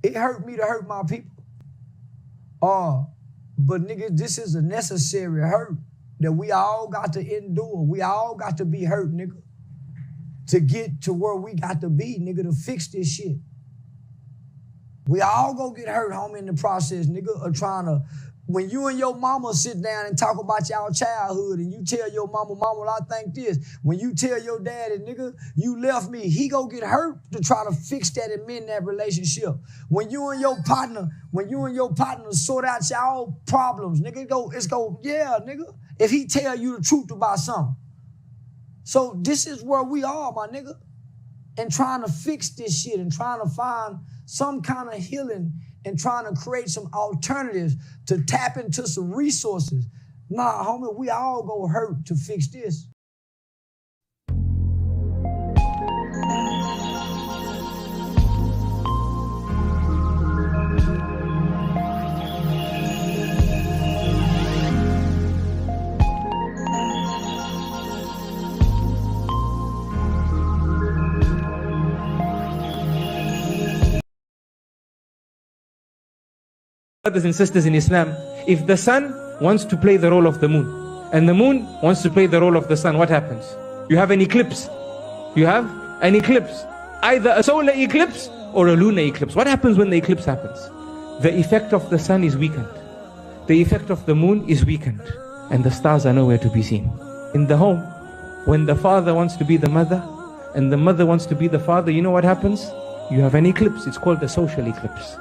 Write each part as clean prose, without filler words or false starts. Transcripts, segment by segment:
It hurt me to hurt my people. But nigga, this is a necessary hurt that we all got to endure. We all got to be hurt, nigga, to get to where we got to be, nigga, to fix this shit. We all gonna get hurt, homie, in the process, nigga, of trying to, when you and your mama sit down and talk about y'all childhood and you tell your mama, I think this. When you tell your daddy, nigga, you left me, he go get hurt to try to fix that and mend that relationship. When you and your partner sort out y'all problems, nigga, yeah, nigga, if he tell you the truth about something. So this is where we are, my nigga, and trying to fix this shit and trying to find some kind of healing and trying to create some alternatives to tap into some resources. Nah, homie, we all go hurt to fix this. Brothers and sisters in Islam, if the sun wants to play the role of the moon and the moon wants to play the role of the sun, what happens? You have an eclipse. You have an eclipse, either a solar eclipse or a lunar eclipse. What happens when the eclipse happens? The effect of the sun is weakened, the effect of the moon is weakened, and the stars are nowhere to be seen. In the home, when the father wants to be the mother and the mother wants to be the father, you know what happens? You have an eclipse. It's called the social eclipse.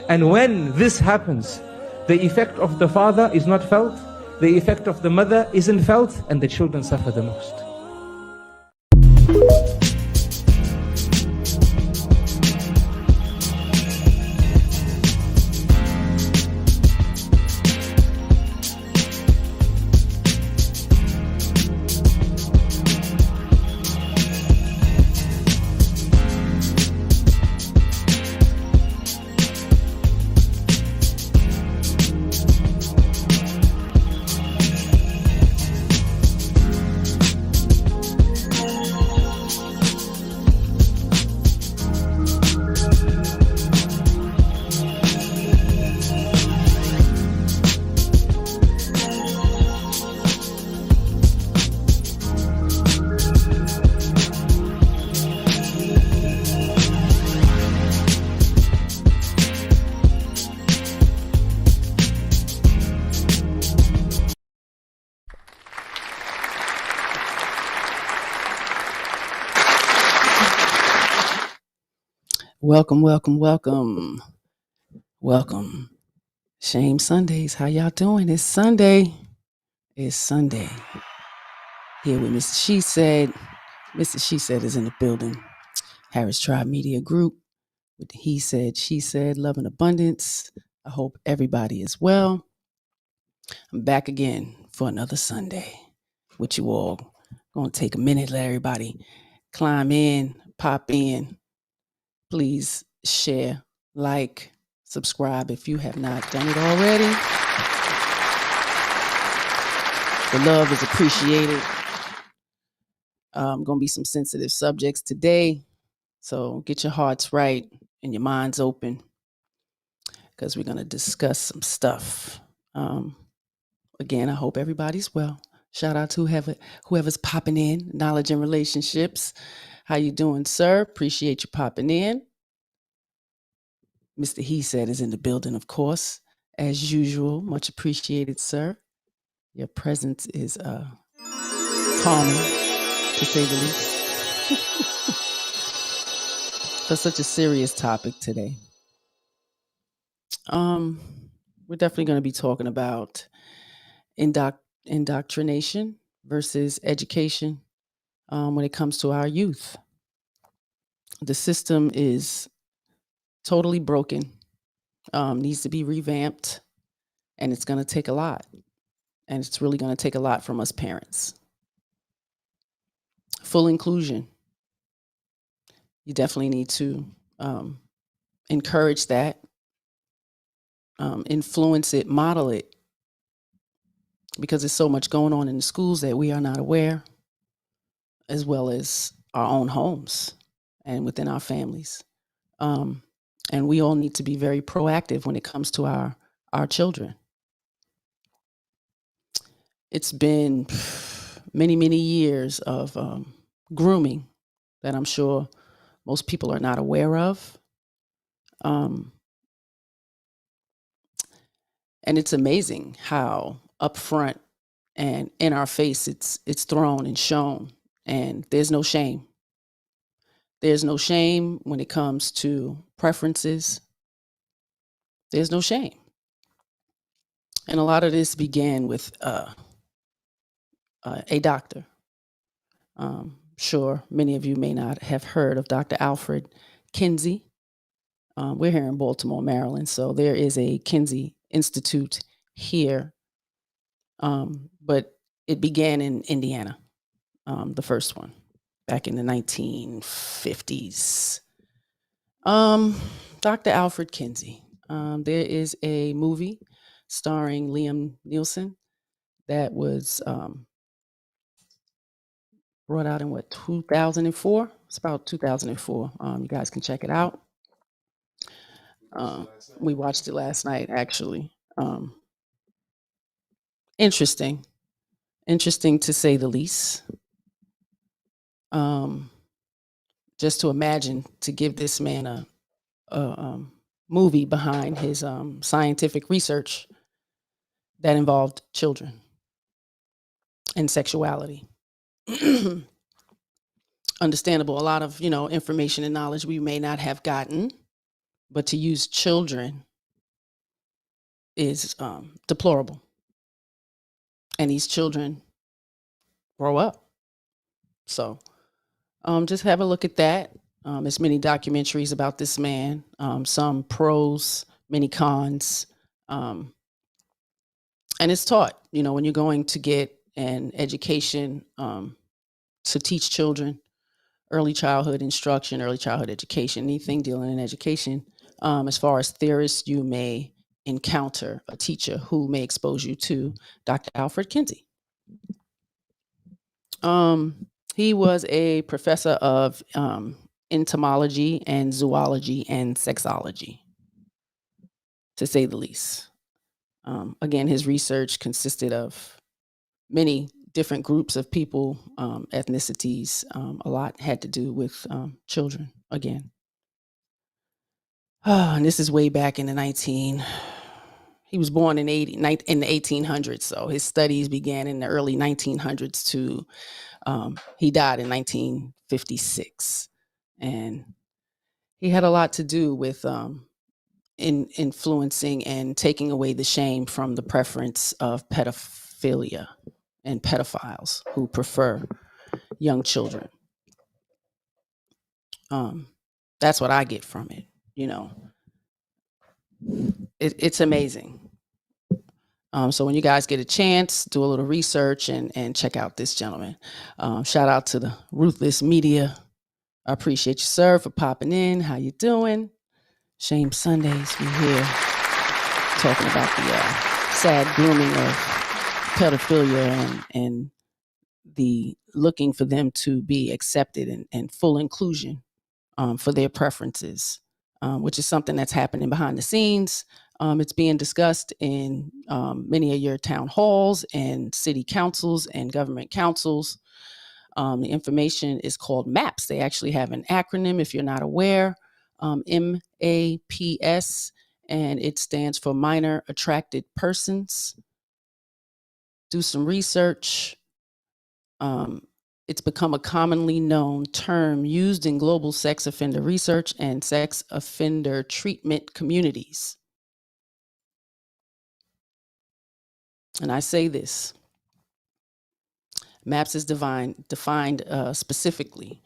And when this happens, the effect of the father is not felt, the effect of the mother isn't felt, and the children suffer the most. Welcome, welcome, welcome. Welcome. Shame Sundays. How y'all doing? It's Sunday. It's Sunday. Here with Mrs.SheSaid. Mrs.SheSaid is in the building. Harris Tribe Media Group with the He Said, She Said, Love and Abundance. I hope everybody is well. I'm back again for another Sunday with you all. Gonna take a minute, let everybody climb in, pop in. Please share, like, subscribe if you have not done it already. The love is appreciated. Going to be some sensitive subjects today. So get your hearts right and your minds open because we're going to discuss some stuff. Again, I hope everybody's well. Shout out to whoever's popping in. Knowledge and Relationships. How you doing, sir? Appreciate you popping in. Mr. He Said is in the building, of course. As usual, much appreciated, sir. Your presence is calming, to say the least. For such a serious topic today. We're definitely going to be talking about indoctrination versus education when it comes to our youth. The system is totally broken, needs to be revamped, and it's going to take a lot. And it's really going to take a lot from us parents. Full inclusion. You definitely need to encourage that, influence it, model it, because there's so much going on in the schools that we are not aware, as well as our own homes and within our families. And And we all need to be very proactive when it comes to our children. It's been many, many years of grooming that I'm sure most people are not aware of. And it's amazing how upfront and in our face it's thrown and shown, and there's no shame. There's no shame when it comes to preferences. There's no shame. And a lot of this began with a doctor. Sure, many of you may not have heard of Dr. Alfred Kinsey. We're here in Baltimore, Maryland, so there is a Kinsey Institute here. But it began in Indiana, the first one, back in the 1950s. Dr. Alfred Kinsey. There is a movie starring Liam Neeson that was brought out in 2004? It's about 2004. You guys can check it out. We watched it last night, actually. Interesting to say the least. Just to imagine, to give this man a movie behind his scientific research that involved children and sexuality. Understandable, a lot of information and knowledge we may not have gotten, but to use children is deplorable. And these children grow up. So just have a look at that. There's many documentaries about this man, some pros, many cons. And it's taught, when you're going to get an education to teach children, early childhood instruction, early childhood education, anything dealing in education. As far as theorists, you may encounter a teacher who may expose you to Dr. Alfred Kinsey. He was a professor of entomology and zoology and sexology, to say the least. Again, his research consisted of many different groups of people, ethnicities. A lot had to do with children, again. And this is way back in he was born in the 1800s, so his studies began in the early 1900s to he died in 1956. And he had a lot to do with influencing and taking away the shame from the preference of pedophilia and pedophiles who prefer young children. That's what I get from it. It's amazing. So when you guys get a chance, do a little research and check out this gentleman. Shout out to the Ruthless Media. I appreciate you, sir, for popping in. How you doing? Shame Sundays. We're here talking about the sad grooming of pedophilia and the looking for them to be accepted and full inclusion for their preferences, which is something that's happening behind the scenes. It's being discussed in many of your town halls and city councils and government councils. The information is called MAPS. They actually have an acronym, if you're not aware, MAPS, and it stands for Minor Attracted Persons. Do some research. It's become a commonly known term used in global sex offender research and sex offender treatment communities. And I say this, MAPS is defined specifically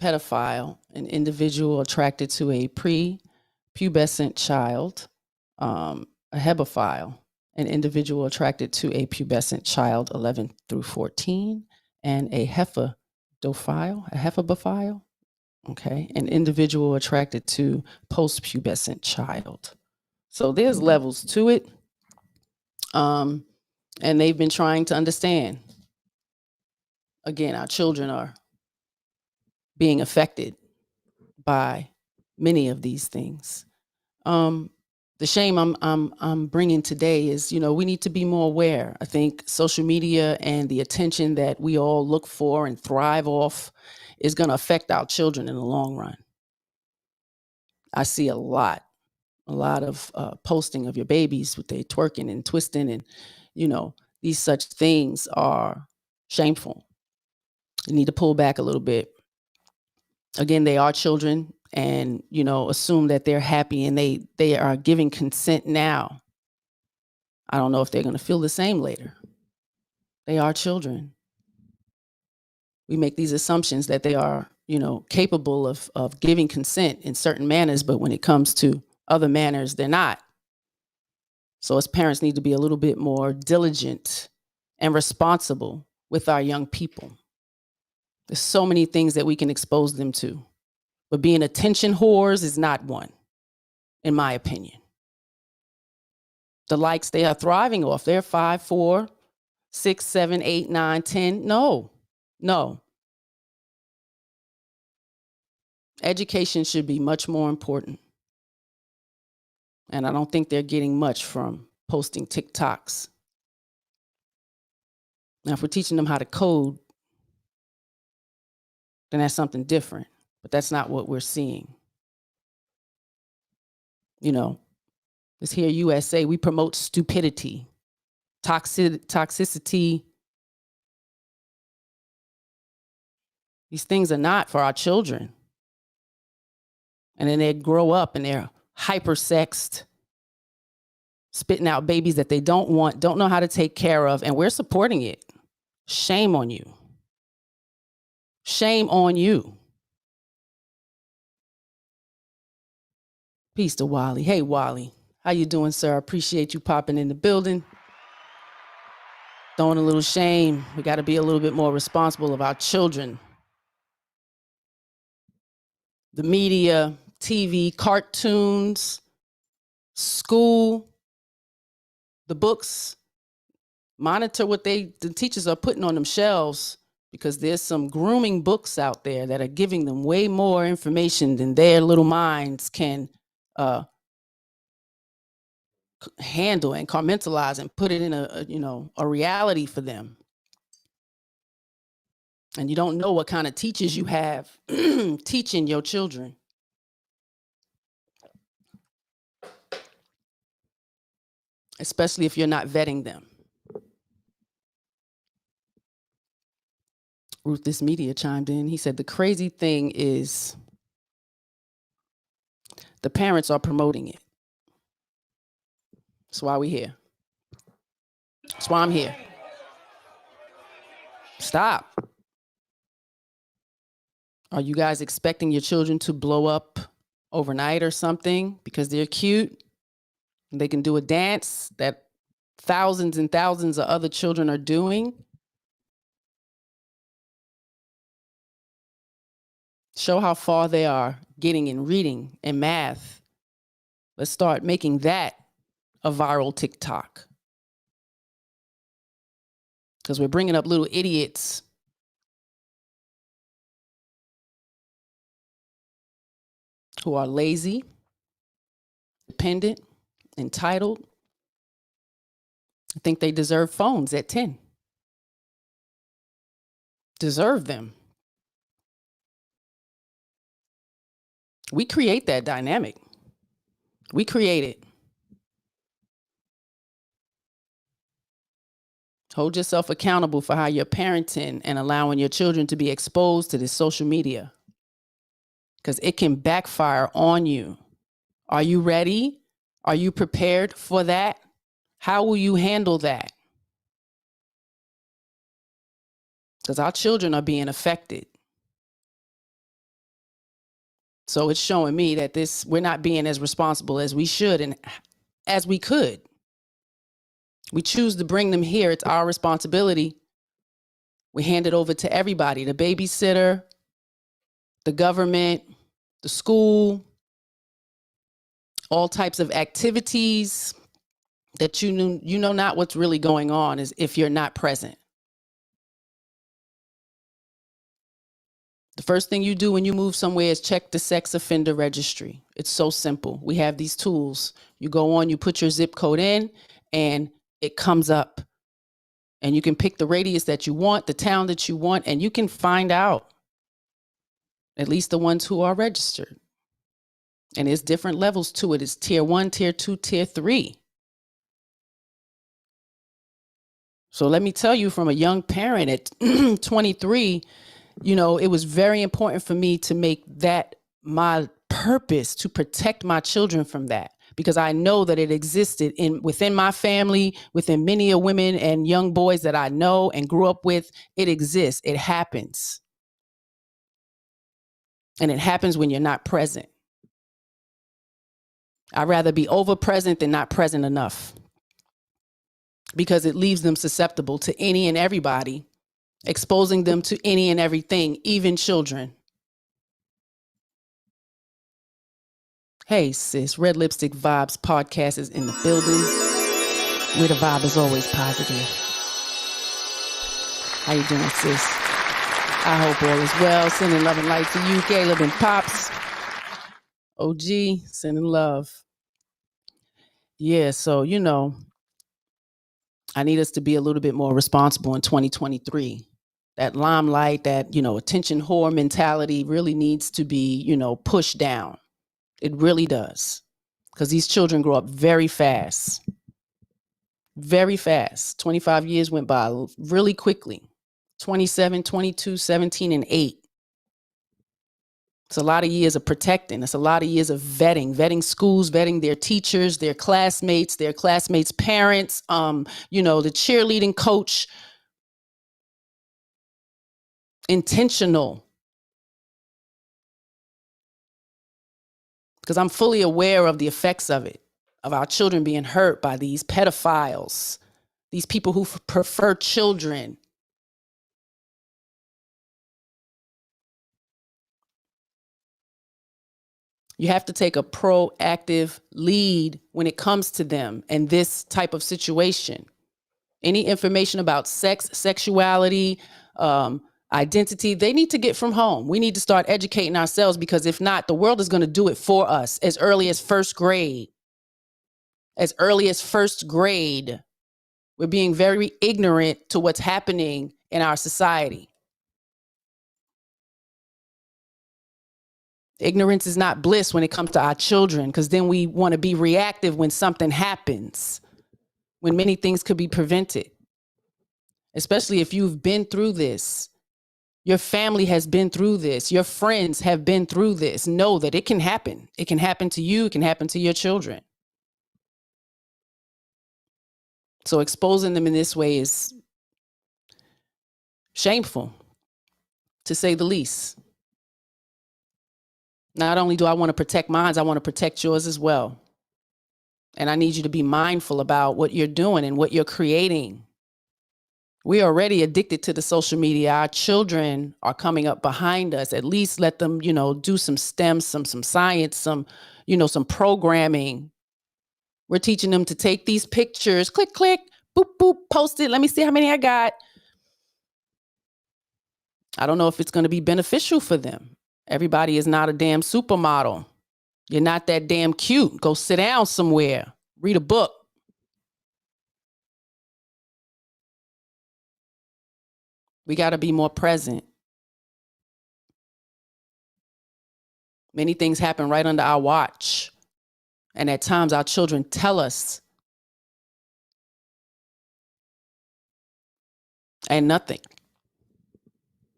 pedophile, an individual attracted to a prepubescent child, a hebephile, an individual attracted to a pubescent child 11 through 14, and a hephabophile, okay, an individual attracted to post-pubescent child. So there's levels to it. And they've been trying to understand. Again, our children are being affected by many of these things. The shame I'm bringing today is, we need to be more aware. I think social media and the attention that we all look for and thrive off is going to affect our children in the long run. I see a lot of posting of your babies with their twerking and twisting, and these such things are shameful. You need to pull back a little bit. Again, they are children, and assume that they're happy and they are giving consent now. I don't know if they're going to feel the same later. They are children. We make these assumptions that they are capable of giving consent in certain manners, but when it comes to other manners, they're not. So as parents need to be a little bit more diligent and responsible with our young people. There's so many things that we can expose them to, but being attention whores is not one, in my opinion. The likes they are thriving off, they're 5, 4, 6, 7, 8, 9, 10. No. Education should be much more important. And I don't think they're getting much from posting TikToks. Now, if we're teaching them how to code, then that's something different. But that's not what we're seeing. This here USA, we promote stupidity, toxicity. These things are not for our children. And then they grow up and they're hypersexed, spitting out babies that they don't want, don't know how to take care of, and we're supporting it. Shame on you. Shame on you. Peace to Wally. Hey, Wally. How you doing, sir? I appreciate you popping in the building. Throwing a little shame. We got to be a little bit more responsible of our children. The media, TV, cartoons, school, the books. Monitor what the teachers are putting on them shelves, because there's some grooming books out there that are giving them way more information than their little minds can handle and compartmentalize and put it in a reality for them. And you don't know what kind of teachers you have teaching your children. Especially if you're not vetting them. Ruthless Media chimed in. He said, the crazy thing is the parents are promoting it. That's why we're here. That's why I'm here. Stop. Are you guys expecting your children to blow up overnight or something because they're cute? They can do a dance that thousands and thousands of other children are doing? Show how far they are getting in reading and math. Let's start making that a viral TikTok. Because we're bringing up little idiots who are lazy, dependent, entitled. I think they deserve phones at 10. Deserve them. We create that dynamic. We create it. Hold yourself accountable for how you're parenting and allowing your children to be exposed to this social media, because it can backfire on you. Are you ready? Are you prepared for that? How will you handle that? Because our children are being affected. So it's showing me that we're not being as responsible as we should and as we could. We choose to bring them here. It's our responsibility. We hand it over to everybody, the babysitter, the government, the school, all types of activities that you know not what's really going on is if you're not present. The first thing you do when you move somewhere is check the sex offender registry. It's so simple. We have these tools. You go on, you put your zip code in, and it comes up. And you can pick the radius that you want, the town that you want, and you can find out, at least the ones who are registered. And there's different levels to it. It's tier 1, tier 2, tier 3. So let me tell you, from a young parent at 23, it was very important for me to make that my purpose, to protect my children from that, because I know that it existed within my family, within many of women and young boys that I know and grew up with. It exists. It happens. And it happens when you're not present. I'd rather be over present than not present enough, because it leaves them susceptible to any and everybody, exposing them to any and everything, even children. Hey, sis, Red Lipstick Vibes podcast is in the building, where the vibe is always positive. How you doing, sis? I hope all is well. Sending love and light to you, Caleb and Pops. OG, sending love. Yeah, so, I need us to be a little bit more responsible in 2023. That limelight, that, attention whore mentality really needs to be, pushed down. It really does. Because these children grow up very fast. Very fast. 25 years went by really quickly. 27, 22, 17, and 8. It's a lot of years of protecting. It's a lot of years of vetting schools, vetting their teachers, their classmates' parents, the cheerleading coach. Intentional. Because I'm fully aware of the effects of it, of our children being hurt by these pedophiles, these people who prefer children. You have to take a proactive lead when it comes to them and this type of situation. Any information about sex, sexuality, identity, they need to get from home. We need to start educating ourselves, because if not, the world is going to do it for us as early as first grade. As early as first grade, we're being very ignorant to what's happening in our society. Ignorance is not bliss when it comes to our children, because then we want to be reactive when something happens, when many things could be prevented. Especially if you've been through this. Your family has been through this. Your friends have been through this. Know that it can happen. It can happen to you. It can happen to your children. So exposing them in this way is shameful, to say the least. Not only do I want to protect mine, I want to protect yours as well. And I need you to be mindful about what you're doing and what you're creating. We're already addicted to the social media. Our children are coming up behind us. At least let them, do some STEM, some science, some programming. We're teaching them to take these pictures, click, click, boop, boop, post it. Let me see how many I got. I don't know if it's going to be beneficial for them. Everybody is not a damn supermodel. You're not that damn cute. Go sit down somewhere. Read a book. We got to be more present. Many things happen right under our watch. And at times our children tell us. And nothing.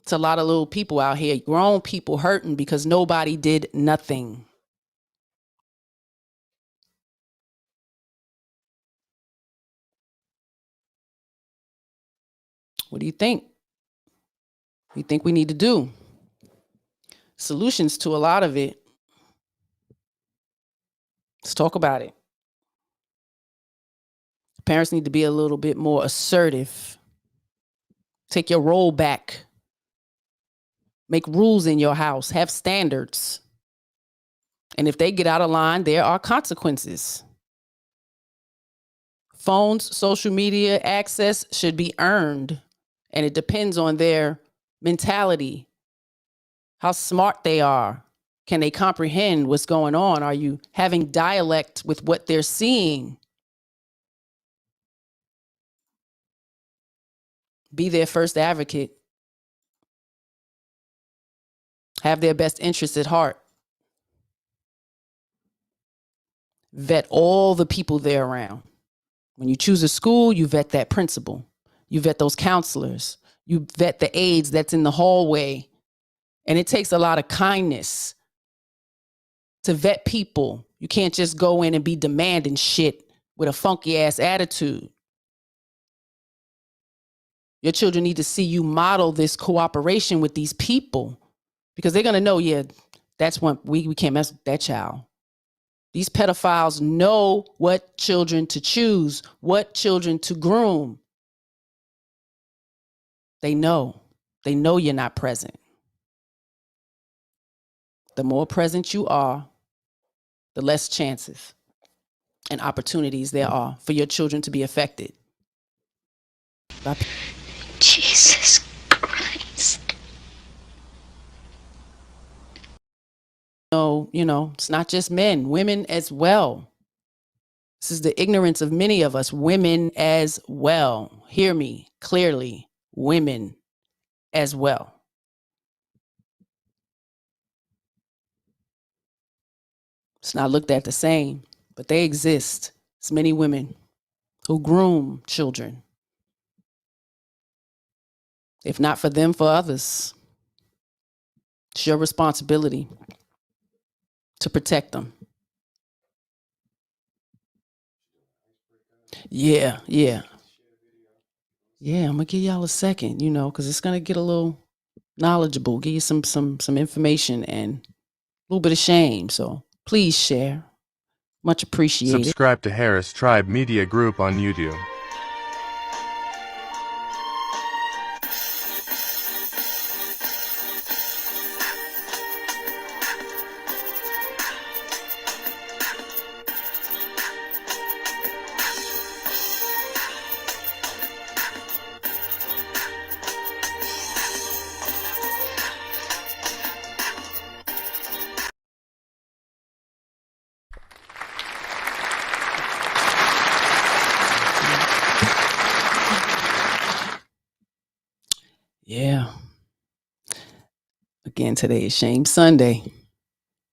It's a lot of little people out here, grown people hurting because nobody did nothing. What do you think? What do you think we need to do? Solutions to a lot of it. Let's talk about it. Parents need to be a little bit more assertive. Take your role back. Make rules in your house. Have standards. And if they get out of line, there are consequences. Phones, social media access should be earned. And it depends on their mentality. how smart they are. Can they comprehend what's going on? Are you having dialect with what they're seeing? Be their first advocate. Have their best interests at heart. Vet all the people they're around. When you choose a school, you vet that principal. You vet those counselors. You vet the aides that's in the hallway. And it takes a lot of kindness to vet people. You can't just go in and be demanding shit with a funky ass attitude. Your children need to see you model this cooperation with these people, because they're going to know, yeah, that's when we can't mess with that child. These pedophiles know what children to choose, what children to groom. They know you're not present. The more present you are, the less chances and opportunities there are for your children to be affected. Jesus Christ. No, it's not just men, women as well. This is the ignorance of many of us, women as well. Hear me clearly, women as well. It's not looked at the same, but they exist. It's many women who groom children. If not for them, for others. It's your responsibility to protect them. Yeah. I'm gonna give y'all a second, because it's gonna get a little knowledgeable, give you some information and a little bit of shame. So please share. Much appreciated. Subscribe to Harris Tribe Media Group on YouTube. Yeah. Again, today is Shame Sunday.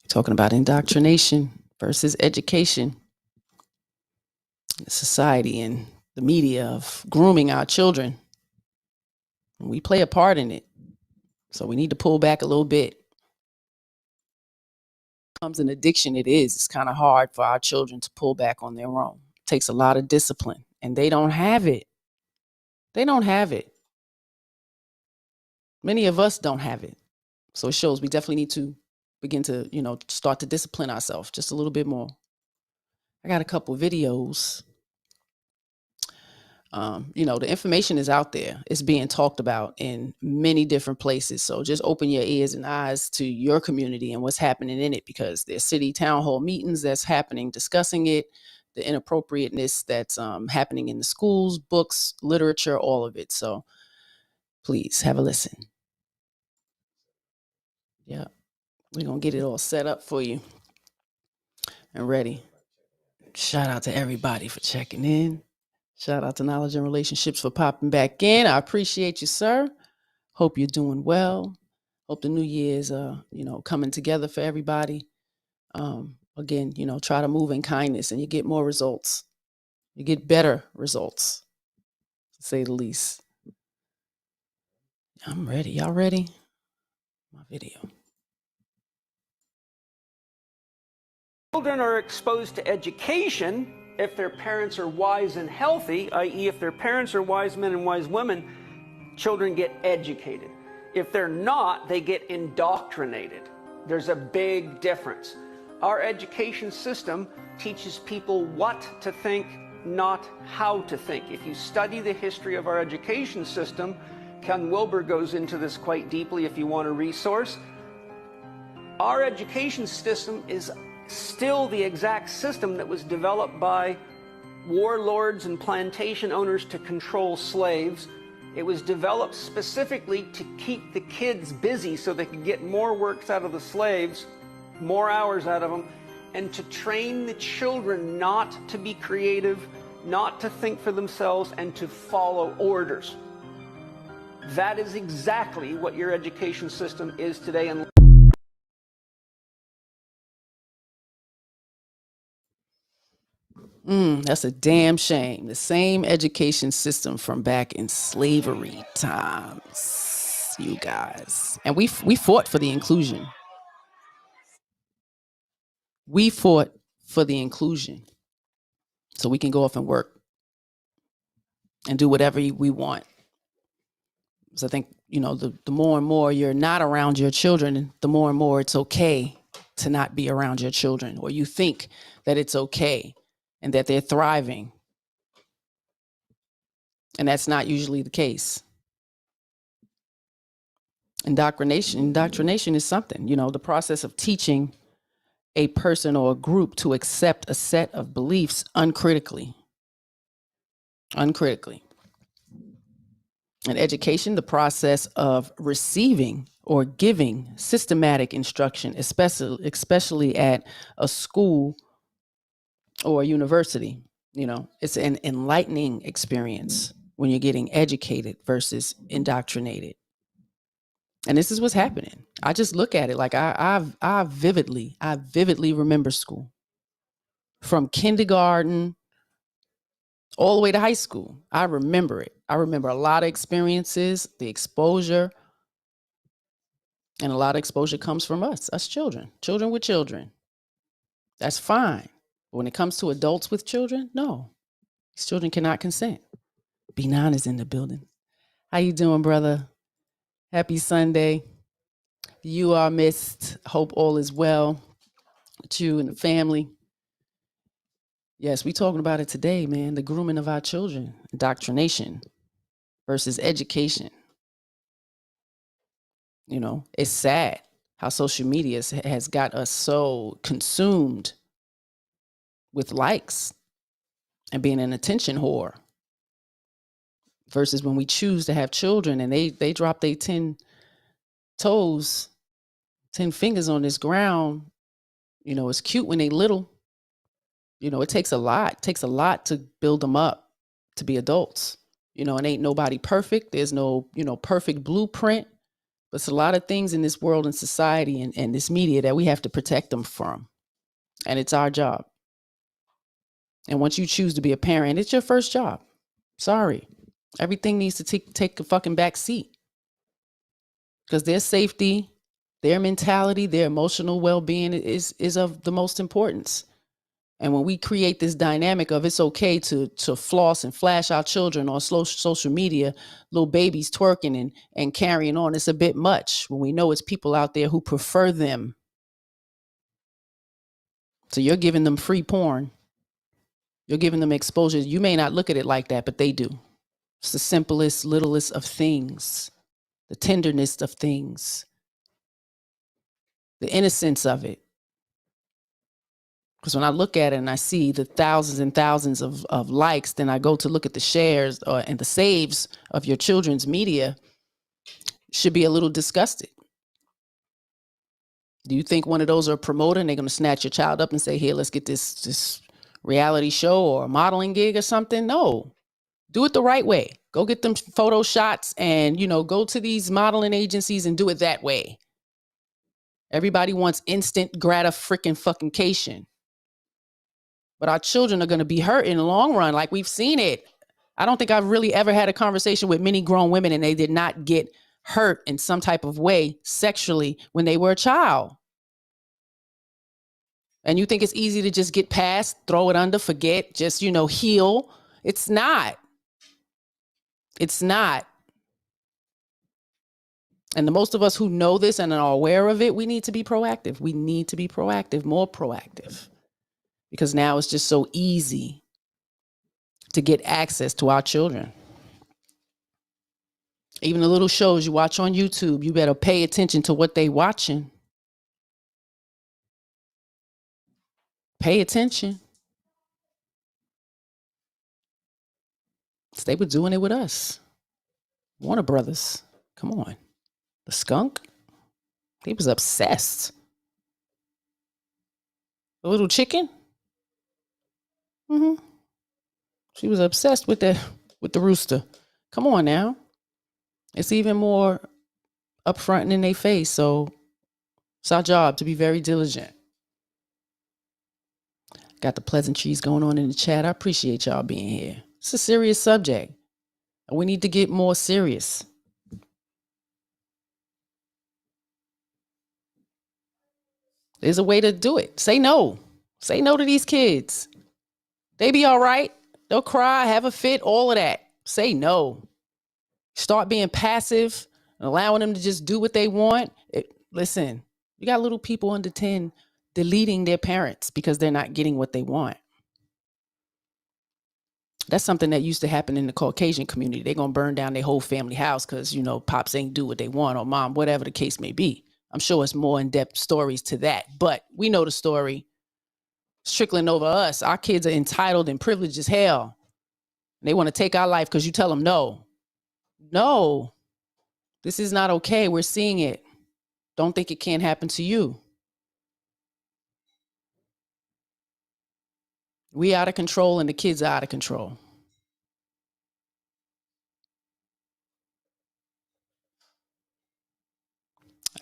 Talking about indoctrination versus education. The society and the media of grooming our children. We play a part in it. So we need to pull back a little bit. Becomes an addiction, it is. It's kind of hard for our children to pull back on their own. It takes a lot of discipline, and they don't have it. They don't have it. Many of us don't have it. So it shows we definitely need to begin to, start to discipline ourselves just a little bit more. I got a couple videos. The information is out there. It's being talked about in many different places. So just open your ears and eyes to your community and what's happening in it, because there's city town hall meetings that's happening, discussing it, the inappropriateness that's happening in the schools, books, literature, all of it. So please have a listen. Yeah, we're going to get it all set up for you and ready. Shout out to everybody for checking in. Shout out to Knowledge and Relationships for popping back in. I appreciate you, sir. Hope you're doing well. Hope the new year is, coming together for everybody. Again, try to move in kindness and you get more results. You get better results, to say the least. I'm ready. Y'all ready? My video. Children are exposed to education if their parents are wise and healthy, i.e. if their parents are wise men and wise women, children get educated. If they're not, they get indoctrinated. There's a big difference. Our education system teaches people what to think, not how to think. If you study the history of our education system, Ken Wilber goes into this quite deeply if you want a resource. Our education system is still the exact system that was developed by warlords and plantation owners to control slaves It was developed specifically to keep the kids busy so they could get more works out of the slaves, more hours out of them, and to train the children not to be creative, not to think for themselves, and to follow orders. That is exactly what your education system is today. And That's a damn shame. The same education system from back in slavery times, you guys. And we fought for the inclusion. We fought for the inclusion so we can go off and work and do whatever we want. So I think, the more and more you're not around your children, the more and more it's okay to not be around your children, or you think that it's okay and that they're thriving. And that's not usually the case. Indoctrination is something, the process of teaching a person or a group to accept a set of beliefs uncritically. In education, the process of receiving or giving systematic instruction, especially at a school or a university, it's an enlightening experience when you're getting educated versus indoctrinated. And this is what's happening. I just look at it like I vividly remember school from kindergarten all the way to high school. I remember it. I remember a lot of experiences, the exposure, and a lot of exposure comes from us children with children. That's fine. But when it comes to adults with children, no, these children cannot consent. B9 is in the building. How you doing, brother? Happy Sunday. You are missed. Hope all is well with you and the family. Yes, we talking about it today, man. The grooming of our children, indoctrination versus education. It's sad how social media has got us so consumed with likes and being an attention whore versus when we choose to have children and they drop their 10 toes, 10 fingers on this ground. It's cute when they little. It takes a lot. To build them up to be adults. And ain't nobody perfect. There's no, perfect blueprint. But it's a lot of things in this world and society and this media that we have to protect them from. And it's our job. And once you choose to be a parent, it's your first job. Sorry. Everything needs to take a fucking back seat. Because their safety, their mentality, their emotional well-being is of the most importance. And when we create this dynamic of it's okay to floss and flash our children on social media, little babies twerking and carrying on, it's a bit much when we know it's people out there who prefer them. So you're giving them free porn. You're giving them exposure. You may not look at it like that, but they do. It's the simplest, littlest of things, the tenderness of things, the innocence of it. Because when I look at it and I see the thousands and thousands of likes, then I go to look at the shares and the saves of your children's media, should be a little disgusted. Do you think one of those are a promoter and they're going to snatch your child up and say, here, let's get this reality show or a modeling gig or something? No. Do it the right way. Go get them photo shots and, go to these modeling agencies and do it that way. Everybody wants instant gratification. But our children are going to be hurt in the long run, like we've seen it. I don't think I've really ever had a conversation with many grown women and they did not get hurt in some type of way sexually when they were a child. And you think it's easy to just get past, throw it under, forget, just, heal. It's not. It's not. And the most of us who know this and are aware of it, we need to be proactive. We need to be proactive, more proactive. Because now it's just so easy to get access to our children. Even the little shows you watch on YouTube, you better pay attention to what they watching. Pay attention. They were doing it with us. Warner Brothers. Come on. The skunk? He was obsessed. The little chicken? Mm-hmm. She was obsessed with the rooster. Come on now. It's even more upfront and in their face. So it's our job to be very diligent. Got the pleasantries going on in the chat. I appreciate y'all being here. It's a serious subject. We need to get more serious. There's a way to do it. Say no. Say no to these kids. They be all right. They'll cry, have a fit, all of that. Say no. Start being passive and allowing them to just do what they want. Listen, you got little people under 10 deleting their parents because they're not getting what they want. That's something that used to happen in the Caucasian community. They're going to burn down their whole family house because, pops ain't do what they want, or mom, whatever the case may be. I'm sure it's more in-depth stories to that, but we know the story. It's trickling over us. Our kids are entitled and privileged as hell. And they want to take our life because you tell them no. No, this is not okay. We're seeing it. Don't think it can't happen to you. We out of control and the kids are out of control.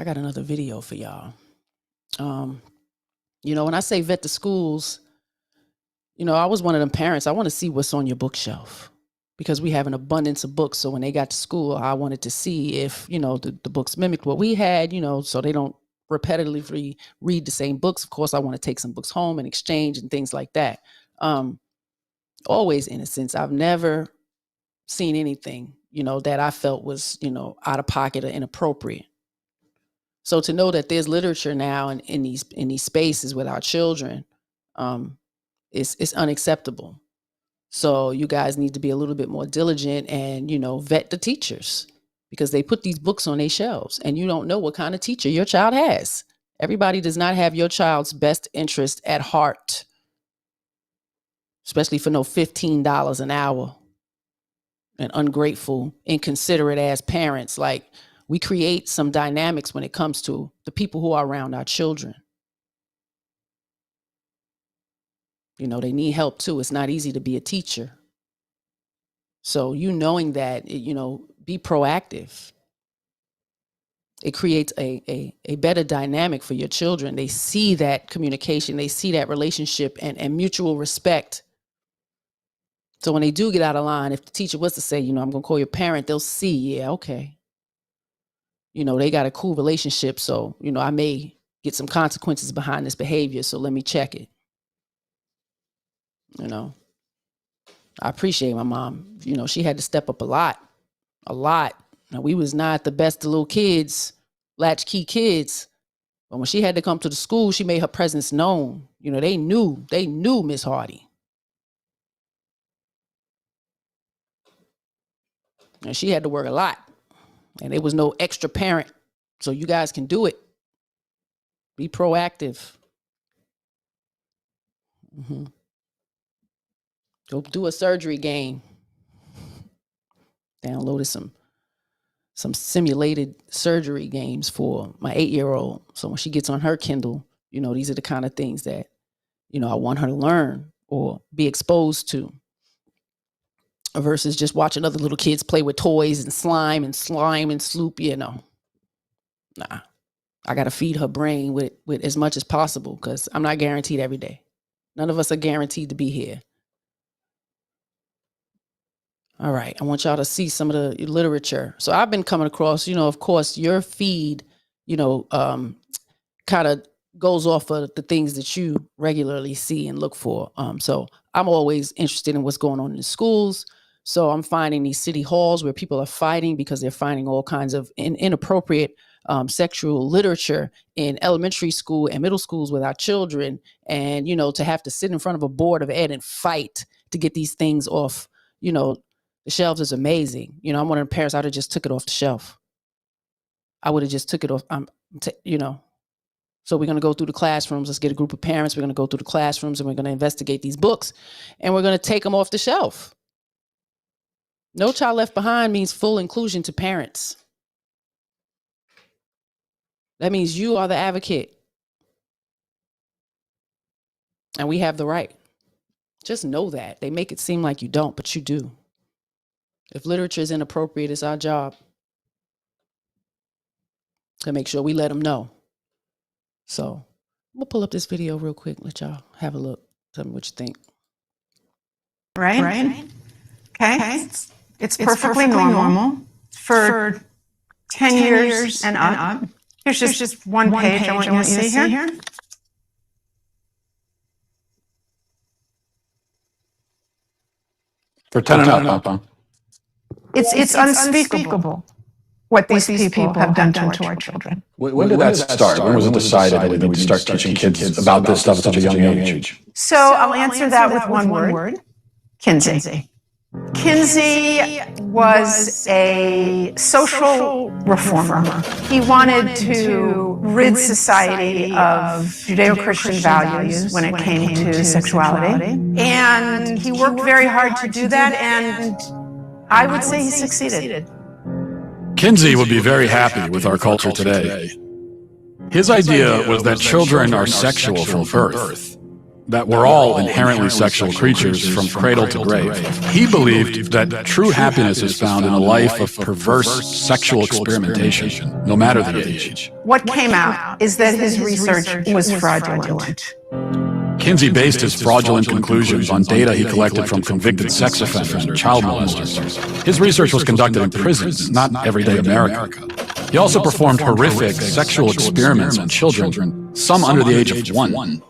I got another video for y'all. When I say vet the schools, I was one of them parents. I want to see what's on your bookshelf because we have an abundance of books. So when they got to school, I wanted to see if, the books mimicked what we had, so they don't repetitively read the same books. Of course, I want to take some books home and exchange and things like that. Always innocence. I've never seen anything, that I felt was, out of pocket or inappropriate. So to know that there's literature now in these spaces with our children, it's unacceptable. So you guys need to be a little bit more diligent and, vet the teachers because they put these books on their shelves and you don't know what kind of teacher your child has. Everybody does not have your child's best interest at heart, especially for no $15 an hour. And ungrateful, inconsiderate ass parents. Like, we create some dynamics when it comes to the people who are around our children. They need help too. It's not easy to be a teacher. So knowing that, be proactive. It creates a better dynamic for your children. They see that communication, they see that relationship and mutual respect. So when they do get out of line, if the teacher was to say, I'm going to call your parent, they'll see, yeah, okay. They got a cool relationship. So, I may get some consequences behind this behavior. So let me check it. I appreciate my mom. She had to step up a lot. Now, we was not the best of little kids, latchkey kids. But when she had to come to the school, she made her presence known. They knew Miss Hardy. And she had to work a lot. And there was no extra parent. So you guys can do it. Be proactive. Go do a surgery game. Downloaded some simulated surgery games for my 8-year-old. So when she gets on her Kindle, these are the kind of things that, I want her to learn or be exposed to. Versus just watching other little kids play with toys and slime and sloop, Nah. I got to feed her brain with as much as possible because I'm not guaranteed every day. None of us are guaranteed to be here. All right. I want y'all to see some of the literature. So I've been coming across, of course, your feed, kind of goes off of the things that you regularly see and look for. So I'm always interested in what's going on in the schools. So I'm finding these city halls where people are fighting because they're finding all kinds of inappropriate sexual literature in elementary school and middle schools with our children. And, to have to sit in front of a board of ed and fight to get these things off, the shelves is amazing. I'm one of the parents, I would have just took it off the shelf. I would have just took it off, So we're going to go through the classrooms. Let's get a group of parents. We're going to go through the classrooms and we're going to investigate these books and we're going to take them off the shelf. No Child Left Behind means full inclusion to parents. That means you are the advocate. And we have the right. Just know that. They make it seem like you don't, but you do. If literature is inappropriate, it's our job to make sure we let them know. So we'll pull up this video real quick. Let y'all have a look. Tell me what you think. Right? Okay. It's perfectly normal for 10 years and up. Here's just one page I want you to see here. For 10 and up, huh? It's unspeakable what these people have done to our children. When did that start? When was it decided that we need to start teaching kids about this stuff at such a young age? So I'll answer that with one word. Kinsey. Kinsey was a social reformer. He wanted to rid society of Judeo-Christian values when it came to sexuality. And he worked very hard to do that, and I would say he succeeded. Kinsey would be very happy with our culture today. His idea was that children are sexual from birth, that we're all inherently sexual creatures from cradle to grave. He believed that true happiness is found in a life of perverse sexual experimentation, no matter the age. What came out is that his research was fraudulent. Kinsey based his fraudulent conclusions on data he collected from convicted sex offenders and child molesters. His research was conducted in prisons, not everyday America. He also performed horrific sexual experiments on children, some under the age of 1.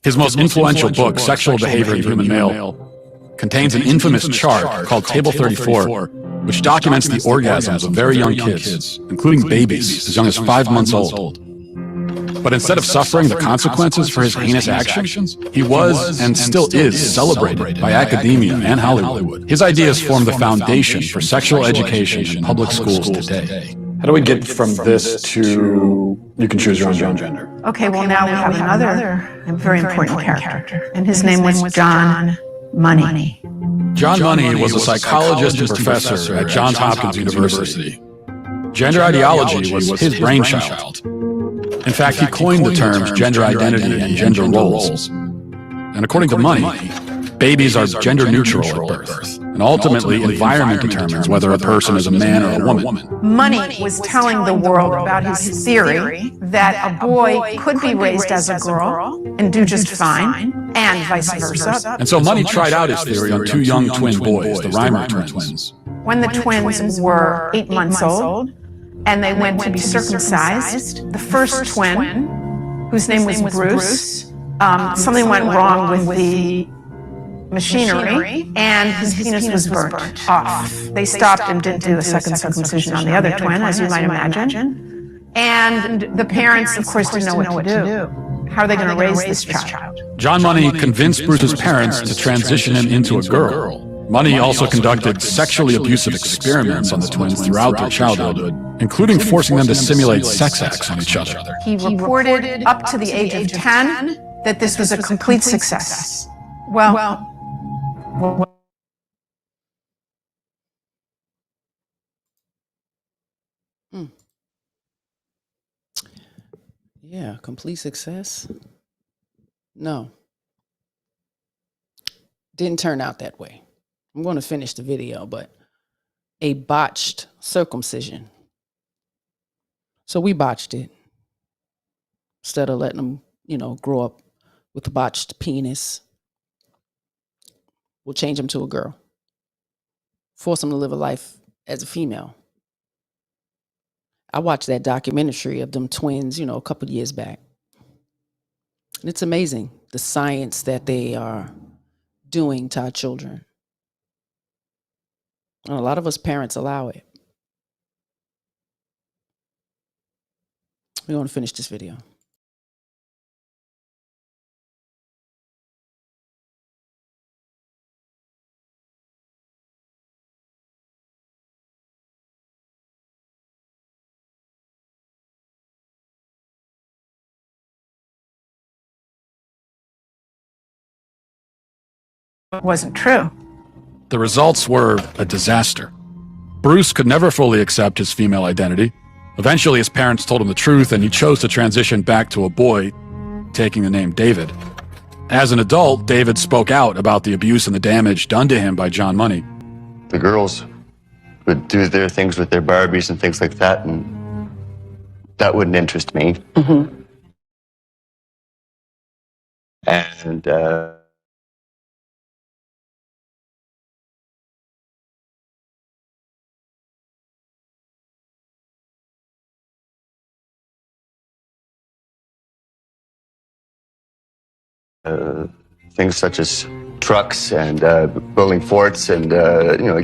His most influential book, Sexual Behavior in the Human Male, contains an infamous chart called Table 34, which documents the orgasms of very young kids, including babies as young as 5 months old. But instead of suffering the consequences for his heinous actions, he was and still is celebrated by academia and Hollywood. His ideas form the foundation for sexual education in public schools today. How do we get from this to you can choose your own gender? Okay, well now we have another very important character, and his name was John Money. John Money was a psychologist and professor at Johns Hopkins University. Gender ideology was his brainchild. In fact, he coined the terms gender identity and gender roles. And according to Money, babies are gender neutral at birth, and ultimately environment determines whether a person is a man or a woman. Money was telling the world about his theory that a boy could be raised as a girl and do just fine, and vice versa. And so Money tried out his theory on 2 young twin boys, the Reimer twins. When the twins were 8 months old, and they went to be circumcised, the first twin, whose name was Bruce, something went wrong with the machinery, and his penis was burnt off. They stopped and didn't do a second circumcision on the other twin, as you might imagine. And the parents, of course, didn't know what to do. How are they going to raise this child? John Money convinced Bruce's parents to transition him into a girl. Money also conducted sexually abusive experiments on the twins throughout their childhood, including forcing them to simulate sex acts on each other. He reported up to the age of 10 that this was a complete success. Well, Yeah, complete success? No. Didn't turn out that way. I'm going to finish the video, but a botched circumcision. So we botched it. Instead of letting them, grow up with a botched penis, we'll change them to a girl. Force them to live a life as a female. I watched that documentary of them twins, a couple of years back. And it's amazing, the science that they are doing to our children. And a lot of us parents allow it. We want to finish this video. it wasn't true. The results were a disaster. Bruce could never fully accept his female identity. Eventually, his parents told him the truth, and he chose to transition back to a boy, taking the name David. As an adult, David spoke out about the abuse and the damage done to him by John Money. The girls would do their things with their Barbies and things like that, and that wouldn't interest me. Mm-hmm. And things such as trucks and building forts and,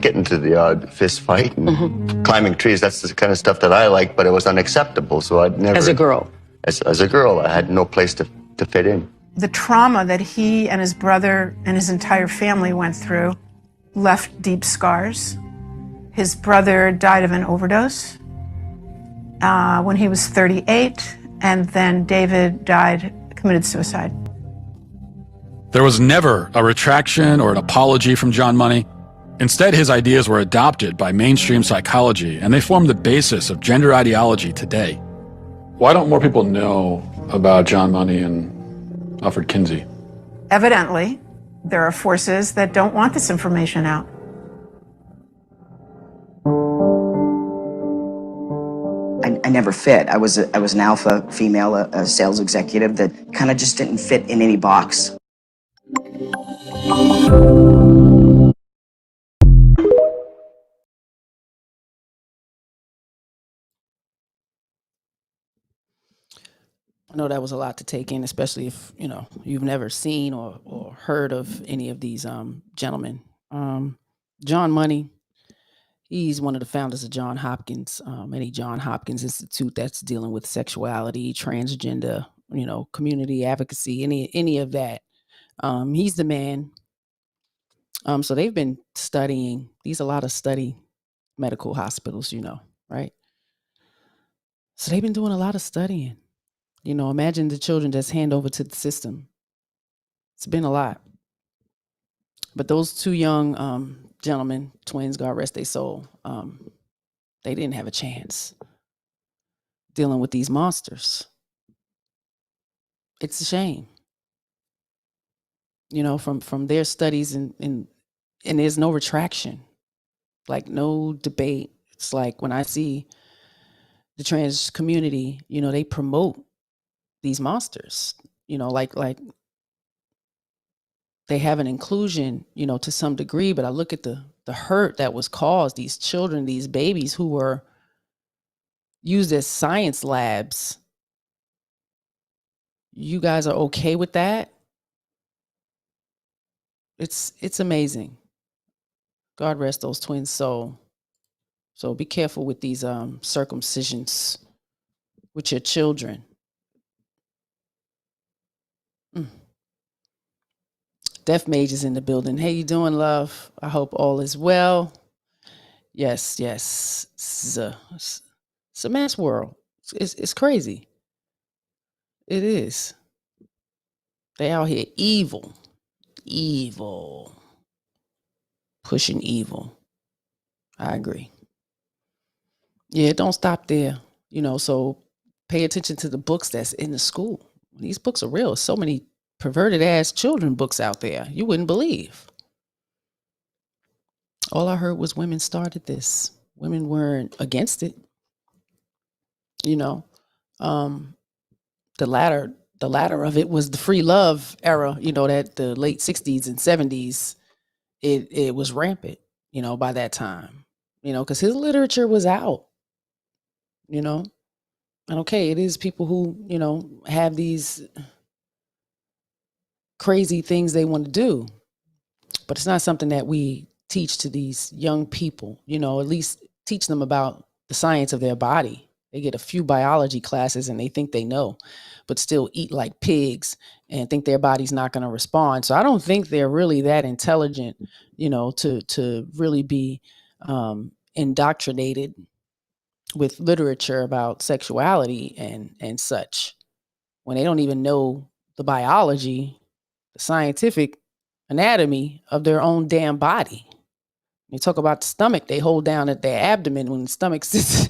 getting to the odd fist fight and climbing trees. That's the kind of stuff that I like, but it was unacceptable. So I'd never... As a girl? As a girl, I had no place to fit in. The trauma that he and his brother and his entire family went through left deep scars. His brother died of an overdose when he was 38, and then David committed suicide. There was never a retraction or an apology from John Money. Instead, his ideas were adopted by mainstream psychology, and they form the basis of gender ideology today. Why don't more people know about John Money and Alfred Kinsey? Evidently, there are forces that don't want this information out. I never fit. I was an alpha female, a sales executive that kind of just didn't fit in any box. I know that was a lot to take in, especially if, you've never seen or heard of any of these gentlemen. John Money, he's one of the founders of John Hopkins Institute that's dealing with sexuality, transgender, community advocacy, any of that. He's the man. So they've been studying, these a lot of study medical hospitals, right? So they've been doing a lot of studying. Imagine the children that's hand over to the system. It's been a lot. But those two young gentlemen, twins, God rest their soul, they didn't have a chance dealing with these monsters. It's a shame. From their studies and there's no retraction, like no debate. It's like when I see the trans community, they promote these monsters, like they have an inclusion, to some degree, but I look at the hurt that was caused, these children, these babies who were used as science labs. You guys are okay with that? It's amazing. God rest those twins' soul. So be careful with these circumcisions with your children. Death Mage is in the building. Hey, you doing, love? I hope all is well. Yes. It's a mass world. It's crazy. It is. They out here evil, pushing evil. I agree. Yeah, don't stop there. So pay attention to the books that's in the school. These books are real. So many perverted ass children books out there. You wouldn't believe. All I heard was women started this. Women weren't against it. The latter of it was the free love era, that the late 60s and 70s, it was rampant, by that time, because his literature was out, and okay, it is people who, have these crazy things they want to do, but it's not something that we teach to these young people, at least teach them about the science of their body. They get a few biology classes and they think they know, but still eat like pigs and think their body's not going to respond. So I don't think they're really that intelligent, to really be indoctrinated with literature about sexuality and such, when they don't even know the biology, the scientific anatomy of their own damn body. You talk about the stomach, they hold down at their abdomen when the stomach sits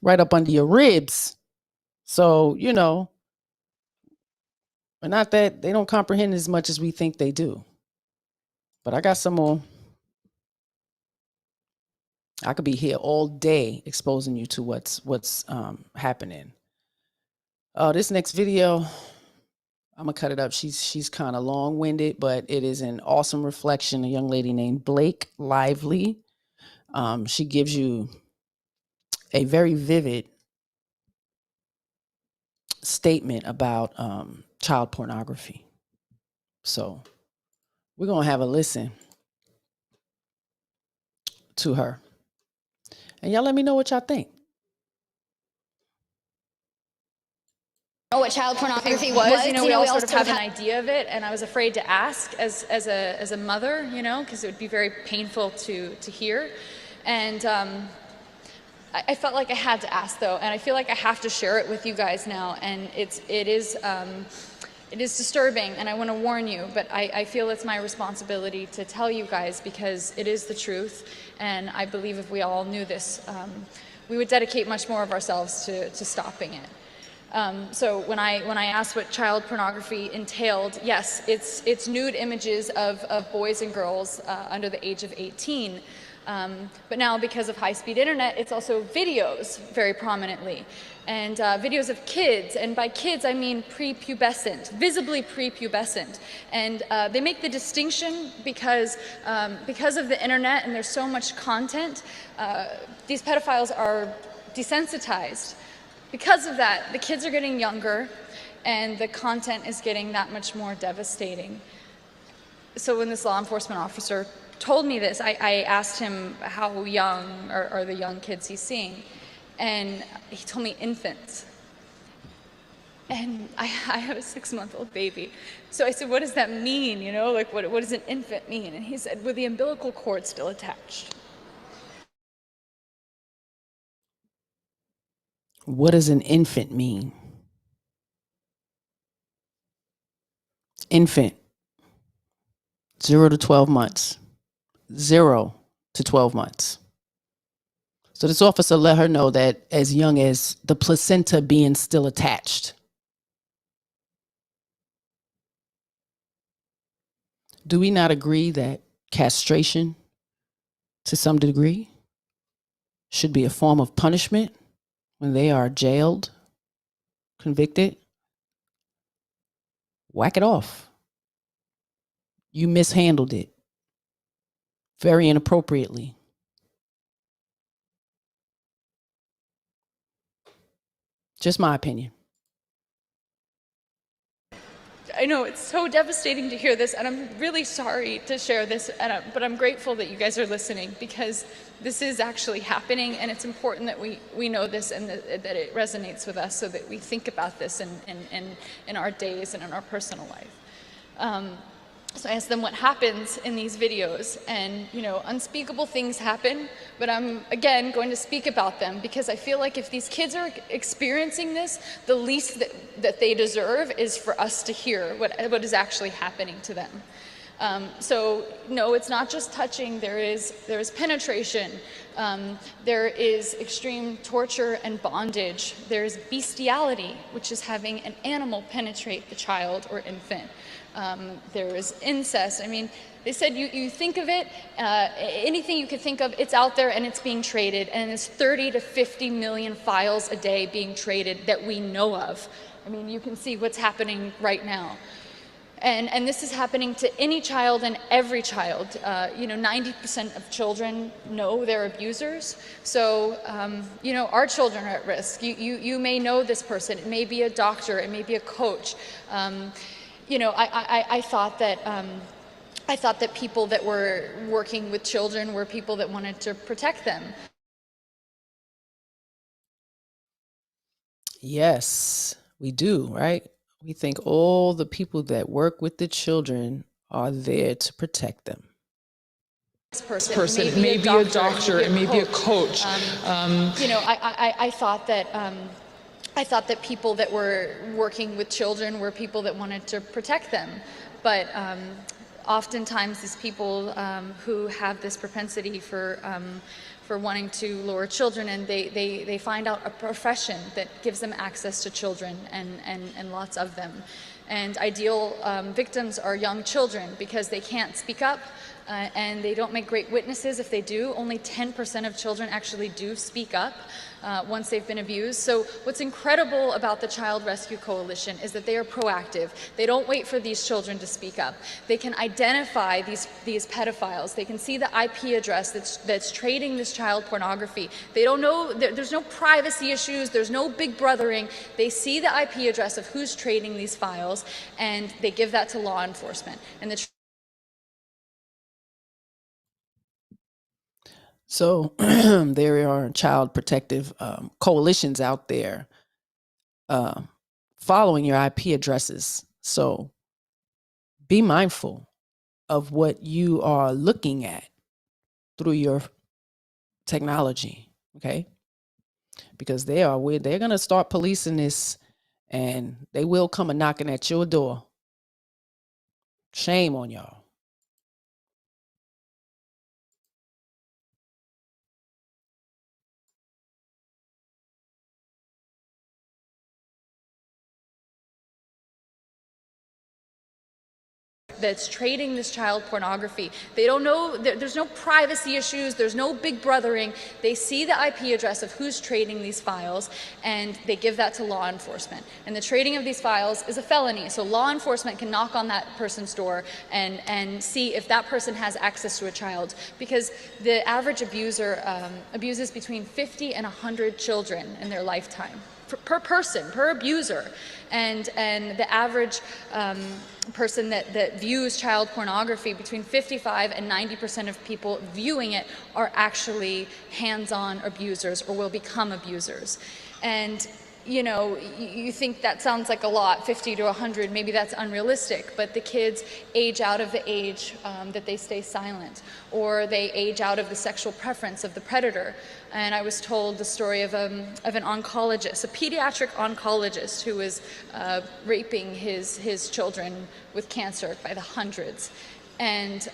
right up under your ribs. So, you know, but not that they don't comprehend as much as we think they do. But I got some more. I could be here all day exposing you to what's happening. Oh, this next video, I'm gonna cut it up. She's kind of long-winded, but it is an awesome reflection. A young lady named Blake Lively. She gives you a very vivid statement about child pornography. So we're gonna have a listen to her, and y'all let me know what y'all think. Know what child pornography was. You know, we all sort of have an idea of it, and I was afraid to ask as a mother, you know, because it would be very painful to hear. And I felt like I had to ask, though, and I feel like I have to share it with you guys now. And it is disturbing, and I want to warn you, but I feel it's my responsibility to tell you guys because it is the truth. And I believe if we all knew this, we would dedicate much more of ourselves to stopping it. So when I asked what child pornography entailed, yes, it's nude images of boys and girls under the age of 18. But now, because of high-speed internet, it's also videos very prominently. And videos of kids, and by kids I mean prepubescent, visibly prepubescent. And they make the distinction because of the internet and there's so much content, these pedophiles are desensitized. Because of that, the kids are getting younger and the content is getting that much more devastating. So when this law enforcement officer told me this, I asked him how young are the young kids he's seeing, and he told me infants. And I have a 6-month-old baby. So I said, what does that mean? You know, like what does an infant mean? And he said, with the umbilical cord still attached. What does an infant mean? Infant, 0 to 12 months. 0 to 12 months. So this officer let her know that as young as the placenta being still attached. Do we not agree that castration, to some degree, should be a form of punishment when they are jailed, convicted? Whack it off. You mishandled it very inappropriately. Just my opinion. I know it's so devastating to hear this, and I'm really sorry to share this, but I'm grateful that you guys are listening because this is actually happening, and it's important that we know this and that it resonates with us so that we think about this in our days and in our personal life. So I asked them what happens in these videos, and you know, unspeakable things happen, but I'm again going to speak about them because I feel like if these kids are experiencing this, the least that they deserve is for us to hear what is actually happening to them. So no, it's not just touching. There is penetration. There is extreme torture and bondage. There is bestiality, which is having an animal penetrate the child or infant. There is incest. I mean, they said you think of it, anything you could think of, it's out there and it's being traded, and there's 30 to 50 million files a day being traded that we know of. I mean, you can see what's happening right now. And this is happening to any child and every child. You know, 90% of children know their abusers. So, you know, our children are at risk. You may know this person. It may be a doctor. It may be a coach. You know, I thought that people that were working with children were people that wanted to protect them. Yes, we do, right? We think all the people that work with the children are there to protect them. This person, it may be a doctor, it may be a coach. You know, I thought that people that were working with children were people that wanted to protect them, but oftentimes these people who have this propensity for wanting to lure children, and they find out a profession that gives them access to children and lots of them. And ideal victims are young children because they can't speak up and they don't make great witnesses if they do. Only 10% of children actually do speak up once they've been abused. So what's incredible about the Child Rescue Coalition is that they are proactive. They don't wait for these children to speak up. They can identify these pedophiles. They can see the IP address that's trading this child pornography. They don't know, there's no privacy issues, there's no big brothering. They see the IP address of who's trading these files, and they give that to law enforcement. And So there are child protective coalitions out there following your IP addresses. So be mindful of what you are looking at through your technology, okay? Because they're going to start policing this, and they will come a knocking at your door. Shame on y'all. that's trading this child pornography. They don't know, there's no privacy issues, there's no big brothering. They see the IP address of who's trading these files, and they give that to law enforcement. And the trading of these files is a felony, so law enforcement can knock on that person's door and see if that person has access to a child, because the average abuser abuses between 50 and 100 children in their lifetime. Per person, per abuser. And the average person that views child pornography, between 55 and 90% of people viewing it are actually hands-on abusers or will become abusers. And you know, you think that sounds like a lot, 50 to 100, maybe that's unrealistic, but the kids age out of the age that they stay silent, or they age out of the sexual preference of the predator. And I was told the story of an oncologist, a pediatric oncologist, who was raping his children with cancer by the hundreds. And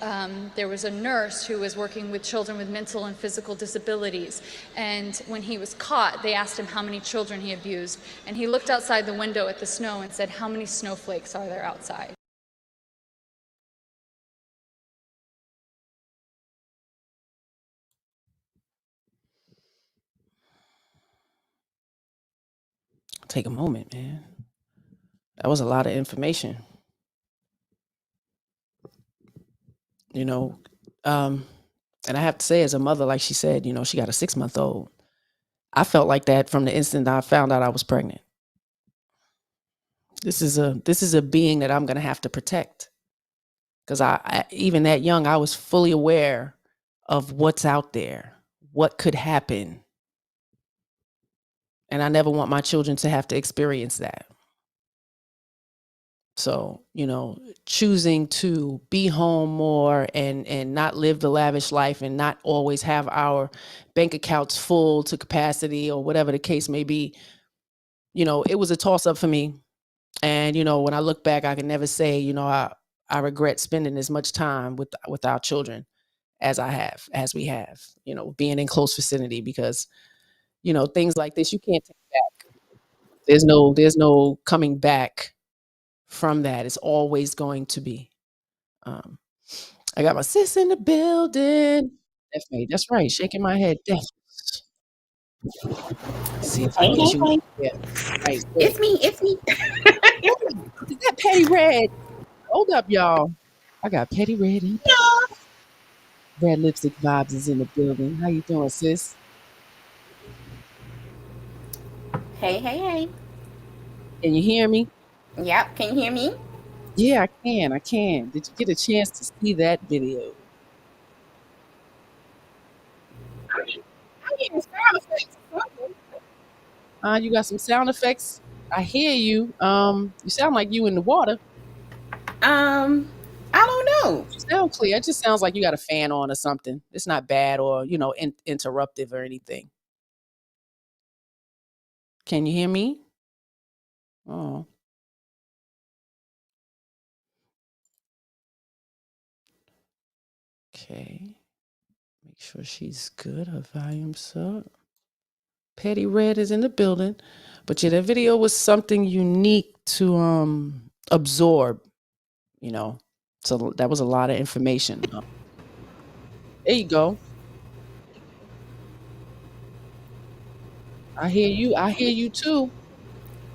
there was a nurse who was working with children with mental and physical disabilities. And when he was caught, they asked him how many children he abused. And he looked outside the window at the snow and said, "How many snowflakes are there outside?" Take a moment, man. That was a lot of information. You know, and I have to say, as a mother, like she said, you know, she got a 6-month-old. I felt like that from the instant I found out I was pregnant. This is a being that I'm going to have to protect, because I even that young, I was fully aware of what's out there, what could happen, and I never want my children to have to experience that. So, you know, choosing to be home more and not live the lavish life and not always have our bank accounts full to capacity or whatever the case may be, you know, it was a toss up for me. And, you know, when I look back, I can never say, you know, I regret spending as much time with our children as we have, you know, being in close vicinity, because, you know, things like this, you can't take back. There's no coming back from that. It's always going to be. I got my sis in the building. That's right. Shaking my head. See if I Hey, can hey, get you. hey. Yeah, right. It's me. It's me. Is that Petty Red? Hold up, y'all. I got Petty Red in. Red Lipstick Vibes is in the building. How you doing, sis? Hey, hey, hey. Can you hear me? Yep. Can you hear me? Yeah, I can. I can. Did you get a chance to see that video? I'm getting sound effects or something. You got some sound effects. I hear you. You sound like you in the water. I don't know. You sound clear. It just sounds like you got a fan on or something. It's not bad or, you know, interruptive or anything. Can you hear me? Oh. Okay. Make sure she's good. Her volume's up. Petty Red is in the building. But yeah, that video was something unique to absorb, you know. So that was a lot of information. There you go. I hear you. I hear you too.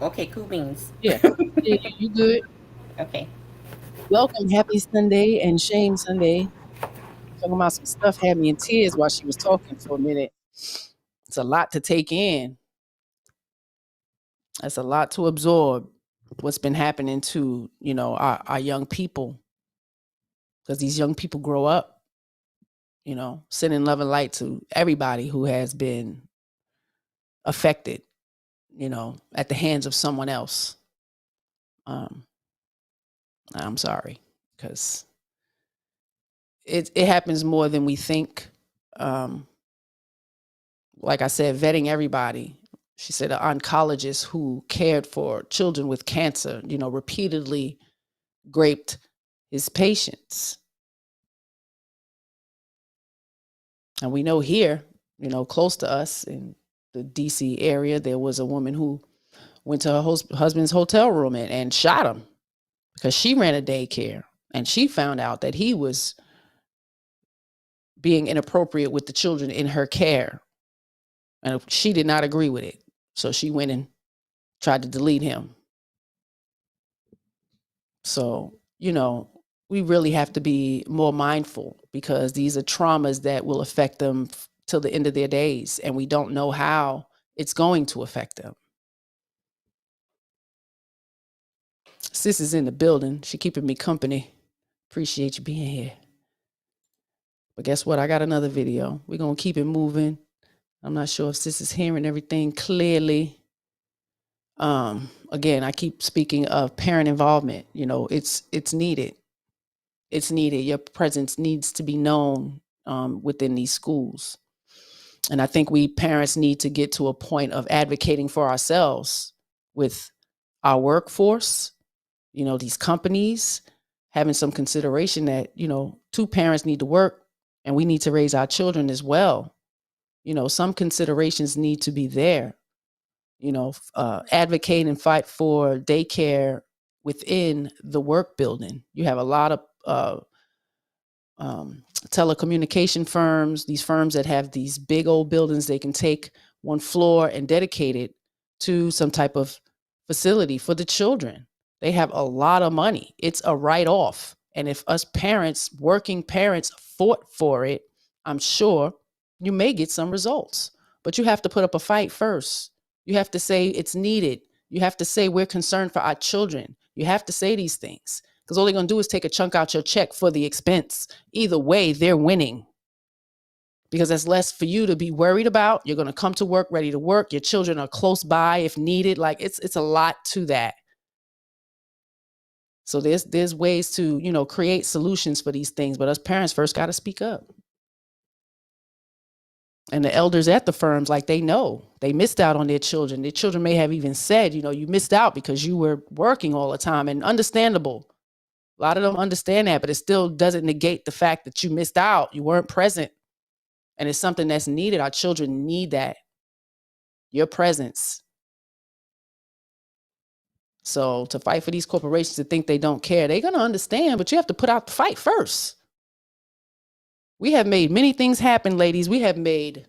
Okay, cool beans. Yeah. Yeah, you good. Okay. Welcome. Happy Sunday and Shame Sunday. Talking about some stuff had me in tears while she was talking for a minute. It's a lot to take in. That's a lot to absorb. What's been happening to, you know, our young people. Because these young people grow up, you know, sending love and light to everybody who has been affected, you know, at the hands of someone else. I'm sorry, because it happens more than we think. Like I said, vetting everybody. She said an oncologist who cared for children with cancer, you know, repeatedly raped his patients. And we know here, you know, close to us in the DC area, there was a woman who went to her husband's hotel room and shot him because she ran a daycare and she found out that he was being inappropriate with the children in her care. And she did not agree with it. So she went and tried to delete him. So, you know, we really have to be more mindful because these are traumas that will affect them till the end of their days. And we don't know how it's going to affect them. Sis is in the building. She keeping me company. Appreciate you being here. But guess what? I got another video. We're going to keep it moving. I'm not sure if sis is hearing everything clearly. Again, I keep speaking of parent involvement. You know, it's needed. It's needed. Your presence needs to be known within these schools. And I think we parents need to get to a point of advocating for ourselves with our workforce, you know, these companies, having some consideration that, you know, two parents need to work and we need to raise our children as well. You know, some considerations need to be there. You know, advocate and fight for daycare within the work building. You have a lot of telecommunication firms, these firms that have these big old buildings, they can take one floor and dedicate it to some type of facility for the children. They have a lot of money. It's a write-off. And if us parents, working parents, fought for it, I'm sure you may get some results. But you have to put up a fight first. You have to say it's needed. You have to say we're concerned for our children. You have to say these things. Because all they're going to do is take a chunk out your check for the expense. Either way, they're winning. Because that's less for you to be worried about. You're going to come to work, ready to work. Your children are close by if needed. Like it's a lot to that. So there's ways to, you know, create solutions for these things. But us parents first got to speak up. And the elders at the firms, like they know they missed out on their children. Their children may have even said, you know, you missed out because you were working all the time, and understandable. A lot of them understand that, but it still doesn't negate the fact that you missed out. You weren't present. And it's something that's needed. Our children need that. Your presence. So to fight for these corporations to think they don't care, they're going to understand, but you have to put out the fight first. We have made many things happen, ladies. We have made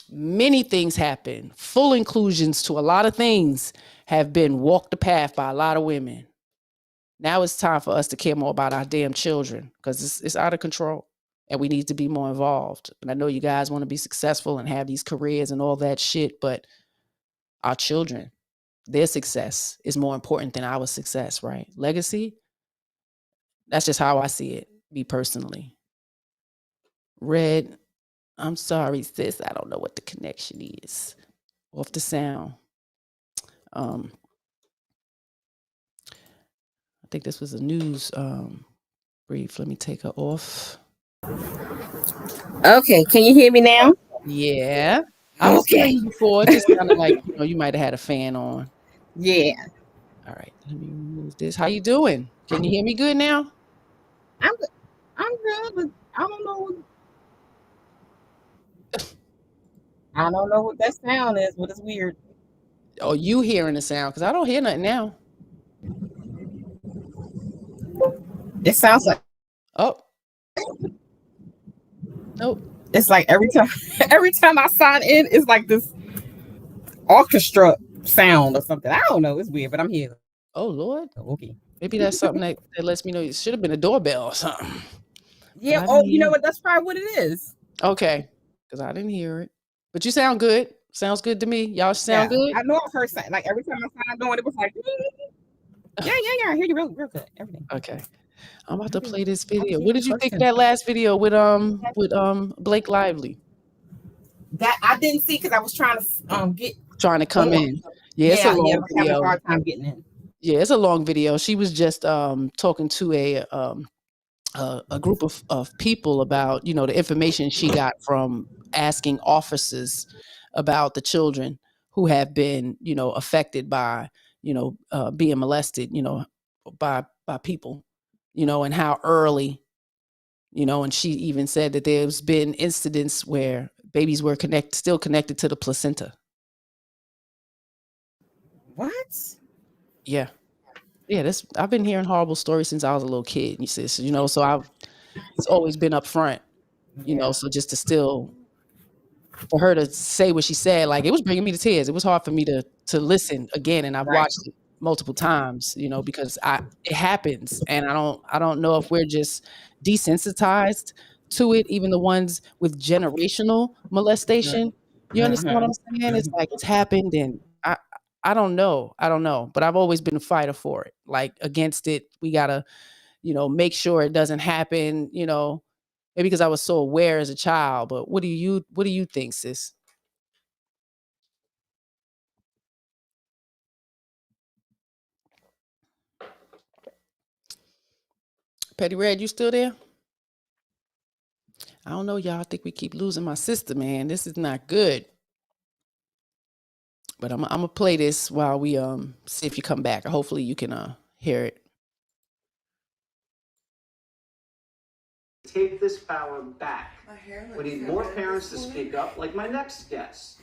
many things happen. Full inclusions to a lot of things have been walked the path by a lot of women. Now it's time for us to care more about our damn children because it's out of control and we need to be more involved. And I know you guys want to be successful and have these careers and all that shit, but our children, their success is more important than our success, right? Legacy, that's just how I see it, me personally. Red, I'm sorry, sis. I don't know what the connection is off the sound. I think this was a news brief. Let me take her off. Okay, can you hear me now? Yeah. I was hearing you before. It just sounded like, you know, you might have had a fan on. Yeah. All right, let me remove this. How you doing? Can you hear me good now? I'm good, but I don't know I don't know what that sound is, but it's weird. Oh, you hearing the sound? Because I don't hear nothing now. It sounds like. Oh. Nope. It's like every time I sign in, it's like this orchestra sound or something. I don't know. It's weird, but I'm here. Oh Lord. Okay. Maybe that's something that lets me know it should have been a doorbell or something. Yeah. Oh, you know what? That's probably what it is. Okay. Because I didn't hear it. But you sound good. Sounds good to me. Y'all sound good. I know I've heard something. Like every time I signed on, it was like, yeah. I hear you real good. Everything. Okay. I'm about to play this video. What did you think of that last video with Blake Lively? That I didn't see because I was trying to come in. Yeah, it's a long I was having video. a hard time getting in. Yeah, it's a long video. She was just talking to a group of people about, you know, the information she got from asking officers about the children who have been, you know, affected by, you know, being molested, you know, by people, you know, and how early, you know, and she even said that there's been incidents where babies were still connected to the placenta. What? Yeah. Yeah, I've been hearing horrible stories since I was a little kid, you see, so, you know, so it's always been up front, you know, so just to still, for her to say what she said, like, it was bringing me to tears. It was hard for me to listen again, and I've watched it multiple times, you know, because it happens, and I don't know if we're just desensitized to it, even the ones with generational molestation. You understand what I'm saying? It's like it's happened, and I don't know, but I've always been a fighter for it, like against it. We gotta, you know, make sure it doesn't happen, you know. Maybe because I was so aware as a child, but what do you think, sis? Petty Red, you still there? I don't know, y'all. I think we keep losing my sister, man. This is not good. But I'm gonna play this while we see if you come back. Hopefully you can hear it. Take this power back. We need more parents to speak up, like my next guest.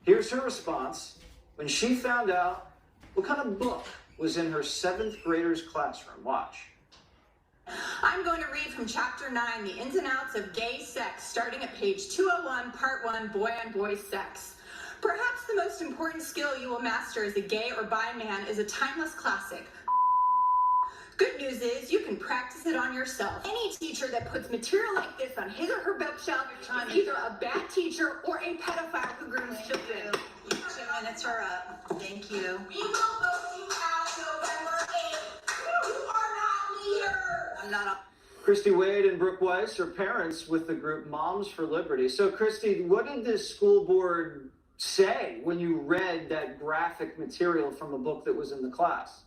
Here's her response when she found out what kind of book was in her 7th grader's classroom. Watch. I'm going to read from Chapter 9, The Ins and Outs of Gay Sex, starting at page 201, Part 1, Boy on Boy Sex. Perhaps the most important skill you will master as a gay or bi man is a timeless classic. Good news is you can practice it on yourself. Any teacher that puts material like this on his or her bookshelf is either a bad teacher or a pedophile who grooms children. 2 minutes are up. Thank you. We will vote you out November 8th. You are not leaders. I'm not. Christy Wade and Brooke Weiss are parents with the group Moms for Liberty. So, Christy, what did this school board say when you read that graphic material from a book that was in the class?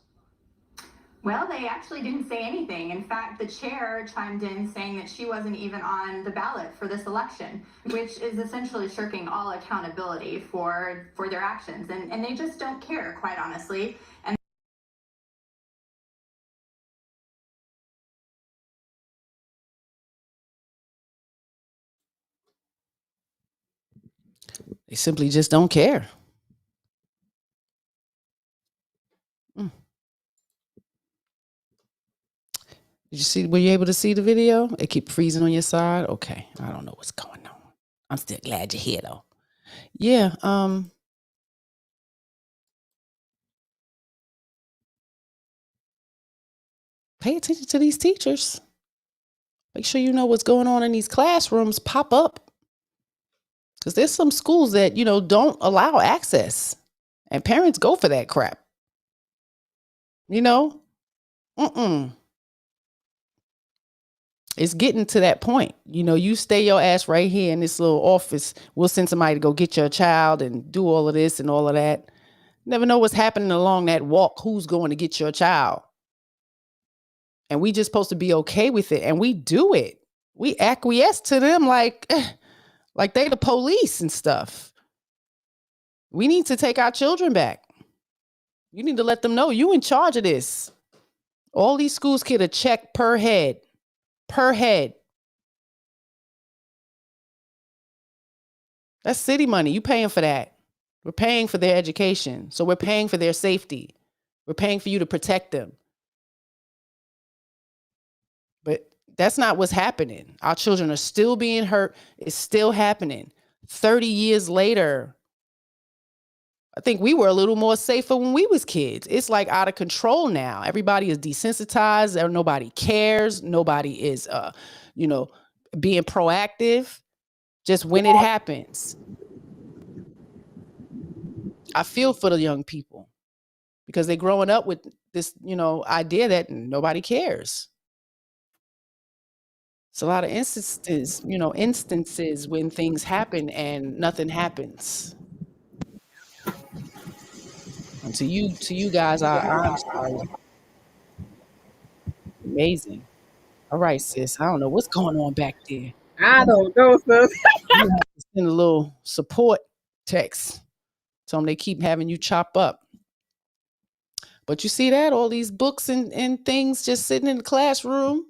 Well, they actually didn't say anything. In fact, the chair chimed in saying that she wasn't even on the ballot for this election, which is essentially shirking all accountability for their actions. And they just don't care, quite honestly. And They simply just don't care. Were you able to see the video? It keep freezing on your side? Okay. I don't know what's going on. I'm still glad you're here though. Yeah, pay attention to these teachers. Make sure you know what's going on in these classrooms. Pop up. Because there's some schools that, you know, don't allow access. And parents go for that crap. You know? It's getting to that point. You know, you stay your ass right here in this little office. We'll send somebody to go get your child and do all of this and all of that. Never know what's happening along that walk. Who's going to get your child? And we just supposed to be okay with it. And we do it. We acquiesce to them like they the police and stuff. We need to take our children back. You need to let them know you in charge of this. All these schools get a check per head. Per head. That's city money. You paying for that. We're paying for their education. So we're paying for their safety. We're paying for you to protect them. But that's not what's happening. Our children are still being hurt. It's still happening. 30 years later, I think we were a little more safer when we was kids. It's like out of control now. Everybody is desensitized. Nobody cares. Nobody is, being proactive just when it happens. I feel for the young people because they're growing up with this, idea that nobody cares. It's a lot of instances when things happen and nothing happens. And to you guys, I'm sorry. Amazing. All right, sis. I don't know what's going on back there. I don't know, sis. You have to send a little support text. Tell them they keep having you chop up. But you see that? All these books and things just sitting in the classroom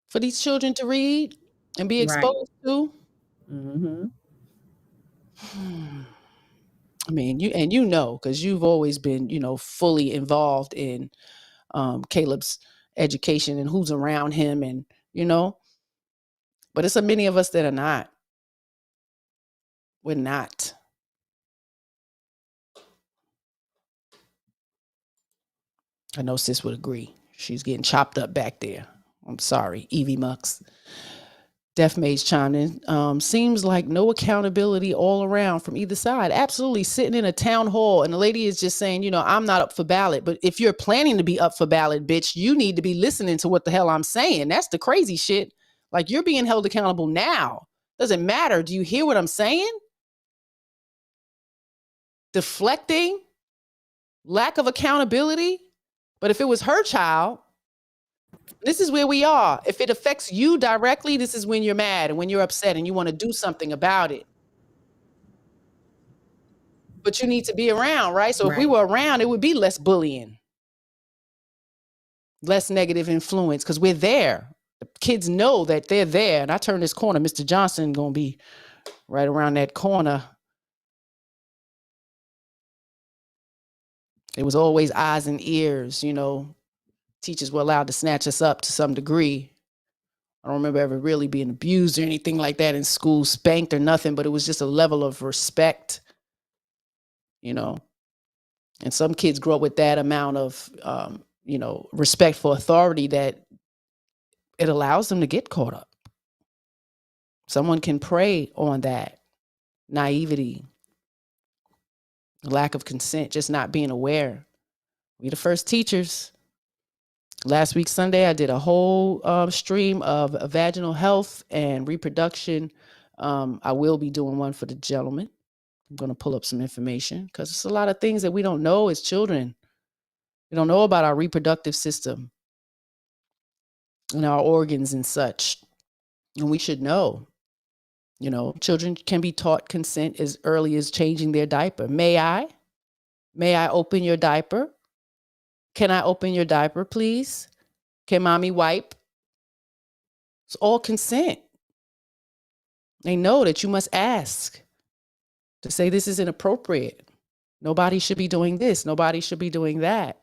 for these children to read and be exposed to. Mm-hmm. I mean, because you've always been, fully involved in Caleb's education and who's around him and, but it's so many of us that are not. We're not. I know sis would agree. She's getting chopped up back there. I'm sorry, Evie Mux. Deaf Mage chimed in. Seems like no accountability all around from either side. Absolutely, sitting in a town hall and the lady is just saying, I'm not up for ballot. But if you're planning to be up for ballot, bitch, you need to be listening to what the hell I'm saying. That's the crazy shit. Like, you're being held accountable now. Doesn't matter. Do you hear what I'm saying? Deflecting, lack of accountability. But if it was her child, this is where we are. If it affects you directly, this is when you're mad and when you're upset and you want to do something about it. But you need to be around, right? So if we were around, it would be less bullying, less negative influence, because we're there. The kids know that they're there. And I turn this corner, Mr. Johnson going to be right around that corner. It was always eyes and ears, Teachers were allowed to snatch us up to some degree. I don't remember ever really being abused or anything like that in school, spanked or nothing, but it was just a level of respect, And some kids grow up with that amount of, respect for authority that it allows them to get caught up. Someone can prey on that naivety, lack of consent, just not being aware. We're the first teachers. Last week, Sunday, I did a whole stream of vaginal health and reproduction. I will be doing one for the gentleman. I'm going to pull up some information because it's a lot of things that we don't know as children. We don't know about our reproductive system and our organs and such. And we should know. Children can be taught consent as early as changing their diaper. May I? May I open your diaper? Can I open your diaper, please? Can mommy wipe? It's all consent. They know that you must ask to say this is inappropriate. Nobody should be doing this. Nobody should be doing that.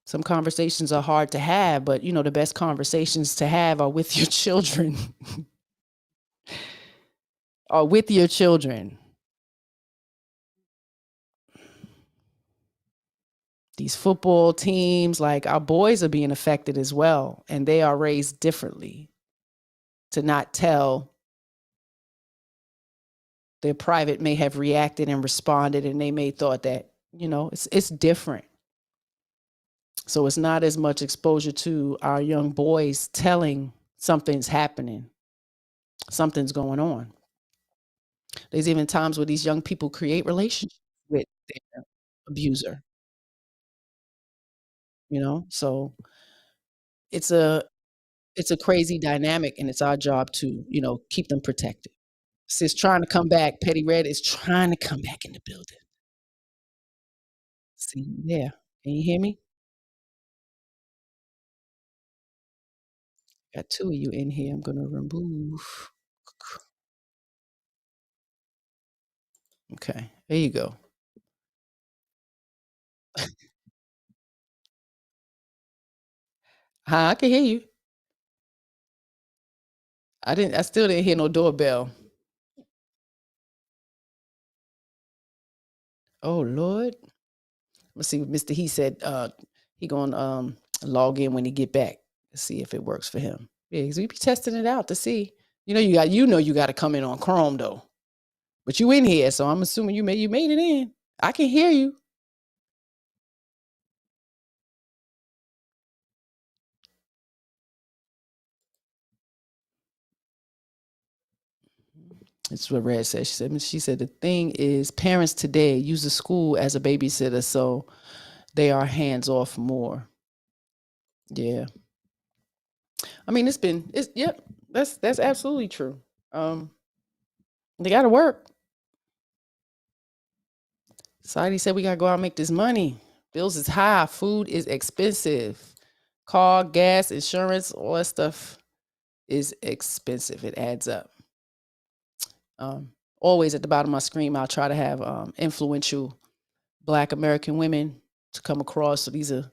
Some conversations are hard to have, but the best conversations to have are with your children. Are with your children. These football teams, like our boys are being affected as well, and they are raised differently to not tell. Their private may have reacted and responded, and they may thought that, it's different. So it's not as much exposure to our young boys telling something's happening, something's going on. There's even times where these young people create relationships with their abuser. So it's a crazy dynamic, and it's our job to, keep them protected. Sis trying to come back. Petty Red is trying to come back in the building. See, yeah. Can you hear me? Got two of you in here. I'm going to remove. Okay, there you go. Hi, I can hear you. I still didn't hear no doorbell. Oh Lord. Let's see what Mr. He said he gonna log in when he get back to see if it works for him. Yeah, because we be testing it out to see. You know you got to come in on Chrome though. But you in here, so I'm assuming you made it in. I can hear you. It's what Red said. She said the thing is parents today use the school as a babysitter, so they are hands off more. Yeah. I mean, that's absolutely true. They gotta work. Society said we gotta go out and make this money. Bills is high, food is expensive. Car, gas, insurance, all that stuff is expensive. It adds up. Always at the bottom of my screen, I'll try to have influential Black American women to come across. So these are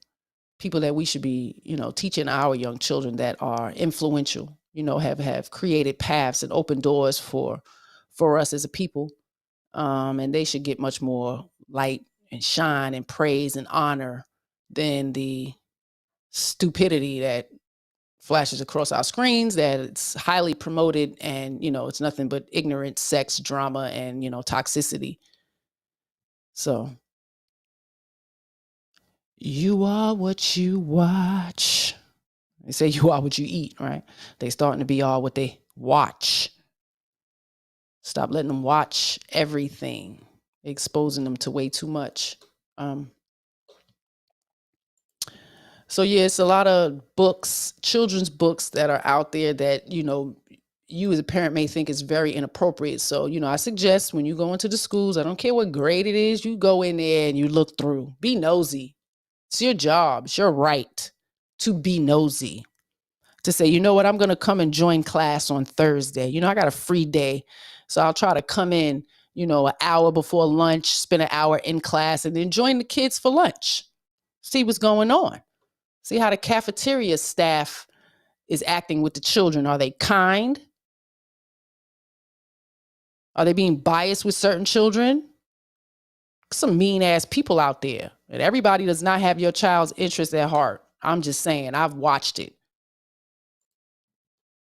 people that we should be, teaching our young children that are influential, have created paths and open doors for us as a people. And they should get much more light and shine and praise and honor than the stupidity that flashes across our screens, that it's highly promoted and, it's nothing but ignorance, sex, drama, and, toxicity. So you are what you watch. They say you are what you eat, right? They starting to be all what they watch. Stop letting them watch everything, exposing them to way too much. So yeah, it's a lot of books, children's books that are out there that, you as a parent may think is very inappropriate. So, I suggest when you go into the schools, I don't care what grade it is, you go in there and you look through. Be nosy. It's your job. It's your right to be nosy. To say, you know what, I'm going to come and join class on Thursday. I got a free day. So I'll try to come in, an hour before lunch, spend an hour in class, and then join the kids for lunch. See what's going on. See how the cafeteria staff is acting with the children. Are they kind? Are they being biased with certain children? Some mean ass people out there. And everybody does not have your child's interest at heart. I'm just saying, I've watched it.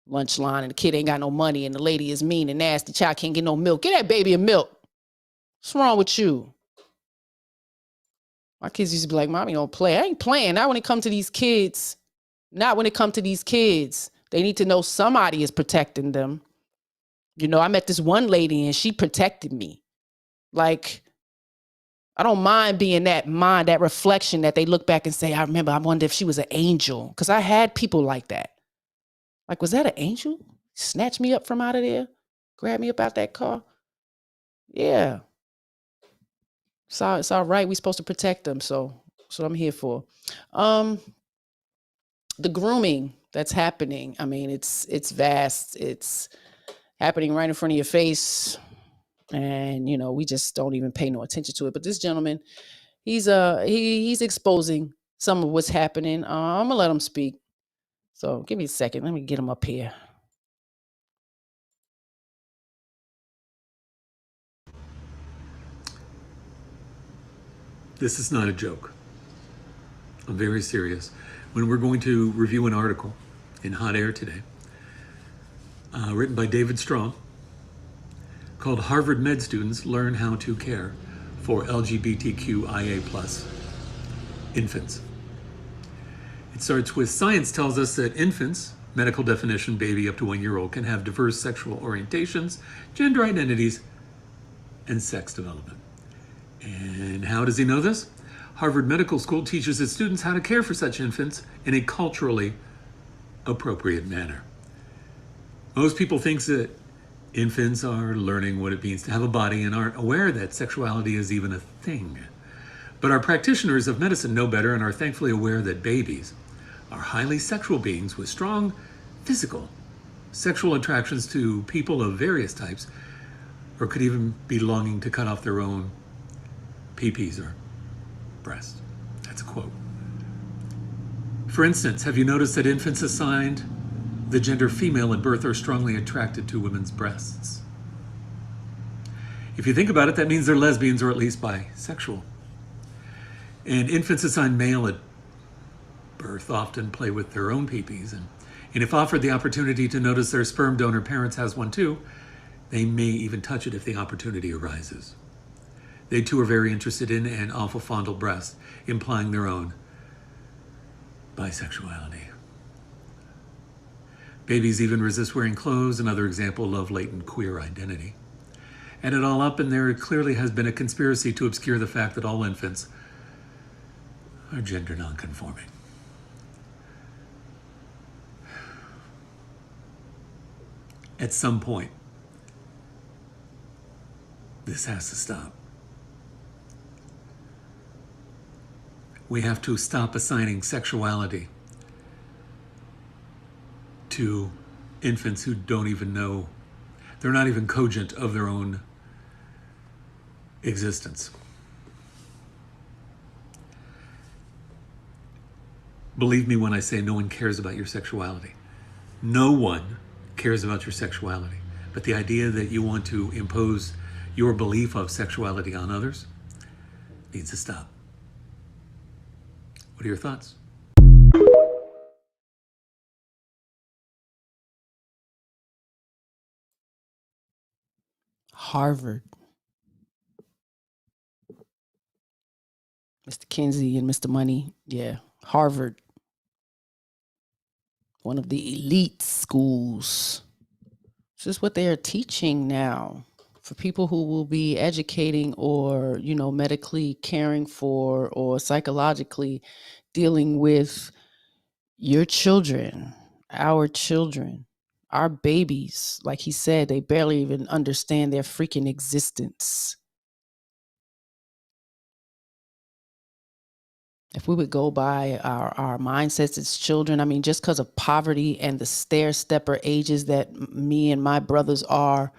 Lunch line and the kid ain't got no money and the lady is mean and nasty. Child can't get no milk. Get that baby a milk. What's wrong with you? My kids used to be like, Mommy, don't play. I ain't playing. Not when it comes to these kids. Not when it comes to these kids. They need to know somebody is protecting them. I met this one lady and she protected me. Like, I don't mind being that reflection that they look back and say, I wonder if she was an angel. Because I had people like that. Like, was that an angel? Snatch me up from out of there? Grab me up out that car? Yeah. It's all right. We're supposed to protect them. So that's what I'm here for. The grooming that's happening. I mean, it's vast. It's happening right in front of your face. And, we just don't even pay no attention to it. But this gentleman, he's exposing some of what's happening. I'm going to let him speak. So give me a second. Let me get him up here. This is not a joke. I'm very serious. When we're going to review an article in Hot Air today, written by David Strong, called Harvard Med Students Learn How to Care for LGBTQIA+ Infants. It starts with, science tells us that infants, medical definition baby up to 1 year old, can have diverse sexual orientations, gender identities, and sex development. And how does he know this? Harvard Medical School teaches its students how to care for such infants in a culturally appropriate manner. Most people think that infants are learning what it means to have a body and aren't aware that sexuality is even a thing. But our practitioners of medicine know better and are thankfully aware that babies are highly sexual beings with strong physical, sexual attractions to people of various types, or could even be longing to cut off their own peepees or breasts. That's a quote. For instance, have you noticed that infants assigned the gender female at birth are strongly attracted to women's breasts? If you think about it, that means they're lesbians or at least bisexual. And infants assigned male at birth often play with their own peepees, and if offered the opportunity to notice their sperm donor parents has one too, they may even touch it if the opportunity arises. They too are very interested in and awful fondle breasts, implying their own bisexuality. Babies even resist wearing clothes, another example of latent queer identity. Add it all up, and there clearly has been a conspiracy to obscure the fact that all infants are gender nonconforming. At some point, this has to stop. We have to stop assigning sexuality to infants who don't even know, they're not even cogent of their own existence. Believe me when I say no one cares about your sexuality. No one cares about your sexuality. But the idea that you want to impose your belief of sexuality on others needs to stop. What are your thoughts? Harvard. Mr. Kinsey and Mr. Money. Yeah, Harvard. One of the elite schools. This is what they are teaching now for people who will be educating or, medically caring for or psychologically dealing with your children, our babies. Like he said, they barely even understand their freaking existence. If we would go by our mindsets as children, just because of poverty and the stair-stepper ages that me and my brothers are,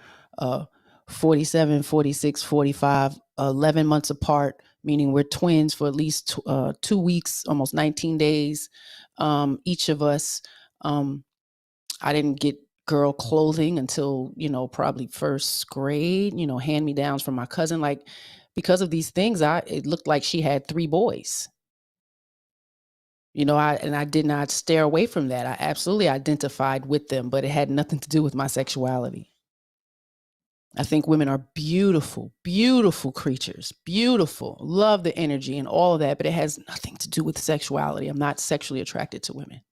47, 46, 45, 11 months apart, meaning we're twins for at least 2 weeks, almost 19 days, each of us. I didn't get girl clothing until, probably first grade, hand-me-downs from my cousin. Like, because of these things, it looked like she had 3 boys. I did not stare away from that. I absolutely identified with them, but it had nothing to do with my sexuality. I think women are beautiful, beautiful creatures, beautiful, love the energy and all of that, but it has nothing to do with sexuality. I'm not sexually attracted to women.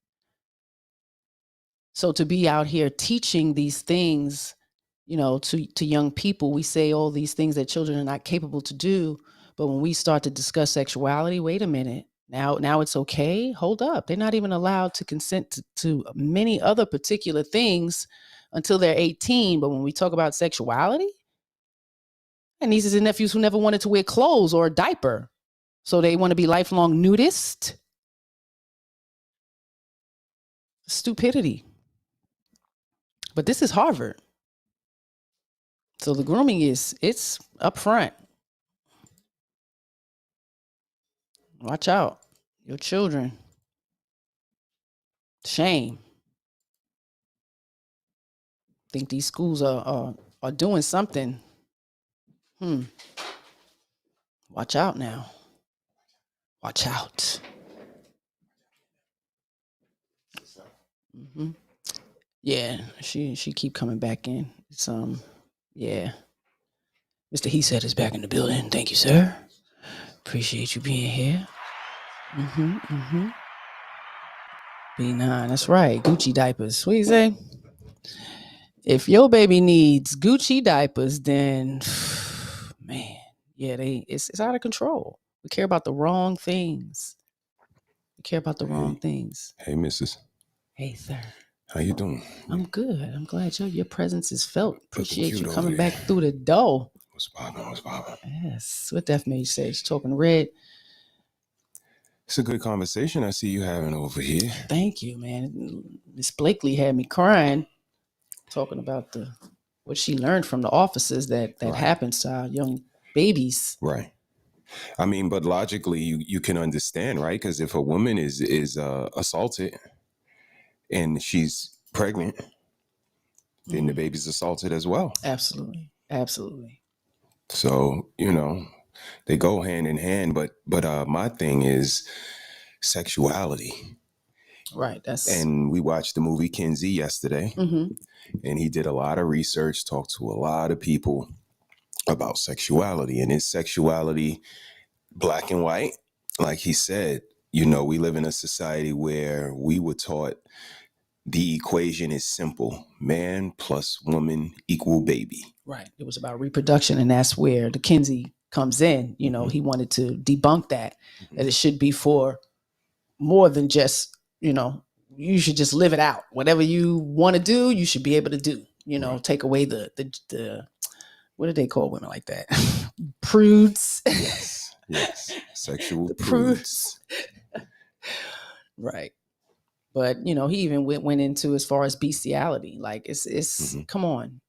So to be out here teaching these things, to young people, we say all these things that children are not capable to do, but when we start to discuss sexuality, wait a minute. Now it's okay. Hold up. They're not even allowed to consent to many other particular things until they're 18. But when we talk about sexuality, and nieces and nephews who never wanted to wear clothes or a diaper, so they want to be lifelong nudists. Stupidity. But this is Harvard. So the grooming it's up front. Watch out. Your children. Shame. Think these schools are doing something. Watch out now. Watch out. Mm-hmm. Yeah, she keep coming back in. It's yeah. Mr. He Said is back in the building. Thank you, sir. Appreciate you being here. B9, that's right. Gucci diapers. What do you say? If your baby needs Gucci diapers, then man, yeah, it's out of control. We care about the wrong things. Hey, missus. Hey, sir. How you doing? I'm good. I'm glad your presence is felt. Appreciate you coming back through the door. What's poppin'? Yes. What Death Mage says, talking red. It's a good conversation I see you having over here. Thank you, man. Miss Blakely had me crying, talking about what she learned from the officers that happens to our young babies. Right. I mean, but logically, you can understand, right? Because if a woman is assaulted and she's pregnant, then the baby's assaulted as well. Absolutely. Absolutely. So, they go hand in hand. But my thing is sexuality. Right. And we watched the movie Kinsey yesterday, and he did a lot of research, talked to a lot of people about sexuality. And is sexuality black and white? Like he said, we live in a society where we were taught the equation is simple: man plus woman equal baby. Right. It was about reproduction, and that's where the Kinsey comes in. He wanted to debunk that it should be for more than just, you should just live it out. Whatever you want to do, you should be able to do. Take away the what do they call women like that? Prudes. Yes. Sexual prudes. Right. But, he even went into as far as bestiality. Like it's come on.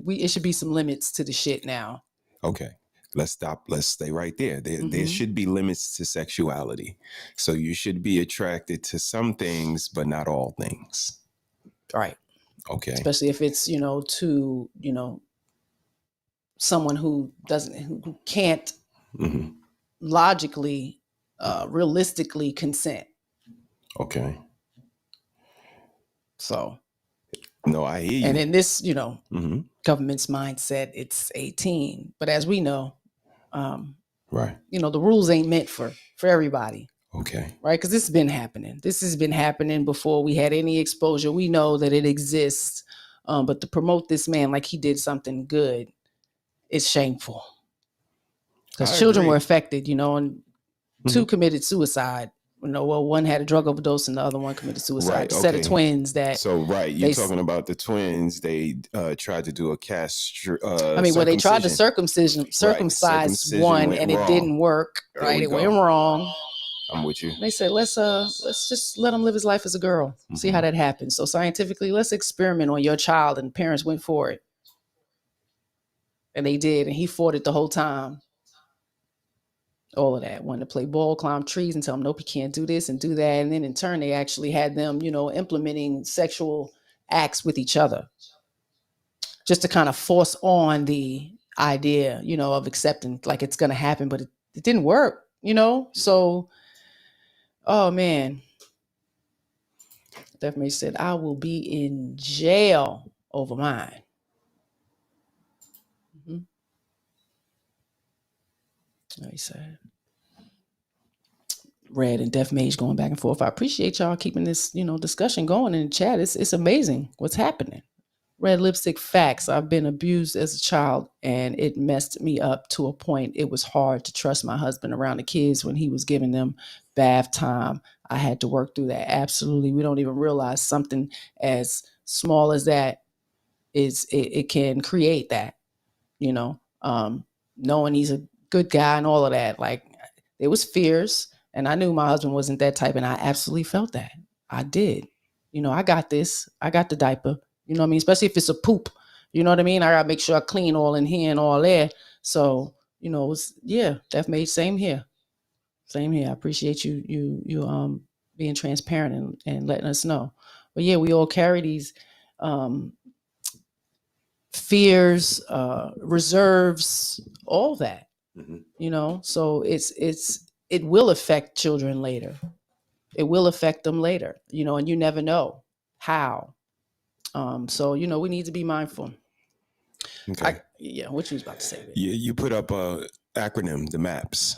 It should be some limits to the shit now. Okay. Let's stop. Let's stay right there. There should be limits to sexuality. So you should be attracted to some things, but not all things. Right. Okay. Especially if it's, to, someone who can't logically, realistically consent. Okay. So. No, I hear you. And in this, government's mindset, it's 18. But as we know, right. The rules ain't meant for everybody. Okay. Right. Because this has been happening. This has been happening before we had any exposure. We know that it exists. But to promote this man like he did something good, it's shameful. Because children were affected, and two committed suicide. One had a drug overdose and the other one committed suicide. Right, A set of twins that. So, right, you're talking about the twins. They tried to do a they tried to circumcise one, and it didn't work. Right, it went wrong. I'm with you. They said, let's just let him live his life as a girl. See how that happens. So scientifically, let's experiment on your child, and parents went for it, and they did, and he fought it the whole time. All of that. Wanted to play ball, climb trees, and tell them, nope, you can't do this and do that. And then in turn, they actually had them, implementing sexual acts with each other. Just to kind of force on the idea, of accepting, like it's going to happen, but it didn't work, So, oh man. Definitely said, I will be in jail over mine. He said. Red and Deaf Mage going back and forth. I appreciate y'all keeping this, discussion going in the chat. It's amazing what's happening. Red Lipstick facts. I've been abused as a child, and it messed me up to a point. It was hard to trust my husband around the kids when he was giving them bath time. I had to work through that. Absolutely. We don't even realize something as small as that it can create that, knowing he's a good guy and all of that. Like, there was fears, and I knew my husband wasn't that type, and I absolutely felt that. I did. I got this. I got the diaper. You know what I mean? Especially if it's a poop. You know what I mean? I got to make sure I clean all in here and all there. So, it was, Deaf Mage, same here. Same here. I appreciate you being transparent and letting us know. But we all carry these fears, reserves, all that. So it will affect children later. It will affect them later, and you never know how. So, we need to be mindful. Okay. What you was about to say? You put up a acronym, the MAPS.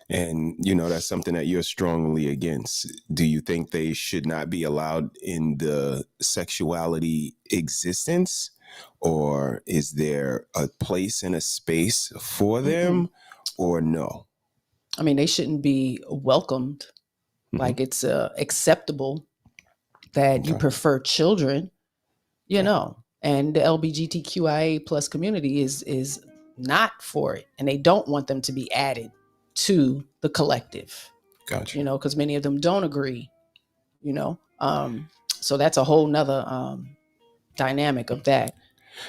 And, that's something that you're strongly against. Do you think they should not be allowed in the sexuality existence? Or is there a place and a space for them or no? I mean, they shouldn't be welcomed. Like it's acceptable that you prefer children, and the LGBTQIA plus community is not for it. And they don't want them to be added to the collective. Gotcha. You know, because many of them don't agree, you know. So that's a whole nother dynamic of that.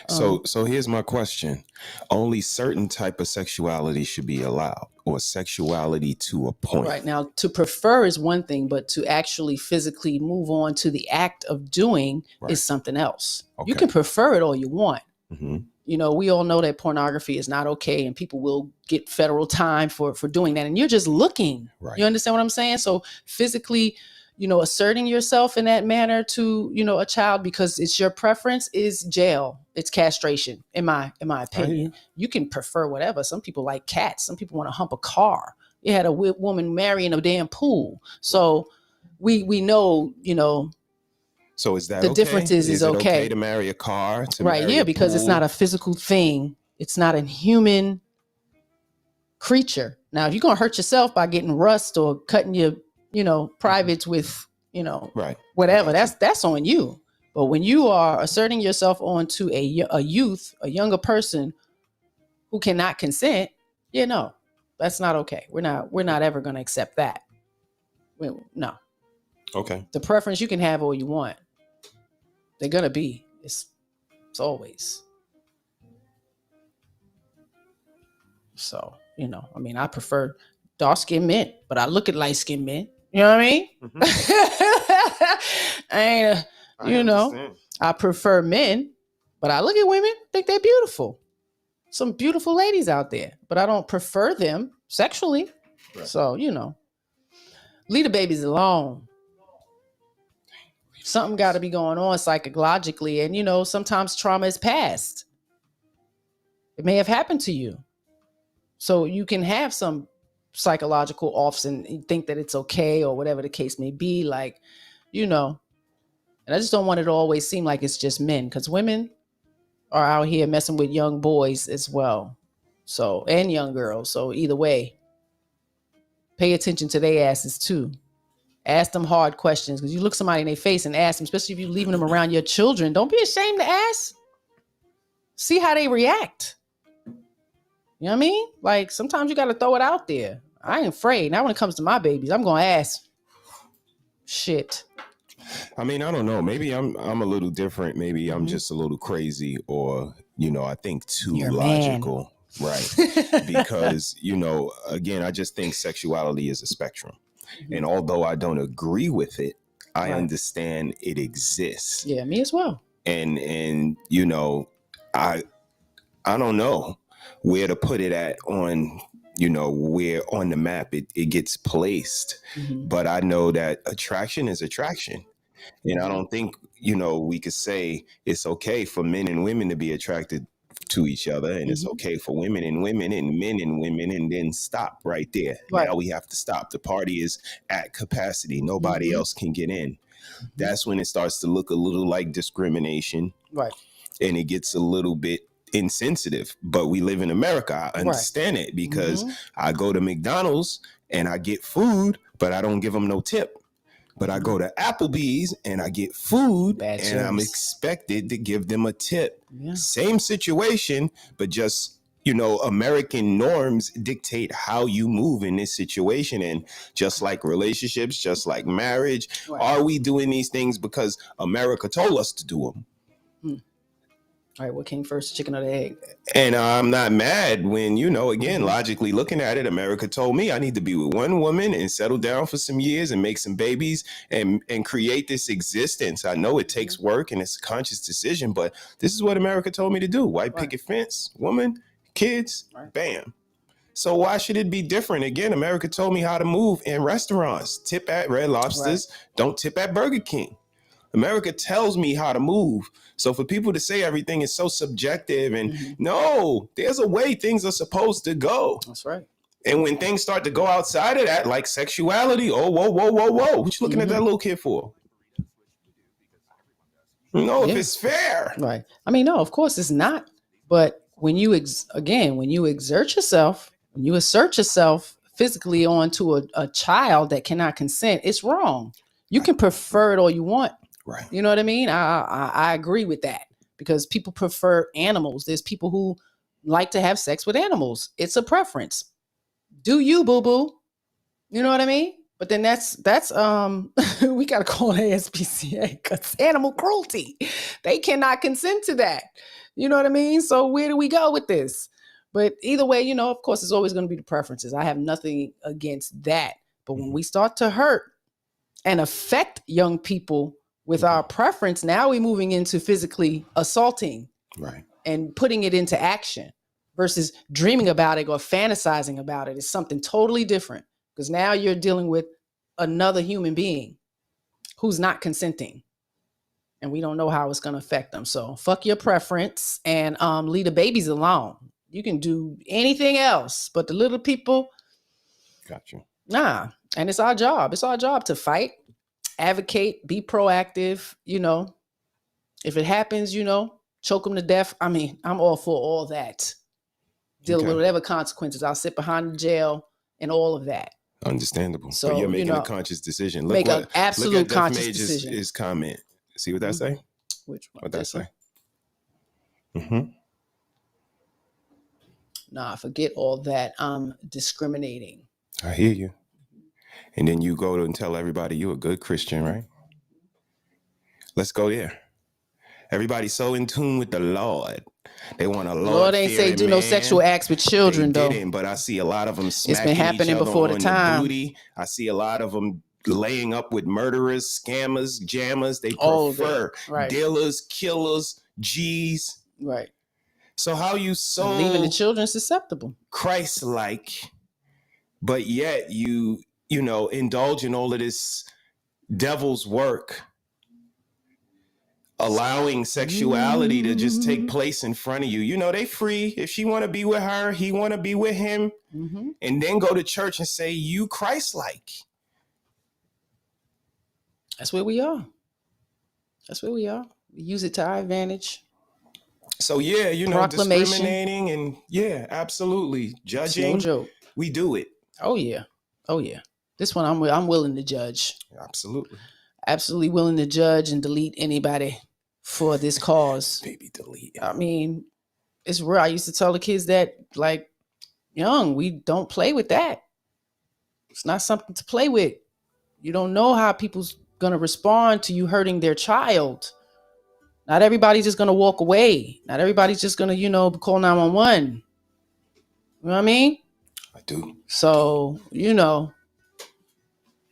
So here's my question. Only certain type of sexuality should be allowed, or sexuality to a point. Right. Now, to prefer is one thing, but to actually physically move on to the act of doing is something else. Okay. You can prefer it all you want. Mm-hmm. You know, we all know that pornography is not okay, and people will get federal time for doing that. And you're just looking. Right. You understand what I'm saying? So physically, you know, asserting yourself in that manner to, you know, a child because it's your preference is jail. It's castration, in my opinion. You can prefer whatever. Some people like cats. Some people want to hump a car. You had a woman marrying a damn pool. So we know, you know. So is that the okay? difference is it okay to marry a car? To right, marry yeah, a because it's pool? not a physical thing. It's not a human creature. Now, if you're gonna hurt yourself by getting rust or cutting your, you know, privates with, you know, whatever, that's on you. But when you are asserting yourself onto a youth, a younger person who cannot consent, you know, that's not okay. We're not ever gonna accept that. No. Okay. The preference you can have all you want. They're gonna be. It's always. So, you know, I mean, I prefer dark-skinned men, but I look at light-skinned men. You know what I mean? Mm-hmm. I prefer men, but I look at women, think they're beautiful. Some beautiful ladies out there, but I don't prefer them sexually. Right. So, you know, leave the babies alone. Something got to be going on psychologically. And, you know, sometimes trauma is past. It may have happened to you. So you can have some psychological offs and think that it's okay or whatever the case may be. Like, you know, and I just don't want it to always seem like it's just men, because women are out here messing with young boys as well. So, and young girls. So either way, pay attention to their asses too. Ask them hard questions, because you look somebody in their face and ask them, especially if you're leaving them around your children, don't be ashamed to ask. See how they react. You know what I mean? Like, sometimes you got to throw it out there. I ain't afraid. Now when it comes to my babies, I'm going to ask. Shit. I mean, I don't know. Maybe I'm a little different. Maybe I'm just a little crazy, or, you know, I think too logical. Right. Because, you know, again, I just think sexuality is a spectrum. Mm-hmm. And although I don't agree with it, I understand it exists. Yeah, me as well. And you know, I don't know where to put it at on, you know, where on the map it gets placed. Mm-hmm. But I know that attraction is attraction. And I don't think, you know, we could say it's okay for men and women to be attracted to each other, and it's okay for women and women and men and women, and then stop right there. Right. Now we have to stop. The party is at capacity. Nobody else can get in. That's when it starts to look a little like discrimination. Right. And it gets a little bit insensitive. But we live in America. I understand it, because I go to McDonald's and I get food, but I don't give them no tip. But I go to Applebee's and I get food and I'm expected to give them a tip. Yeah. Same situation, but just, you know, American norms dictate how you move in this situation. And just like relationships, just like marriage, are we doing these things because America told us to do them? All right, what came first, chicken or the egg? And I'm not mad when, you know, again, logically looking at it, America told me I need to be with one woman and settle down for some years and make some babies and create this existence. I know it takes work and it's a conscious decision, but this is what America told me to do. White picket fence, woman, kids, bam. So why should it be different? Again, America told me how to move in restaurants. Tip at Red Lobsters, don't tip at Burger King. America tells me how to move. So for people to say everything is so subjective and no, there's a way things are supposed to go. That's right. And when things start to go outside of that, like sexuality, oh, whoa. What you looking at that little kid for? No, if it's fair. Right. I mean, no, of course it's not. But when you, when you exert yourself, when you assert yourself physically onto a child that cannot consent, it's wrong. You can prefer it all you want. Right. You know what I mean? I agree with that, because people prefer animals. There's people who like to have sex with animals. It's a preference. Do you, boo-boo? You know what I mean? But then that's we gotta call the ASPCA because animal cruelty. They cannot consent to that. You know what I mean? So where do we go with this? But either way, you know, of course, it's always going to be the preferences. I have nothing against that. But when we start to hurt and affect young people with our preference, now we're moving into physically assaulting, right, and putting it into action versus dreaming about it or fantasizing about it. Is something totally different, because now you're dealing with another human being who's not consenting, and we don't know how it's going to affect them. So fuck your preference and leave the babies alone. You can do anything else, but the little people, gotcha. Nah. And it's our job. It's our job to fight, advocate, be proactive. You know, if it happens, you know, choke them to death. I mean, I'm all for all that. Deal with whatever consequences. I'll sit behind the jail and all of that. Understandable. So but you're making a conscious decision. Look an absolute conscious decision. His comment. See what that say? Which one? What that say? Nah, forget all that. Discriminating. I hear you. And then you go and tell everybody you're a good Christian, right? Let's go there. Everybody's so in tune with the Lord. They want a Lord ain't say do no sexual acts with children, though. Didn't, but I see a lot of them smacking it's been happening each other before the on time. booty. I see a lot of them laying up with murderers, scammers, jammers. They All prefer right. dealers, killers, G's. Right. So how you so leaving the children susceptible, Christ-like, but yet you know, indulge in all of this devil's work, allowing sexuality to just take place in front of you. You know, they free. If she want to be with her, he want to be with him, and then go to church and say, you Christ-like. That's where we are. That's where we are. We use it to our advantage. So yeah, you know, discriminating and yeah, absolutely. Judging. It's no joke. We do it. Oh yeah. Oh yeah. This one I'm willing to judge. Absolutely. Absolutely willing to judge and delete anybody for this cause. Baby delete. I mean, it's real. I used to tell the kids that, like, young, we don't play with that. It's not something to play with. You don't know how people's gonna respond to you hurting their child. Not everybody's just gonna walk away. Not everybody's just gonna, call 911. You know what I mean? I do. So,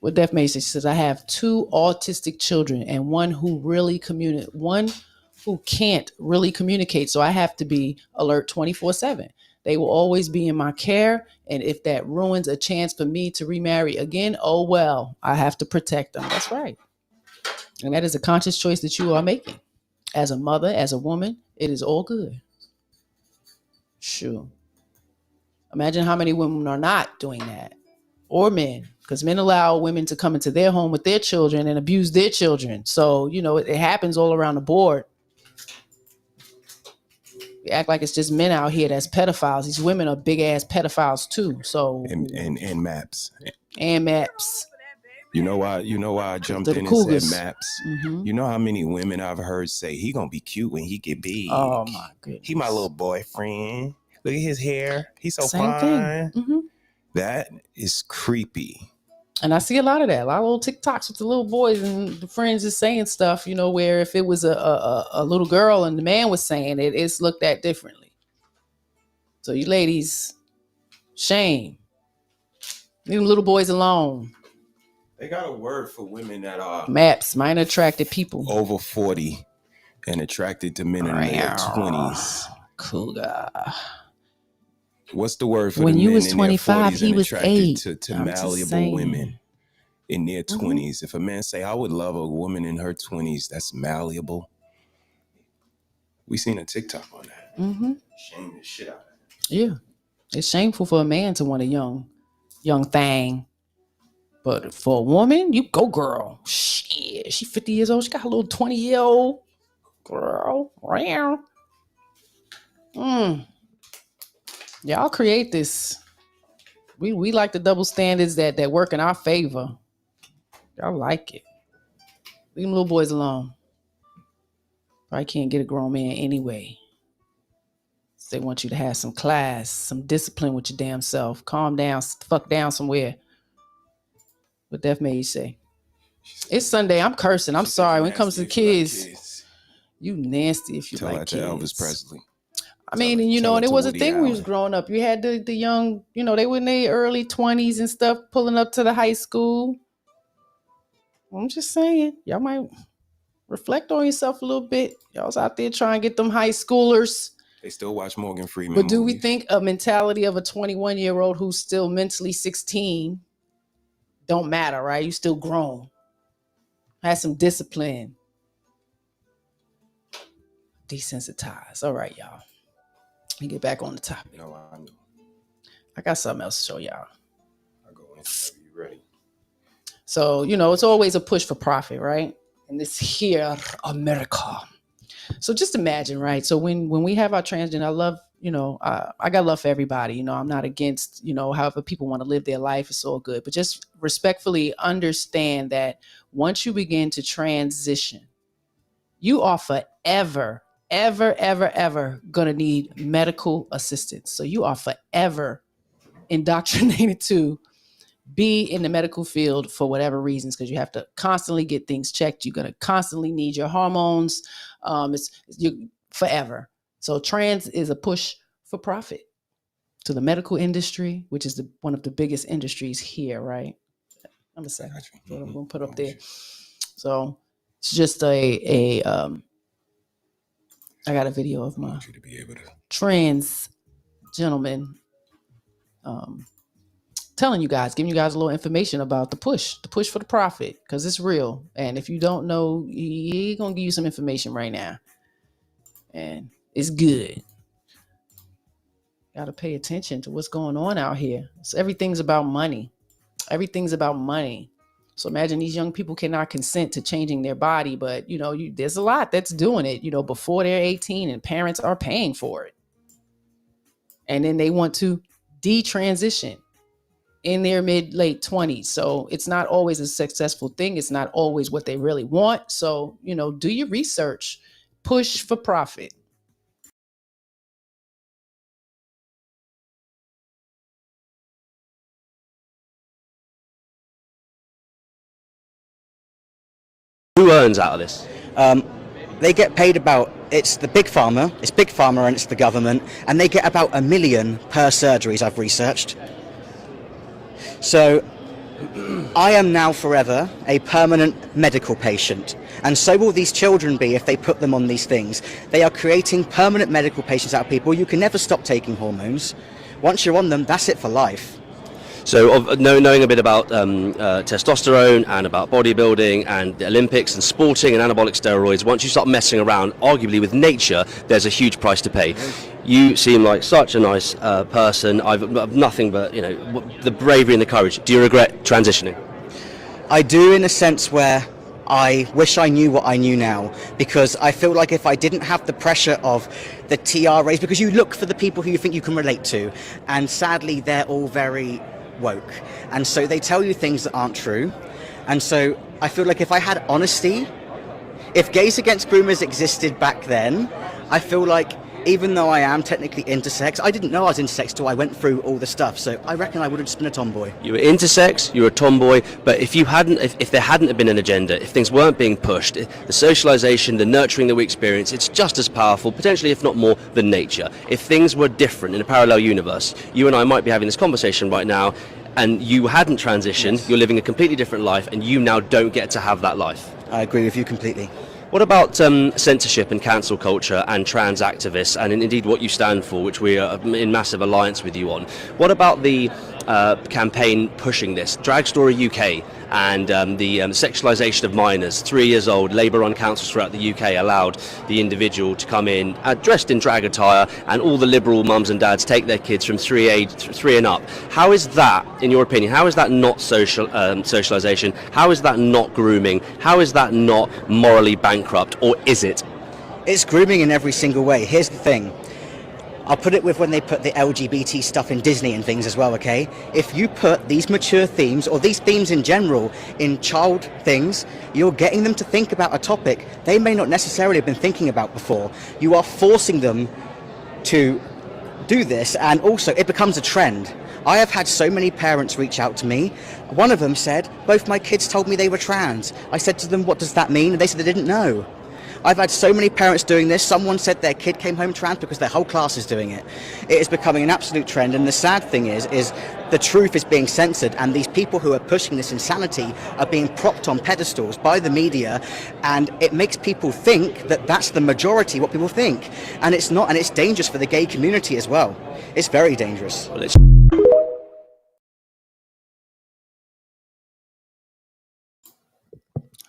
what Def Mason says, I have 2 autistic children and one who can't really communicate. So I have to be alert 24/7. They will always be in my care. And if that ruins a chance for me to remarry again, oh well, I have to protect them. That's right. And that is a conscious choice that you are making. As a mother, as a woman, it is all good. Sure. Imagine how many women are not doing that. Or men. Because men allow women to come into their home with their children and abuse their children. So, it happens all around the board. We act like it's just men out here that's pedophiles. These women are big ass pedophiles too. So and maps. And maps. You know why I jumped in and said maps? You know how many women I've heard say he gonna be cute when he get big. Oh my goodness. He my little boyfriend. Look at his hair. He's so Same fine. thing. That is creepy. And I see a lot of that. A lot of little TikToks with the little boys and the friends is saying stuff, where if it was a little girl and the man was saying it, it's looked at differently. So you ladies, shame. Leave them little boys alone. They got a word for women that are MAPS, minor attracted people. Over 40 and attracted to men in their 20s. Cougar. What's the word for when the you men was in 25, their 40s he was attracted 8 to malleable women in their 20s? If a man say, I would love a woman in her 20s that's malleable. We seen a TikTok on that. Shame the shit out of it. Yeah. It's shameful for a man to want a young thing. But for a woman, you go, girl. Shit, she 50 years old. She got a little 20-year-old girl. Wow. Y'all create this. We like the double standards that work in our favor. Y'all like it. Leave them little boys alone. Probably can't get a grown man anyway. They want you to have some class, some discipline with your damn self. Calm down, fuck down somewhere. What Def made you say? It's Sunday. I'm cursing. I'm sorry. When it comes to kids, you nasty if you Tell like that kids. to Elvis Presley. I mean, and you know, and it was a thing when we was growing up. You had the young, you know, they were in their early 20s and stuff, pulling up to the high school. I'm just saying, y'all might reflect on yourself a little bit. Y'all's out there trying to get them high schoolers. They still watch Morgan Freeman But do movies. we think a mentality of a 21-year-old who's still mentally 16 don't matter, right? You still grown. Have some discipline. Desensitized. All right, y'all. Let me get back on the topic. No, I know. I got something else to show y'all. I'll go in whenever you're ready. So, you know, it's always a push for profit, right? And this here, America. So just imagine, right? So when we have our transgender, I love, you know, I got love for everybody. You know, I'm not against, you know, however people want to live their life. It's all good. But just respectfully understand that once you begin to transition, you are forever, ever gonna need medical assistance. So you are forever indoctrinated to be in the medical field for whatever reasons, because you have to constantly get things checked. You're gonna constantly need your hormones. You forever. So trans is a push for profit to the medical industry, which is one of the biggest industries here, right? I'm gonna say what I'm gonna put up there. So it's just I got a video of my trans gentleman telling you guys, giving you guys a little information about the push for the profit, because it's real. And if you don't know, he's gonna give you some information right now. And it's good. Gotta pay attention to what's going on out here. So everything's about money. Everything's about money. So imagine these young people cannot consent to changing their body, but you know, there's a lot that's doing it, you know, before they're 18, and parents are paying for it. And then they want to detransition in their late 20s. So it's not always a successful thing. It's not always what they really want. So, you know, do your research. Push for profit. Who earns out of this? They get paid it's the big pharma, and it's the government, and they get about $1 million per surgeries I've researched. So I am now forever a permanent medical patient, and so will these children be if they put them on these things. They are creating permanent medical patients out of people. You can never stop taking hormones. Once you're on them, that's it for life. So knowing a bit about testosterone and about bodybuilding and the Olympics and sporting and anabolic steroids, once you start messing around, arguably with nature, there's a huge price to pay. You seem like such a nice person. I've nothing but, you know, the bravery and the courage. Do you regret transitioning? I do, in a sense where I wish I knew what I knew now, because I feel like if I didn't have the pressure of the TRAs, because you look for the people who you think you can relate to, and sadly they're all very woke, and so they tell you things that aren't true. And so I feel like if I had honesty, if Gays Against Groomers existed back then, I feel like even though I am technically intersex, I didn't know I was intersex till I went through all the stuff. So I reckon I would have just been a tomboy. You were intersex, you were a tomboy, but if there hadn't been an agenda, if things weren't being pushed, the socialization, the nurturing that we experience, it's just as powerful, potentially if not more, than nature. If things were different in a parallel universe, you and I might be having this conversation right now, and you hadn't transitioned, you're living a completely different life, and you now don't get to have that life. I agree with you completely. What about censorship and cancel culture and trans activists, and indeed what you stand for, which we are in massive alliance with you on? What about the campaign pushing this? Drag Story UK and the sexualisation of minors, 3 years old, Labour-run councils throughout the UK allowed the individual to come in dressed in drag attire, and all the liberal mums and dads take their kids from 3 and up. How is that, in your opinion, how is that not socialisation? How is that not grooming? How is that not morally bankrupt, or is it? It's grooming in every single way. Here's the thing. I'll put it with when they put the LGBT stuff in Disney and things as well, okay? If you put these mature themes, or these themes in general, in child things, you're getting them to think about a topic they may not necessarily have been thinking about before. You are forcing them to do this, and also it becomes a trend. I have had so many parents reach out to me. One of them said, both my kids told me they were trans. I said to them, what does that mean? And they said they didn't know. I've had so many parents doing this. Someone said their kid came home trans because their whole class is doing it. It is becoming an absolute trend, and the sad thing is the truth is being censored, and these people who are pushing this insanity are being propped on pedestals by the media, and it makes people think that that's the majority, what people think. And it's not, and it's dangerous for the gay community as well. It's very dangerous.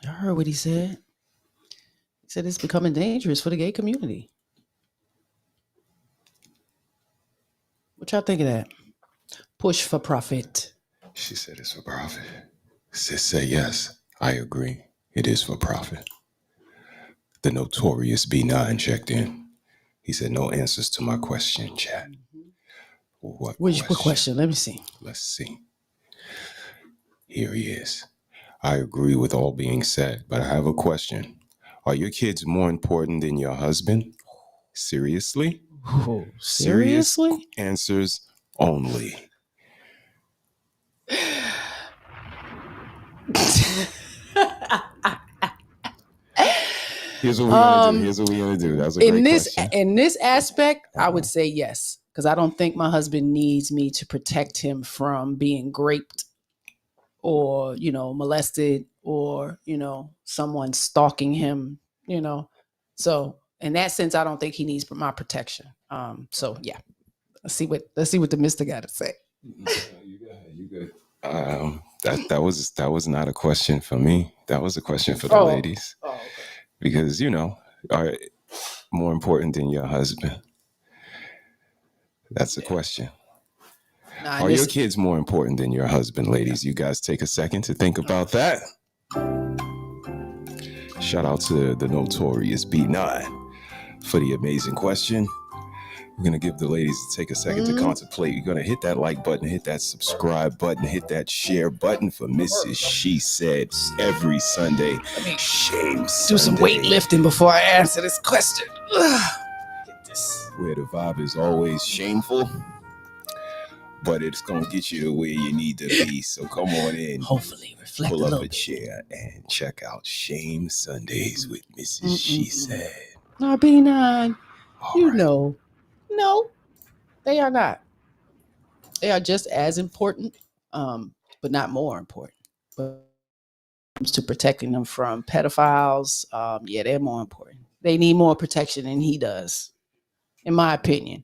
I heard what he said. He said it's becoming dangerous for the gay community. What y'all think of that? Push for profit. She said it's for profit. Sis said yes. I agree. It is for profit. The notorious B9 checked in. He said no answers to my question, chat. What question? Let me see. Let's see. Here he is. I agree with all being said, but I have a question. Are your kids more important than your husband? Seriously? Oh, seriously? Serious answers only. Here's what we're gonna do. Here's what we're gonna do. That's a great question. In this aspect, I would say yes, because I don't think my husband needs me to protect him from being raped or, molested or, someone stalking him, So in that sense, I don't think he needs my protection. So yeah, let's see what the Mister got to say. You good. That was not a question for me. That was a question for the ladies. Oh, okay. Because, are more important than your husband? That's the question. Are your kids more important than your husband, ladies? You guys take a second to think about that. Shout out to the notorious B9 for the amazing question. We're going to give the ladies to take a second to contemplate. You're going to hit that like button, hit that subscribe button, hit that share button for Mrs.SheSaid every Sunday. Shame Sunday. Do some weightlifting before I answer this question. Get this. Where the vibe is always shameful, but it's going to get you to where you need to be. So come on in. Hopefully reflect pull a up little a chair and check out Shame Sundays with Mrs.SheSaid. No, B9, know. No, they are not. They are just as important, but not more important. But when it comes to protecting them from pedophiles, they're more important. They need more protection than he does, in my opinion.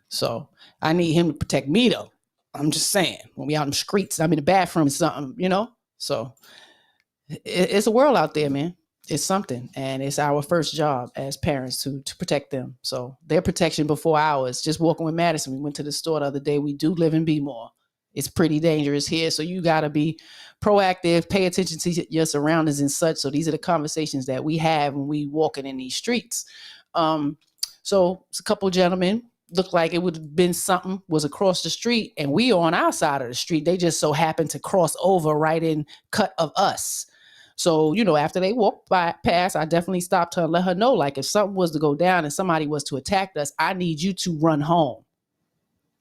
So I need him to protect me, though. I'm just saying, when we out in the streets, I'm in the bathroom or something, So it's a world out there, man. It's something, and it's our first job as parents to protect them. So their protection before ours. Just walking with Madison, we went to the store the other day. We do live in Bmore. It's pretty dangerous here, so you got to be proactive, pay attention to your surroundings and such. So these are the conversations that we have when we walking in these streets. So it's a couple gentlemen. Looked like it would have been something was across the street, and we on our side of the street. They just so happened to cross over right in cut of us. So, after they walked past, I definitely stopped her and let her know, like, if something was to go down and somebody was to attack us, I need you to run home.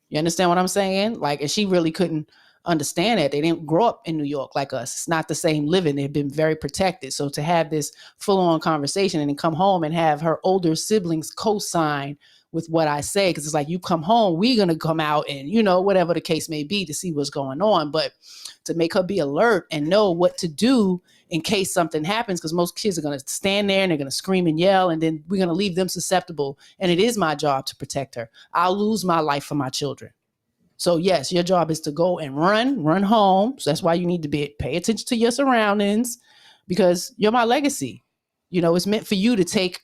You understand what I'm saying? Like, and she really couldn't understand that. They didn't grow up in New York like us. It's not the same living. They've been very protected. So to have this full-on conversation and then come home and have her older siblings co-sign with what I say, because it's like, you come home, we're going to come out and, whatever the case may be to see what's going on. But to make her be alert and know what to do in case something happens, because most kids are going to stand there and they're going to scream and yell, and then we're going to leave them susceptible. And it is my job to protect her. I'll lose my life for my children. So yes, your job is to go and run home. So that's why you need to pay attention to your surroundings, because you're my legacy. It's meant for you to take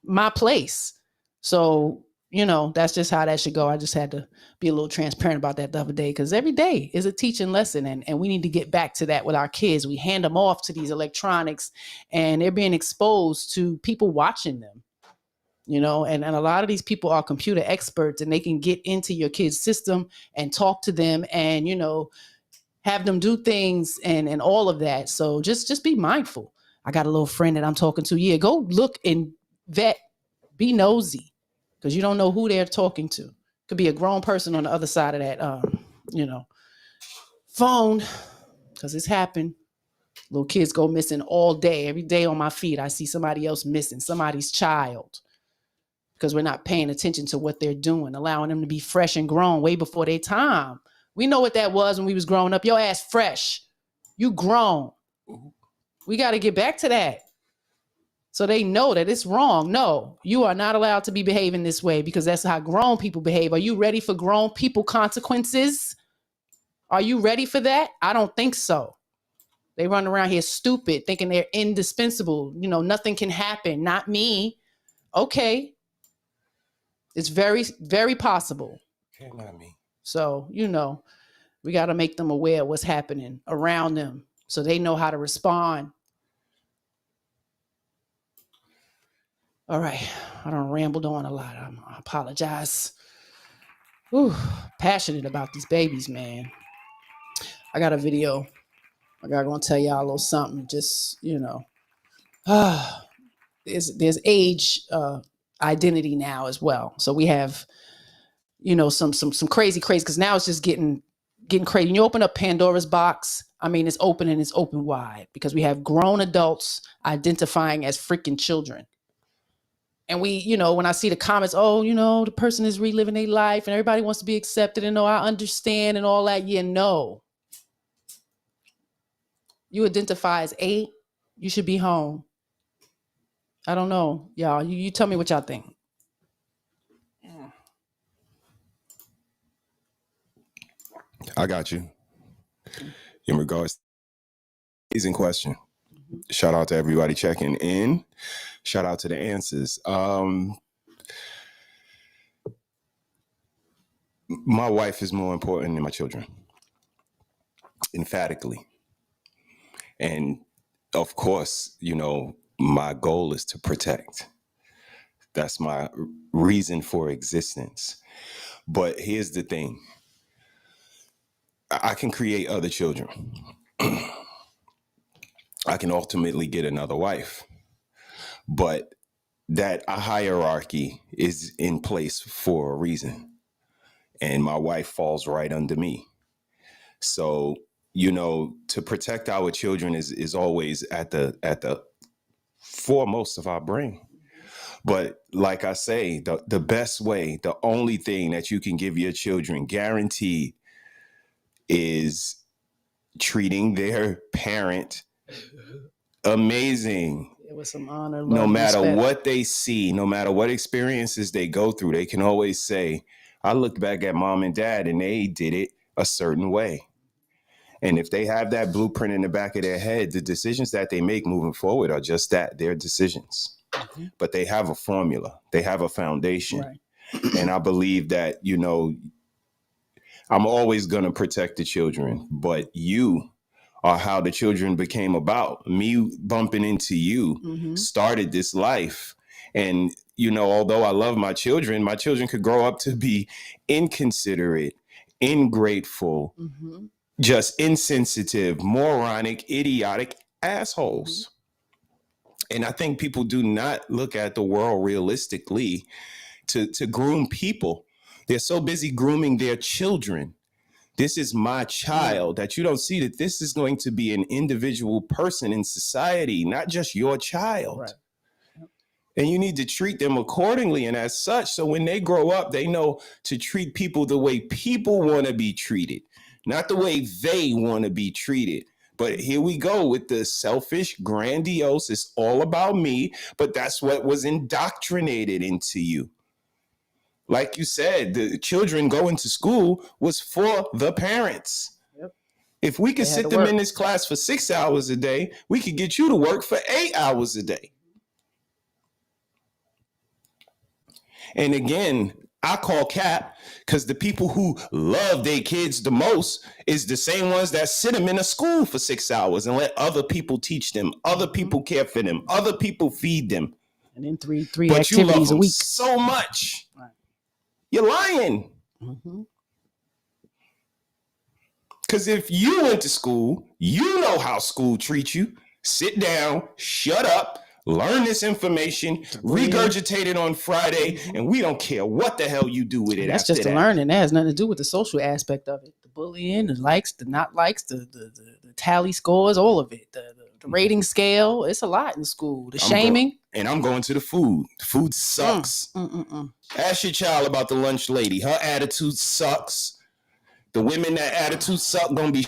my place. So, that's just how that should go. I just had to be a little transparent about that the other day, because every day is a teaching lesson, and we need to get back to that with our kids. We hand them off to these electronics, and they're being exposed to people watching them, and a lot of these people are computer experts, and they can get into your kid's system and talk to them and, have them do things and all of that. So just be mindful. I got a little friend that I'm talking to. Yeah, go look and vet, be nosy, because you don't know who they're talking to. Could be a grown person on the other side of that phone, because it's happened. Little kids go missing all day. Every day on my feed, I see somebody else missing, somebody's child, because we're not paying attention to what they're doing, allowing them to be fresh and grown way before their time. We know what that was when we was growing up. Your ass fresh. You grown. We got to get back to that. So they know that it's wrong. No, you are not allowed to be behaving this way because that's how grown people behave. Are you ready for grown people consequences? Are you ready for that? I don't think so. They run around here stupid, thinking they're indispensable. Nothing can happen. Not me. Okay. It's very, very possible. Okay, not me. So, we got to make them aware of what's happening around them so they know how to respond. All right. I done rambled on a lot. I apologize. Ooh, passionate about these babies, man. I got a video. I got to tell y'all a little something. Just, there's age identity now as well. So we have, some crazy, because now it's just getting crazy. When you open up Pandora's box, it's open and it's open wide because we have grown adults identifying as freaking children. And we, when I see the comments, the person is reliving their life and everybody wants to be accepted and I understand and all that. No. You identify as 8, you should be home. I don't know, y'all. You tell me what y'all think. I got you. In regards to the amazing question. Shout out to everybody checking in. Shout out to the answers. My wife is more important than my children. Emphatically. And of course, my goal is to protect. That's my reason for existence. But here's the thing. I can create other children. I can ultimately get another wife. But that hierarchy is in place for a reason. And my wife falls right under me. So, to protect our children is always at the foremost of our brain. But like I say, the best way, the only thing that you can give your children guaranteed is treating their parent amazing. With some honor, love, no matter respect. What they see, no matter what experiences they go through, they can always say, I look back at mom and dad and they did it a certain way. And if they have that blueprint in the back of their head, the decisions that they make moving forward are just that, they're decisions. Mm-hmm. But they have a formula. They have a foundation. Right. And I believe that, I'm always going to protect the children, but you are how the children became about. Me bumping into you started this life. And, although I love my children could grow up to be inconsiderate, ingrateful, just insensitive, moronic, idiotic assholes. And I think people do not look at the world realistically to groom people. They're so busy grooming their children. This is my child, that you don't see that this is going to be an individual person in society, not just your child. Right. And you need to treat them accordingly and as such. So when they grow up, they know to treat people the way people want to be treated, not the way they want to be treated. But here we go with the selfish, grandiose. It's all about me. But that's what was indoctrinated into you. Like you said, the children going to school was for the parents. Yep. If we could sit them in this class for 6 hours a day, we could get you to work for 8 hours a day. And again, I call cap because the people who love their kids the most is the same ones that sit them in a school for 6 hours and let other people teach them, other people care for them, other people feed them. And then three activities a week. So much. Right. You're lying. Because if you went to school, you know how school treats you. Sit down, shut up, Learn this information, regurgitate it on Friday, and we don't care what the hell you do with it. That's after just that. the learning. That has nothing to do with the social aspect of it. The bullying, the likes, the not likes, the tally scores, all of it. The rating scale. It's a lot in school. The shaming. And I'm going to the food. The food sucks. Ask your child about the lunch lady. Her attitude sucks. The women that attitude suck gonna be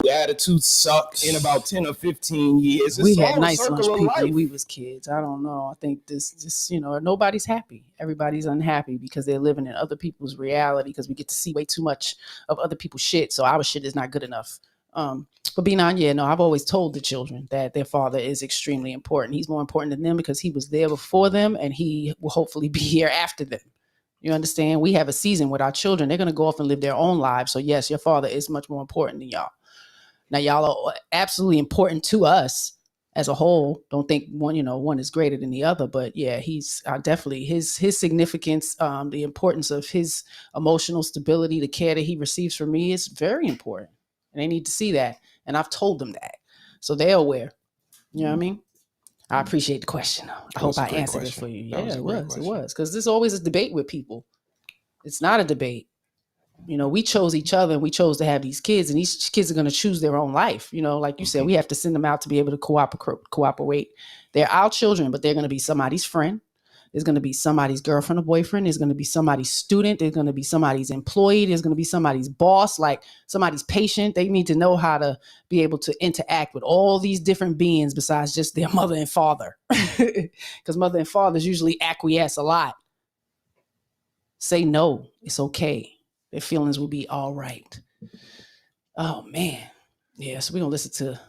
attitude suck in about 10 or 15 years. We had nice lunch people when we was kids. I don't know. I think this, nobody's happy. Everybody's unhappy because they're living in other people's reality because we get to see way too much of other people's shit. So our shit is not good enough. But beyond, I've always told the children that their father is extremely important. He's more important than them because he was there before them and he will hopefully be here after them. You understand? We have a season with our children. They're going to go off and live their own lives. So yes, your father is much more important than y'all. Now, y'all are absolutely important to us as a whole. Don't think one is greater than the other, but yeah, he's definitely his significance, the importance of his emotional stability, the care that he receives from me is very important. And they need to see that. And I've told them that. So they're aware. You know what I mean? I appreciate the question. I hope I answered it for you. Yeah, it was. Because there's always a debate with people. It's not a debate. We chose each other and we chose to have these kids, and these kids are going to choose their own life. Like you said, we have to send them out to be able to cooperate. They're our children, but they're going to be somebody's friend. There's going to be somebody's girlfriend or boyfriend. There's going to be somebody's student. There's going to be somebody's employee. There's going to be somebody's boss, like somebody's patient. They need to know how to be able to interact with all these different beings besides just their mother and father. Because mother and fathers usually acquiesce a lot. Say no. It's okay. Their feelings will be all right. Oh, man. Yeah, so we're going to listen to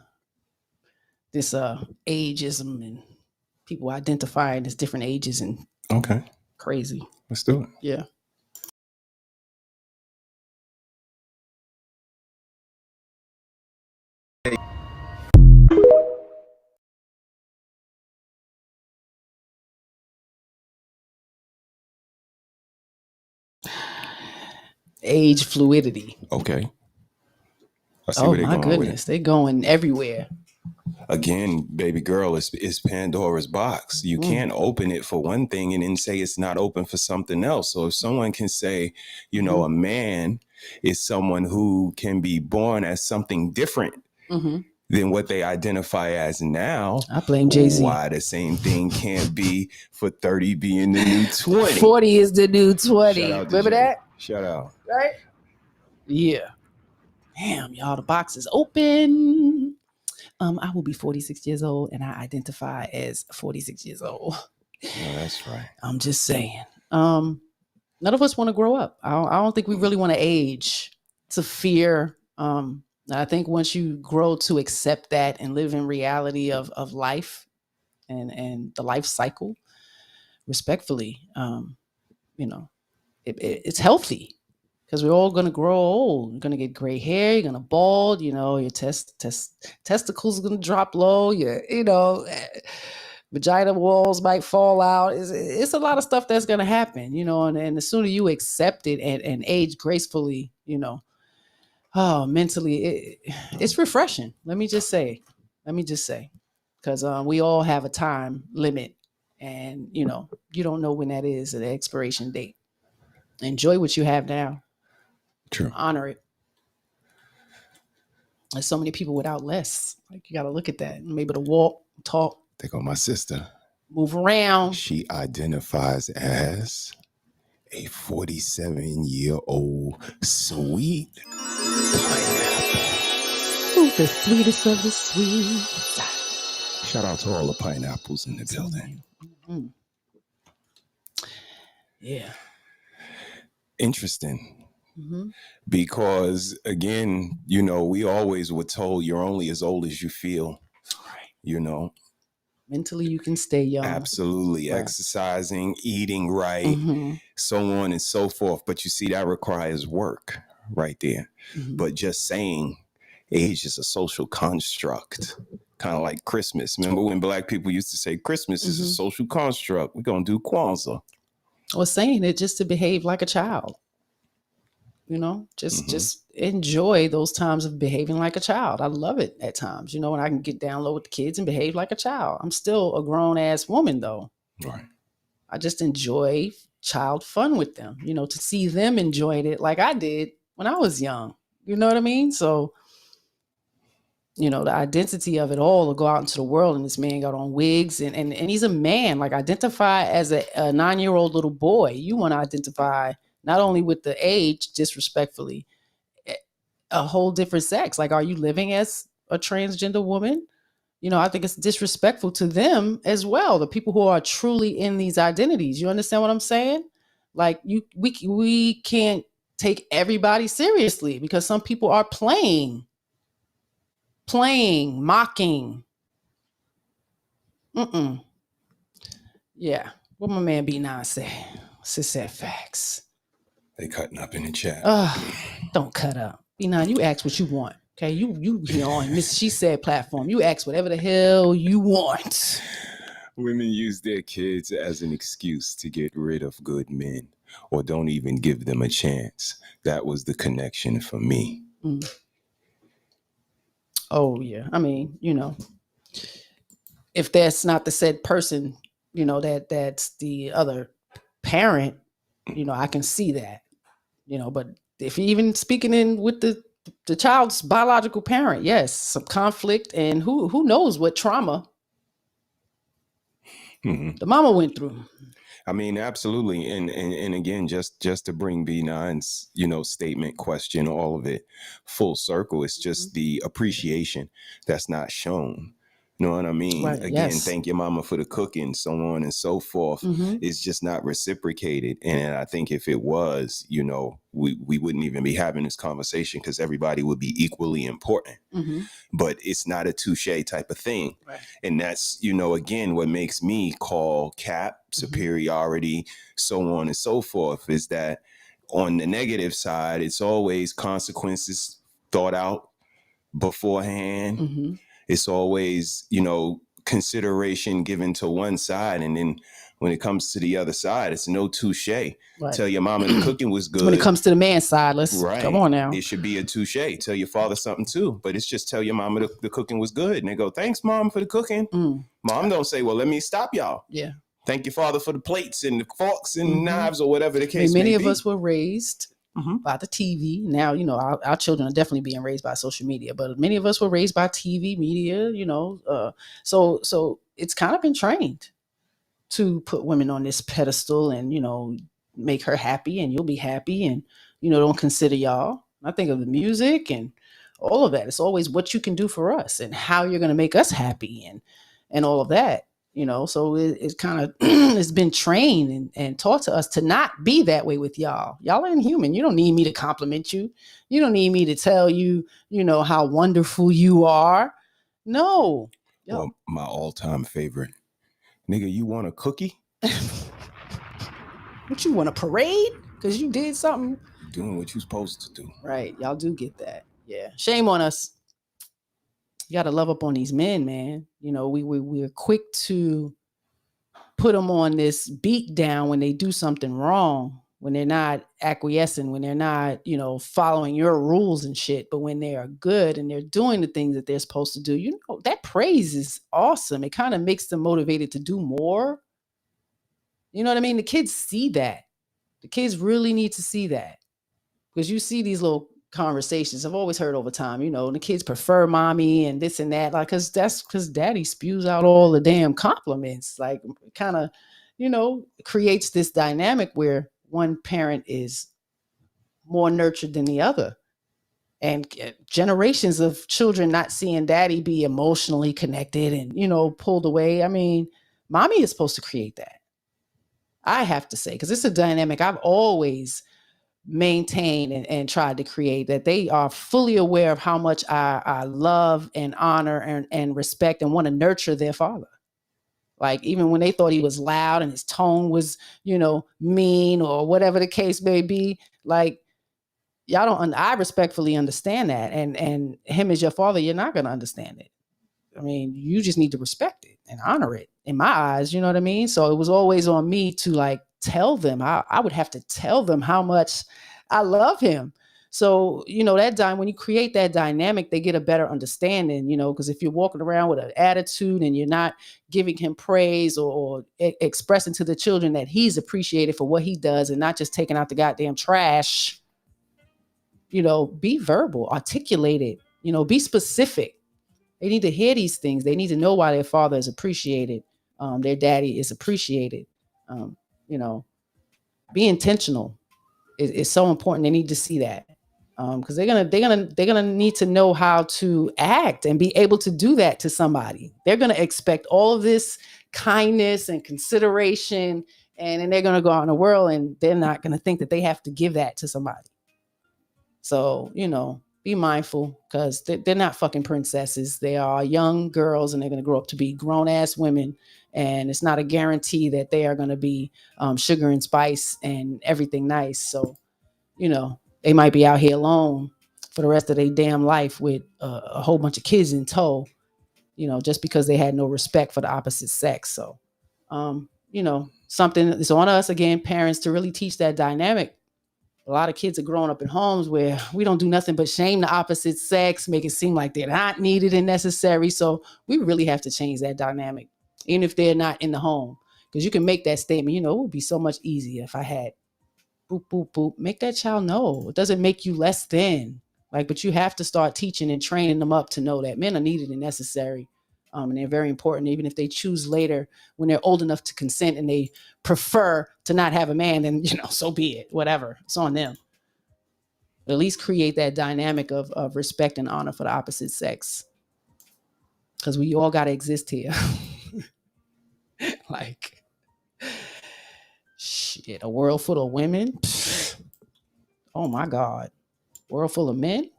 this ageism and people identifying as different ages and crazy. Let's do it. Yeah. Age fluidity. Okay. Oh my goodness, they're going everywhere. Again, baby girl, it's Pandora's box. You can't open it for one thing and then say it's not open for something else. So if someone can say, a man is someone who can be born as something different than what they identify as now, I blame Jay-Z. Why the same thing can't be for 30 being the new 20? 40 is the new 20. Remember that? Shout out. Right? Yeah. Damn, y'all, the box is open. I will be 46 years old and I identify as 46 years old. No, that's right. I'm just saying. None of us want to grow up. I don't think we really want to age. It's a fear. I think once you grow to accept that and live in reality of life and the life cycle, respectfully, it's healthy. Because we're all going to grow old. You're going to get gray hair. You're going to bald. Your testicles are going to drop low. Vagina walls might fall out. It's a lot of stuff that's going to happen, and the sooner you accept it and age gracefully, mentally, it's refreshing. Let me just say, because we all have a time limit and, you don't know when that is, the expiration date. Enjoy what you have now. True. Honor it. There's so many people without less. Like, you got to look at that. I'm able to walk, talk. There go my sister. Move around. She identifies as a 47-year-old sweet pineapple. Ooh, the sweetest of the sweet. Shout out to all the pineapples in the building. Mm-hmm. Yeah. Interesting. Mm-hmm. Because again, we always were told you're only as old as you feel. Right. Mentally you can stay young. Absolutely. Right. Exercising, eating right, so on and so forth. But you see, that requires work right there. But just saying age is a social construct, kind of like Christmas. Remember when Black people used to say Christmas is a social construct? We're going to do Kwanzaa. Or saying it just to behave like a child. Just enjoy those times of behaving like a child. I love it at times, when I can get down low with the kids and behave like a child. I'm still a grown ass woman though. Right. I just enjoy child fun with them, to see them enjoy it like I did when I was young. You know what I mean? So, the identity of it all will go out into the world, and this man got on wigs and he's a man. Like, identify as a 9-year-old little boy. You want to identify not only with the age, disrespectfully, a whole different sex. Like, are you living as a transgender woman? I think it's disrespectful to them as well. The people who are truly in these identities. You understand what I'm saying? Like, we can't take everybody seriously because some people are playing, mocking. Yeah. What my man B9 say? Sis said facts. They cutting up in the chat. Don't cut up. B9, you ask what you want. Okay, you here on Mrs.SheSaid platform. You ask whatever the hell you want. Women use their kids as an excuse to get rid of good men or don't even give them a chance. That was the connection for me. Oh, yeah. I mean, if that's not the said person, that's the other parent, I can see that, but if you're even speaking in with the child's biological parent, yes, some conflict, and who knows what trauma the mama went through. I mean, absolutely. And again, just to bring B9's, statement, question, all of it full circle, it's just the appreciation that's not shown. You know what I mean? Right, Again, yes. Thank your mama for the cooking, so on and so forth. It's just not reciprocated. And I think if it was, we wouldn't even be having this conversation because everybody would be equally important. But it's not a touche type of thing. Right. And that's, again, what makes me call cap, superiority, so on and so forth, is that on the negative side, it's always consequences thought out beforehand. It's always, consideration given to one side. And then when it comes to the other side, it's no touche. Right. Tell your mama the cooking was good. When it comes to the man's side, Right. Come on now. It should be a touche. Tell your father something too. But it's just tell your mama the cooking was good. And they go, thanks, mom, for the cooking. Mom don't say, well, let me stop y'all. Yeah. Thank your father for the plates and the forks and knives or whatever the case many may of be. us were raised by the TV. Now, our children are definitely being raised by social media, but many of us were raised by TV, media, so it's kind of been trained to put women on this pedestal and, make her happy and you'll be happy and, don't consider y'all. I think of the music and all of that. It's always what you can do for us and how you're going to make us happy and all of that. So it's kind of it's been trained and taught to us to not be that way with y'all. Y'all are inhuman. You don't need me to compliment you. You don't need me to tell you, how wonderful you are. No. Well, my all-time favorite. Nigga, you want a cookie? What, you want a parade? Because you did something? Doing what you're supposed to do. Right. Y'all do get that. Yeah. Shame on us. You got to love up on these men, man. We're quick to put them on this beat down when they do something wrong, when they're not acquiescing, when they're not, following your rules and shit. But when they are good and they're doing the things that they're supposed to do, that praise is awesome. It kind of makes them motivated to do more. You know what I mean? The kids see that. The kids really need to see that. Because you see these little conversations I've always heard over time, the kids prefer mommy and this and that, like, because daddy spews out all the damn compliments, like, kind of, creates this dynamic where one parent is more nurtured than the other, and generations of children not seeing daddy be emotionally connected and, pulled away. I mean, mommy is supposed to create that, I have to say, because it's a dynamic I've always maintain and try to create, that they are fully aware of how much I love and honor and respect and want to nurture their father. Like, even when they thought he was loud and his tone was, mean or whatever the case may be, like, y'all don't, I respectfully understand that. And him as your father, you're not going to understand it. I mean, you just need to respect it and honor it in my eyes. You know what I mean? So it was always on me to, like, tell them, I would have to tell them how much I love him. So, when you create that dynamic, they get a better understanding, because if you're walking around with an attitude and you're not giving him praise or expressing to the children that he's appreciated for what he does and not just taking out the goddamn trash, be verbal, articulate it, be specific. They need to hear these things. They need to know why their father is appreciated. Their daddy is appreciated. Be intentional is so important. They need to see that. Because they're gonna need to know how to act and be able to do that to somebody. They're gonna expect all of this kindness and consideration, and then they're gonna go out in the world and they're not gonna think that they have to give that to somebody. So be mindful, because they're not fucking princesses. They are young girls, and they're gonna grow up to be grown ass women. And it's not a guarantee that they are gonna be sugar and spice and everything nice. So they might be out here alone for the rest of their damn life with a whole bunch of kids in tow, just because they had no respect for the opposite sex. So, something is on us, again, parents, to really teach that dynamic. A lot of kids are growing up in homes where we don't do nothing but shame the opposite sex, make it seem like they're not needed and necessary. So we really have to change that dynamic, even if they're not in the home. Because you can make that statement, it would be so much easier if I had boop, boop, boop. Make that child know. It doesn't make you less than. But you have to start teaching and training them up to know that men are needed and necessary. And they're very important. Even if they choose later, when they're old enough to consent and they prefer to not have a man, then, so be it. Whatever. It's on them. But at least create that dynamic of respect and honor for the opposite sex. Because we all got to exist here. Shit, a world full of women? Pfft. Oh my God. World full of men?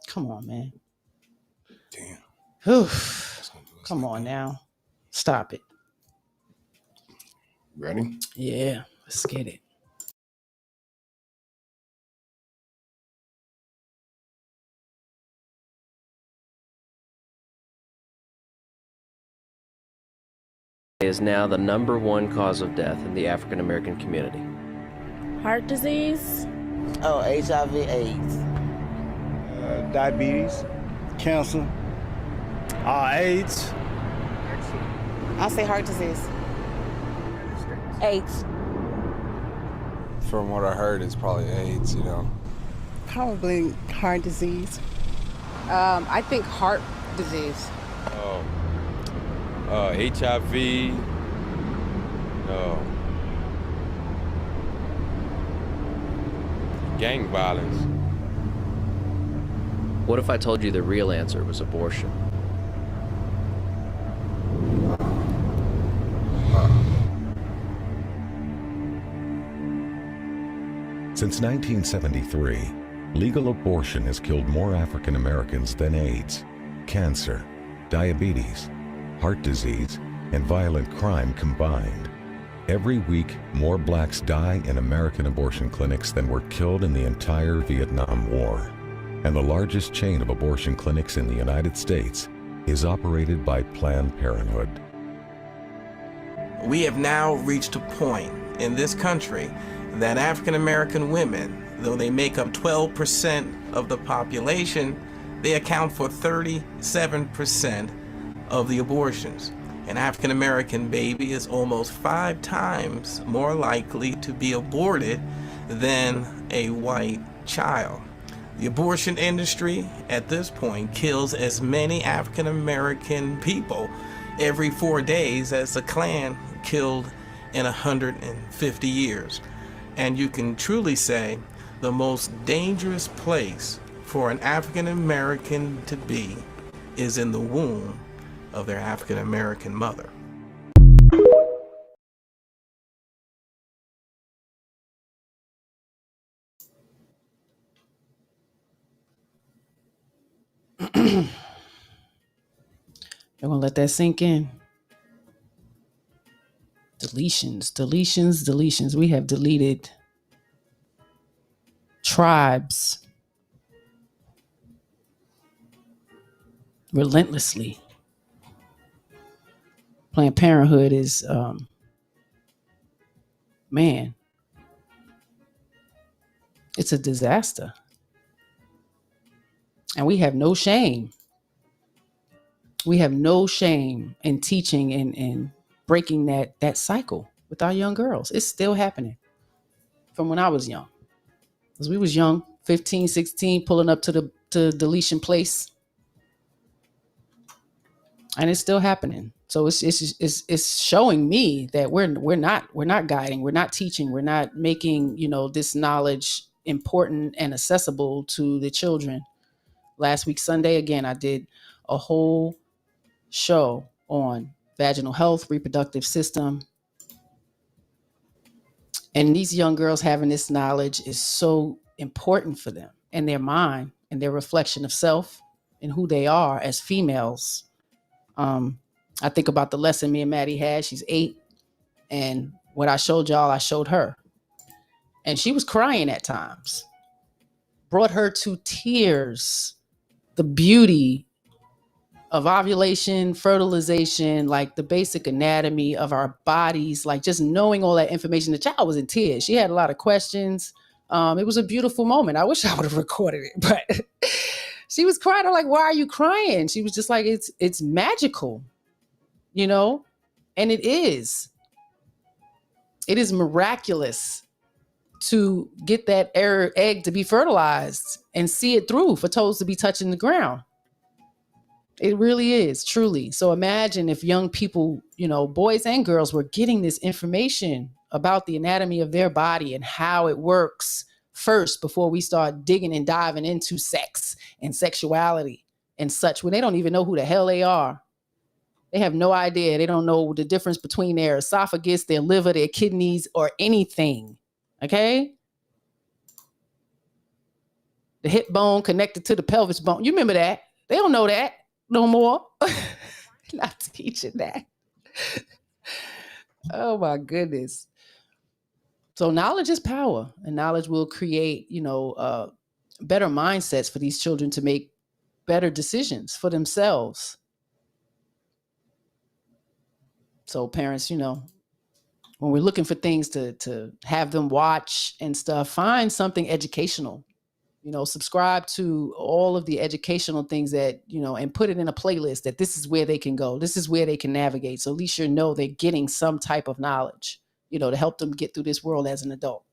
Come on, man. Damn. Whew. Come on now. Stop it. Ready? Yeah, let's get it. Is now the #1 cause of death in the African American community. Heart disease. Oh, HIV/AIDS. Diabetes, cancer, AIDS. I'll say heart disease. AIDS. From what I heard, it's probably AIDS, Probably heart disease. I think heart disease. HIV. Gang violence. What if I told you the real answer was abortion? Since 1973, legal abortion has killed more African Americans than AIDS, cancer, diabetes, heart disease, and violent crime combined. Every week, more blacks die in American abortion clinics than were killed in the entire Vietnam War. And the largest chain of abortion clinics in the United States is operated by Planned Parenthood. We have now reached a point in this country that African American women, though they make up 12% of the population, they account for 37% of the abortions. An African American baby is almost 5 times more likely to be aborted than a white child. The abortion industry at this point kills as many African American people every 4 days as the Klan killed in 150 years. And you can truly say the most dangerous place for an African American to be is in the womb of their African American mother. I'm gonna let that sink in. Deletions. We have deleted tribes relentlessly. Planned Parenthood is, man, it's a disaster. And we have no shame. We have no shame in teaching and breaking that cycle with our young girls. It's still happening from when I was young. Because we was young, 15, 16, pulling up to the deletion place. And it's still happening. So it's showing me that we're not guiding, we're not teaching, we're not making, this knowledge important and accessible to the children. Last week, Sunday, again, I did a whole show on vaginal health, reproductive system. And these young girls having this knowledge is so important for them and their mind and their reflection of self and who they are as females. I think about the lesson me and Maddie had. She's 8. And what I showed y'all, I showed her. And she was crying at times. Brought her to tears. The beauty of ovulation, fertilization, like the basic anatomy of our bodies, like just knowing all that information. The child was in tears. She had a lot of questions. It was a beautiful moment. I wish I would have recorded it, but she was crying. I'm like, why are you crying? She was just like, it's magical, and it is. It is miraculous to get that egg to be fertilized and see it through for toes to be touching the ground. It really is, truly. So imagine if young people, boys and girls, were getting this information about the anatomy of their body and how it works first before we start digging and diving into sex and sexuality and such, when they don't even know who the hell they are. They have no idea. They don't know the difference between their esophagus, their liver, their kidneys, or anything. Okay? The hip bone connected to the pelvis bone. You remember that? They don't know that no more. Not teaching that. Oh my goodness. So knowledge is power, and knowledge will create, better mindsets for these children to make better decisions for themselves. So parents, when we're looking for things to have them watch and stuff, find something educational. Subscribe to all of the educational things that, and put it in a playlist that this is where they can go. This is where they can navigate. So at least they're getting some type of knowledge, to help them get through this world as an adult.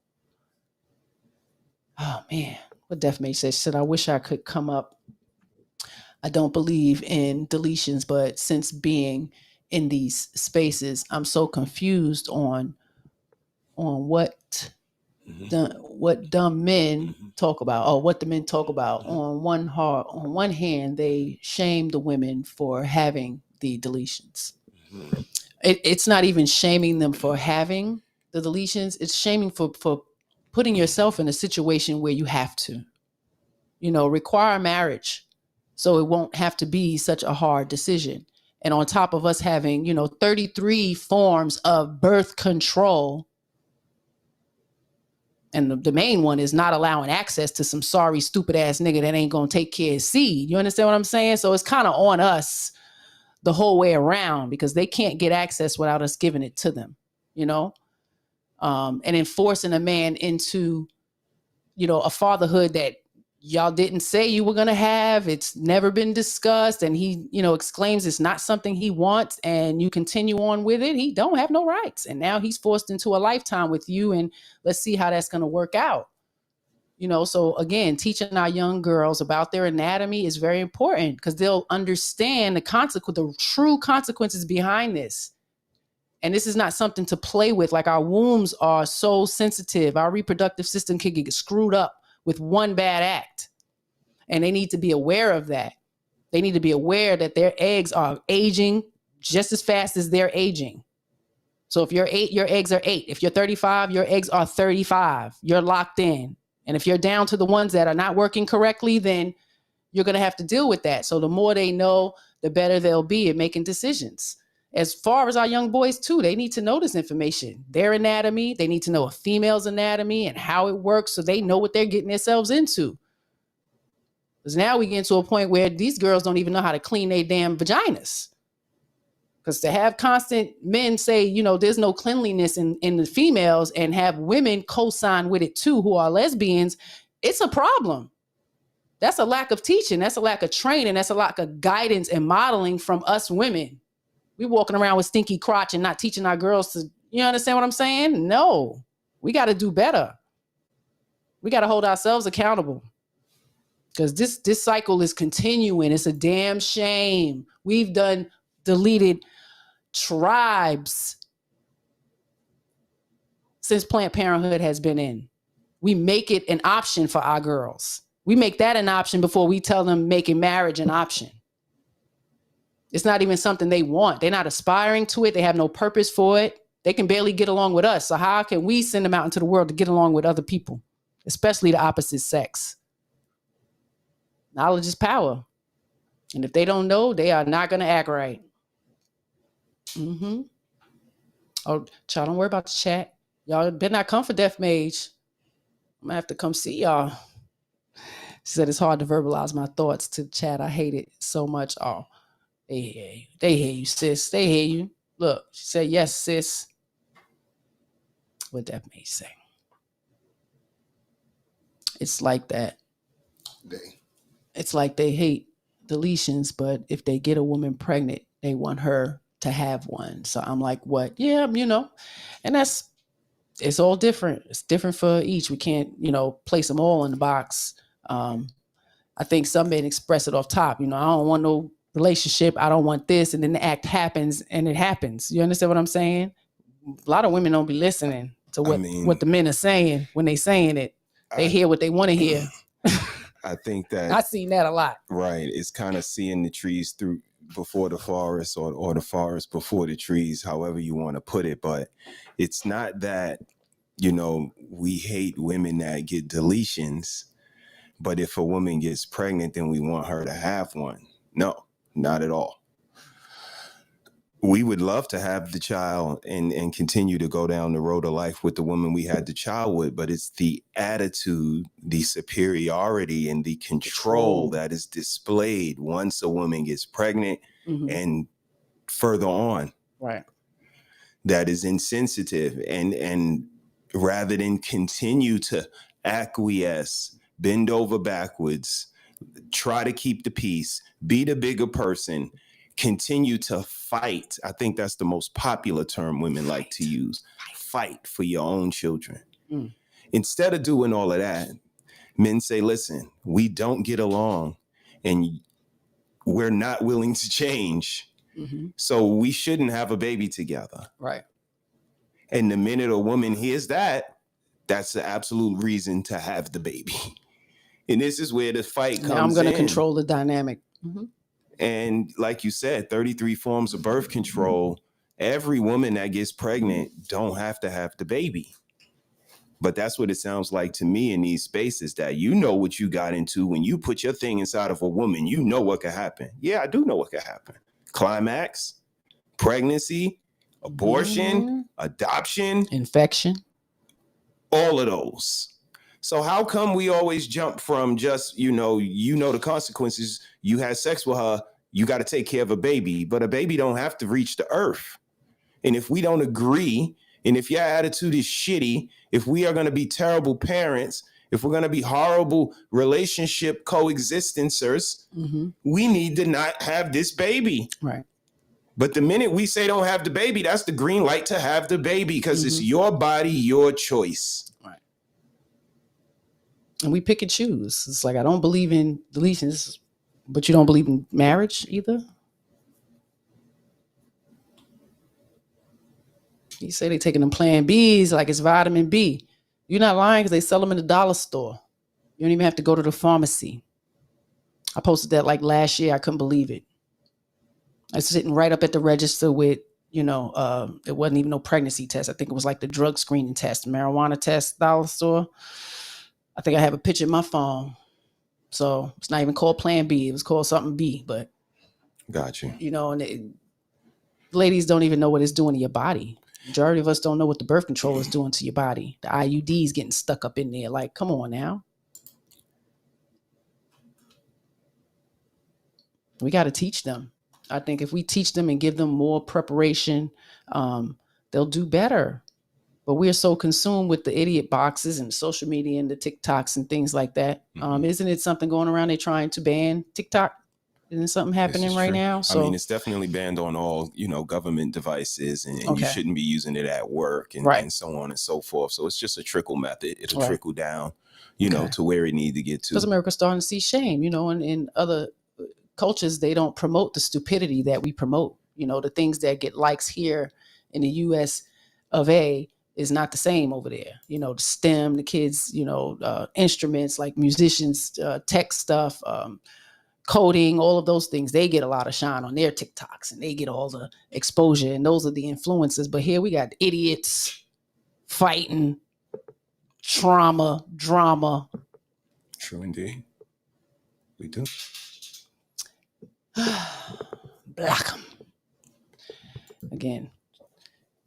Oh man, what Deaf Mage said, I wish I could come up. I don't believe in deletions, but since being in these spaces, I'm so confused on what dumb men talk about, or what the men talk about. On one hand, they shame the women for having the deletions. It's not even shaming them for having the deletions. It's shaming for putting yourself in a situation where you have to, require marriage so it won't have to be such a hard decision. And on top of us having, 33 forms of birth control. And the main one is not allowing access to some sorry, stupid ass nigga that ain't going to take care of seed. You understand what I'm saying? So it's kind of on us the whole way around, because they can't get access without us giving it to them, and enforcing a man into, a fatherhood that y'all didn't say you were going to have. It's never been discussed. And he, exclaims it's not something he wants, and you continue on with it. He don't have no rights. And now he's forced into a lifetime with you. And let's see how that's going to work out. So again, teaching our young girls about their anatomy is very important, because they'll understand the true consequences behind this. And this is not something to play with. Like, our wombs are so sensitive. Our reproductive system can get screwed up with one bad act. And they need to be aware of that. They need to be aware that their eggs are aging just as fast as they're aging. So if you're 8, your eggs are 8. If you're 35, your eggs are 35. You're locked in. And if you're down to the ones that are not working correctly, then you're going to have to deal with that. So the more they know, the better they'll be at making decisions. As far as our young boys too, they need to know this information, their anatomy. They need to know a female's anatomy and how it works, so they know what they're getting themselves into. Because now we get to a point where these girls don't even know how to clean their damn vaginas. Because to have constant men say, there's no cleanliness in the females, and have women co-sign with it too, who are lesbians, it's a problem. That's a lack of teaching. That's a lack of training. That's a lack of guidance and modeling from us women. We walking around with stinky crotch and not teaching our girls to, you understand what I'm saying? No, we got to do better. We got to hold ourselves accountable because this cycle is continuing. It's a damn shame. We've deleted tribes since Planned Parenthood has been in. We make it an option for our girls. We make that an option before we tell them making marriage an option. It's not even something they want. They're not aspiring to it. They have no purpose for it. They can barely get along with us. So how can we send them out into the world to get along with other people, especially the opposite sex? Knowledge is power. And if they don't know, they are not going to act right. Mm-hmm. Oh, child, don't worry about the chat. Y'all better not come for Death Mage. I'm going to have to come see y'all. She said it's hard to verbalize my thoughts to the chat. I hate it so much. Oh, they hear you. They hear you, sis. They hear you. Look, she said, yes, sis. What Death Mage say? It's like that. It's like they hate deletions, but if they get a woman pregnant, they want her to have one. So I'm like, what? Yeah, and it's all different. It's different for each. We can't, place them all in the box. I think some men express it off top. I don't want no relationship. I don't want this. And then the act happens and it happens. You understand what I'm saying? A lot of women don't be listening to what the men are saying when they saying it. They hear what they want to hear. I think that I've seen that a lot. Right. It's kind of seeing the trees before the forest or the forest before the trees, however you want to put it. But it's not that, we hate women that get deletions. But if a woman gets pregnant, then we want her to have one. No, not at all. We would love to have the child and continue to go down the road of life with the woman we had the child with, but it's the attitude, the superiority, and the control that is displayed once a woman gets pregnant and further on. Right. That is insensitive. And rather than continue to acquiesce, bend over backwards, try to keep the peace, be the bigger person, continue to fight. I think that's the most popular term women like to use. Fight for your own children. Instead of doing all of that, men say, listen, we don't get along and we're not willing to change. So we shouldn't have a baby together. Right. And the minute a woman hears that, that's the absolute reason to have the baby. And this is where the fight comes in. Now I'm going to control the dynamic. And like you said, 33 forms of birth control. Every woman that gets pregnant don't have to have the baby. But that's what it sounds like to me in these spaces, that you know what you got into when you put your thing inside of a woman. You know what could happen. Yeah, I do know what could happen. Climax, pregnancy, abortion, adoption, infection, all of those. So how come we always jump from just, the consequences, you had sex with her, you got to take care of a baby, but a baby don't have to reach the earth. And if we don't agree, and if your attitude is shitty, if we are going to be terrible parents, if we're going to be horrible relationship coexistensers, we need to not have this baby. Right. But the minute we say don't have the baby, that's the green light to have the baby, because it's your body, your choice. Right. And we pick and choose. It's like, I don't believe in deletions, but you don't believe in marriage either? You say they taking them Plan Bs like it's vitamin B. You're not lying, because they sell them in the dollar store. You don't even have to go to the pharmacy. I posted that like last year. I couldn't believe it. I was sitting right up at the register with, it wasn't even no pregnancy test. I think it was like the drug screening test, marijuana test, dollar store. I think I have a picture of my phone. So it's not even called Plan B. It was called something B, but. Gotcha. And ladies don't even know what it's doing to your body. Majority of us don't know what the birth control is doing to your body. The IUD is getting stuck up in there. Like, come on now. We got to teach them. I think if we teach them and give them more preparation, they'll do better. But we're so consumed with the idiot boxes and social media and the TikToks and things like that. Isn't it something going around? They're trying to ban TikTok. Isn't something happening right now? So I mean, it's definitely banned on all, government devices, and you shouldn't be using it at work and so on and so forth. So it's just a trickle method. It'll trickle down, to where it needs to get to. Because America's starting to see shame, and in other cultures, they don't promote the stupidity that we promote. The things that get likes here in the US of A is not the same over there. The STEM, the kids, instruments like musicians, tech stuff, coding, all of those things, they get a lot of shine on their TikToks and they get all the exposure, and those are the influencers. But here we got idiots fighting, trauma, drama. True indeed. We do. Block them. Again,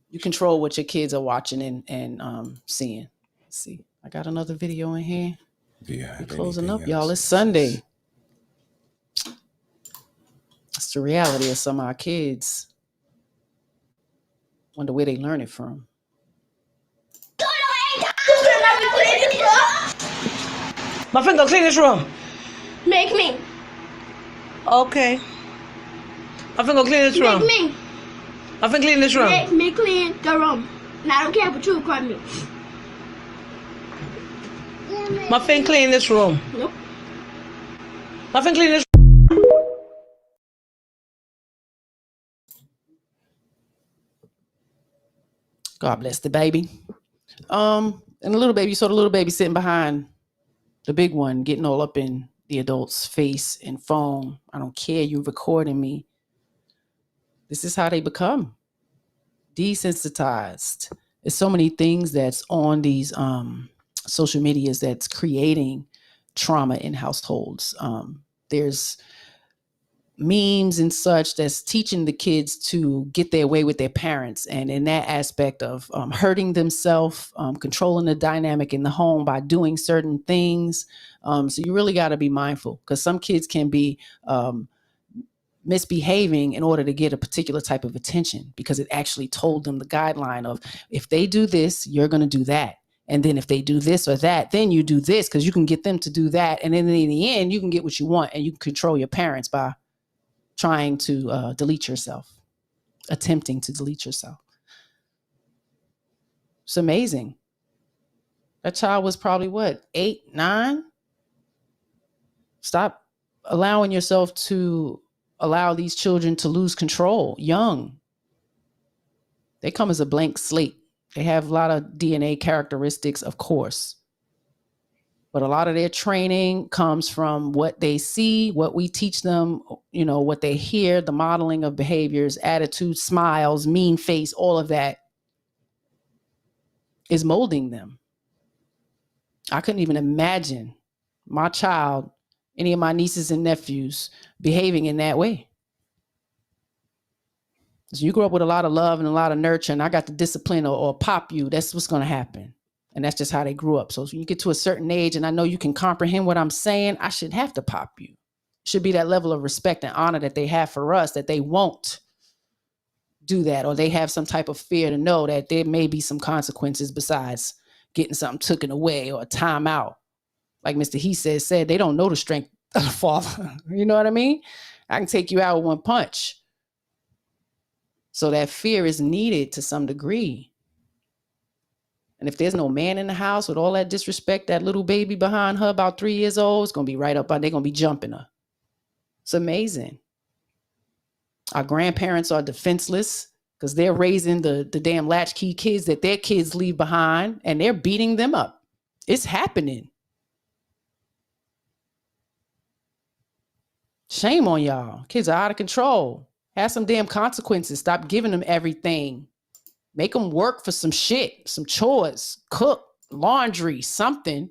you control what your kids are watching and seeing. Let's see, I got another video in here. Yeah, we're closing up, y'all. It's Sunday. That's the reality of some of our kids. Wonder where they learn it from. My friend, go clean this room. Make me. Okay. My friend, go clean this room. Make me. My friend, clean this room. Make me clean the room. And I don't care what you call me. My friend, clean this room. Nope. My friend, clean this room. God bless the baby. And the little baby, so the little baby sitting behind the big one, getting all up in the adult's face and phone. I don't care, you recording me. This is how they become desensitized. There's so many things that's on these social medias that's creating trauma in households. There's memes and such that's teaching the kids to get their way with their parents, and in that aspect of hurting themselves, controlling the dynamic in the home by doing certain things. So you really got to be mindful, because some kids can be misbehaving in order to get a particular type of attention, because it actually told them the guideline of, if they do this, you're going to do that. And then if they do this or that, then you do this, because you can get them to do that. And then in the end, you can get what you want, and you can control your parents by trying to delete yourself, attempting to delete yourself. It's amazing. That child was probably what, 8, 9? Stop allowing yourself to allow these children to lose control young. They come as a blank slate. They have a lot of DNA characteristics, of course. But a lot of their training comes from what they see, what we teach them, what they hear, the modeling of behaviors, attitudes, smiles, mean face, all of that is molding them. I couldn't even imagine my child, any of my nieces and nephews, behaving in that way. So you grow up with a lot of love and a lot of nurture, and I got to discipline or pop you. That's what's going to happen. And that's just how they grew up. So when you get to a certain age and I know you can comprehend what I'm saying, I shouldn't have to pop you. It should be that level of respect and honor that they have for us, that they won't do that, or they have some type of fear to know that there may be some consequences besides getting something taken away or a timeout. Like Mr. SheSaid said, they don't know the strength of the father. You know what I mean? I can take you out with one punch. So that fear is needed to some degree. And if there's no man in the house with all that disrespect, that little baby behind her about 3 years old, it's going to be right up, they're going to be jumping her. It's amazing. Our grandparents are defenseless because they're raising the damn latchkey kids that their kids leave behind, and they're beating them up. It's happening. Shame on y'all. Kids are out of control. Have some damn consequences. Stop giving them everything. Make them work for some shit, some chores, cook, laundry, something.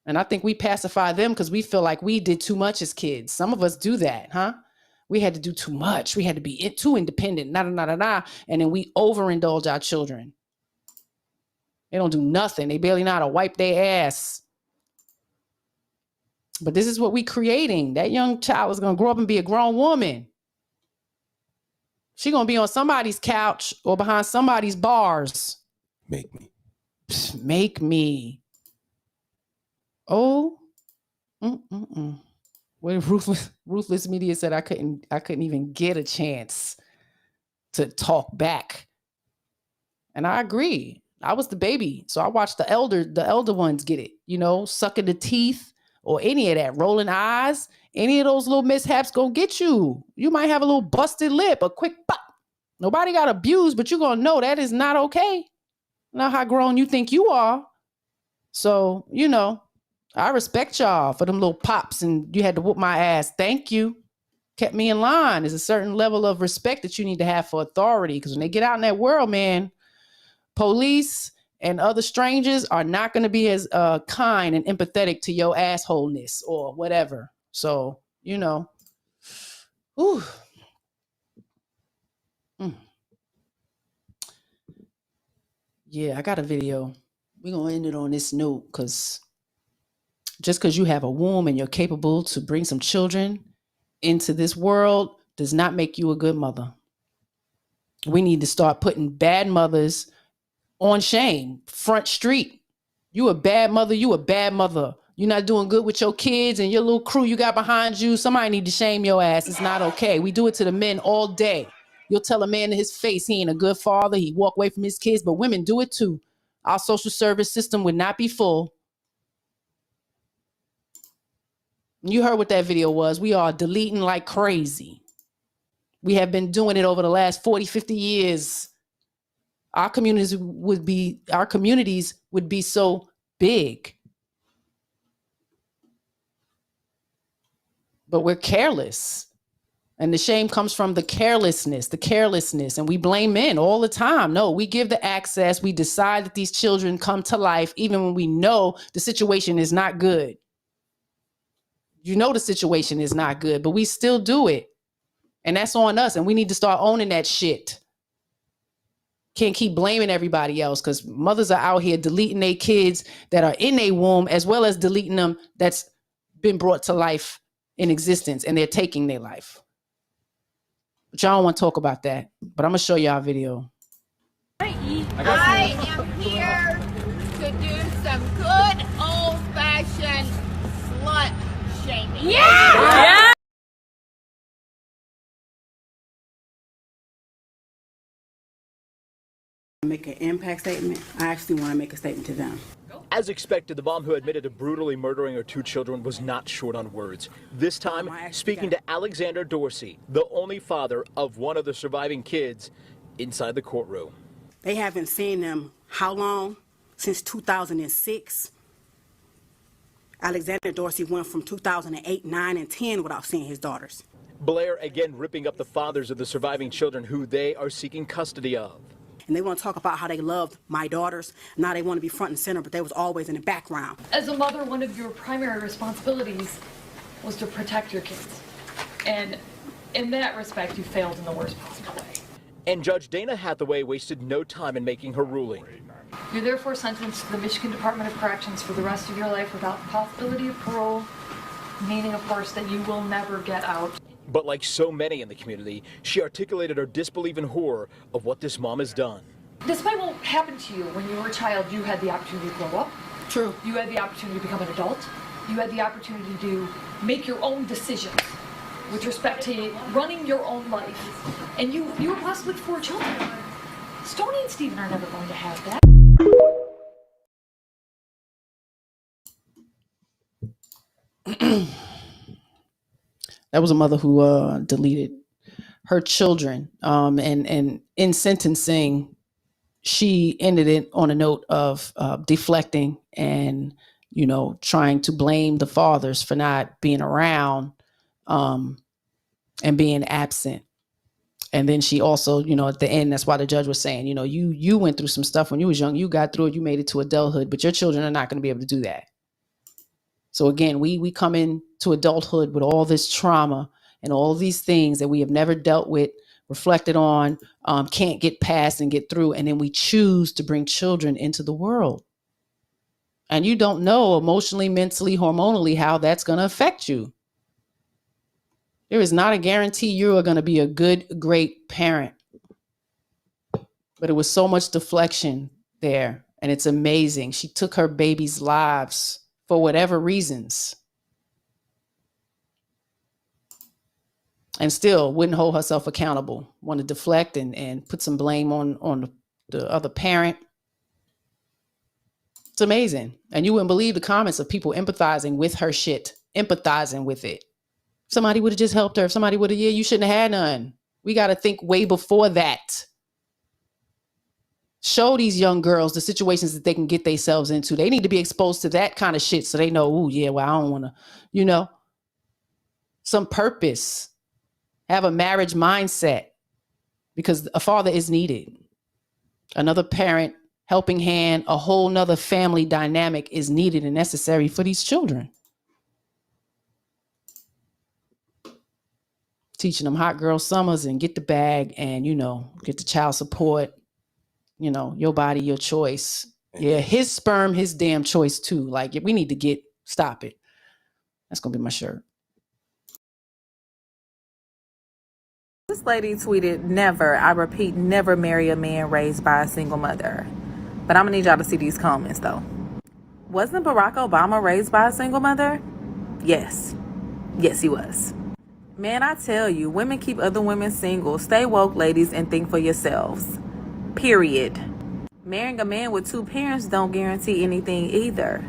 And I think we pacify them because we feel like we did too much as kids. Some of us do that, huh? We had to do too much. We had to be too independent, and then we overindulge our children. They don't do nothing. They barely know how to wipe their ass. But this is what we creating. That young child is going to grow up and be a grown woman. She gonna be on somebody's couch or behind somebody's bars. Make me. Make me. Oh. When ruthless media said I couldn't even get a chance to talk back. And I agree. I was the baby. So I watched the elder ones get it, sucking the teeth or any of that, rolling eyes. Any of those little mishaps gonna get you. You might have a little busted lip, a quick pop. Nobody got abused, but you're gonna know that is not okay. Not how grown you think you are. So, I respect y'all for them little pops and you had to whoop my ass. Thank you. Kept me in line. There's a certain level of respect that you need to have for authority, because when they get out in that world, man, police and other strangers are not going to be as kind and empathetic to your assholeness or whatever. So, Ooh. Yeah, I got a video. We're going to end it on this note, because just because you have a womb and you're capable to bring some children into this world does not make you a good mother. We need to start putting bad mothers on shame, front street. You a bad mother, you a bad mother. You're not doing good with your kids and your little crew you got behind you. Somebody need to shame your ass. It's not okay. We do it to the men all day. You'll tell a man to his face he ain't a good father. He walk away from his kids, but women do it too. Our social service system would not be full. You heard what that video was. We are deleting like crazy. We have been doing it over the last 40, 50 years. Our communities would be so big. But we're careless. And the shame comes from the carelessness, and we blame men all the time. No, we give the access. We decide that these children come to life, even when we know the situation is not good. The situation is not good, but we still do it. And that's on us. And we need to start owning that shit. Can't keep blaming everybody else, because mothers are out here deleting their kids that are in their womb, as well as deleting them that's been brought to life in existence, and they're taking their life. But y'all don't want to talk about that. But I'm going to show y'all a video. I am here to do some good old-fashioned slut shaming. Yeah! Make an impact statement. I actually want to make a statement to them. As expected, the mom who admitted to brutally murdering her 2 children was not short on words. This time, speaking to Alexander Dorsey, the only father of one of the surviving kids, inside the courtroom. They haven't seen them how long? Since 2006. Alexander Dorsey went from 2008, 9, and 10 without seeing his daughters. Blair again ripping up the fathers of the surviving children who they are seeking custody of. And they want to talk about how they loved my daughters. Now they want to be front and center, but they was always in the background. As a mother, one of your primary responsibilities was to protect your kids. And in that respect, you failed in the worst possible way. And Judge Dana Hathaway wasted no time in making her ruling. You're therefore sentenced to the Michigan Department of Corrections for the rest of your life without the possibility of parole, meaning, of course, that you will never get out. But like so many in the community, she articulated her disbelief and horror of what this mom has done. Despite what happened to you when you were a child, you had the opportunity to grow up. True. You had the opportunity to become an adult. You had the opportunity to make your own decisions with respect to running your own life. And you were blessed with 4 children. Stoney and Stephen are never going to have that. That was a mother who deleted her children. And in sentencing, she ended it on a note of deflecting and, trying to blame the fathers for not being around and being absent. And then she also, at the end, that's why the judge was saying, you went through some stuff when you was young, you got through it, you made it to adulthood, but your children are not going to be able to do that. So again, we come into adulthood with all this trauma and all these things that we have never dealt with, reflected on, can't get past and get through. And then we choose to bring children into the world. And you don't know emotionally, mentally, hormonally, how that's going to affect you. There is not a guarantee you are going to be a good, great parent. But it was so much deflection there. And it's amazing. She took her baby's lives for whatever reasons. And still wouldn't hold herself accountable. Want to deflect and put some blame on the other parent. It's amazing. And you wouldn't believe the comments of people empathizing with her shit. Empathizing with it. Somebody would have just helped her. If somebody would have, you shouldn't have had none. We got to think way before that. Show these young girls the situations that they can get themselves into. They need to be exposed to that kind of shit so they know, oh, yeah, well, I don't want to, some purpose. Have a marriage mindset because a father is needed. Another parent, helping hand, a whole nother family dynamic is needed and necessary for these children. Teaching them hot girl summers and get the bag and, get the child support, your body, your choice. Yeah, his sperm, his damn choice too. Like we need to stop it. That's going to be my shirt. This lady tweeted, never, I repeat, never marry a man raised by a single mother. But I'm going to need y'all to see these comments, though. Wasn't Barack Obama raised by a single mother? Yes. Yes, he was. Man, I tell you, women keep other women single. Stay woke, ladies, and think for yourselves. Period. Marrying a man with two parents don't guarantee anything either.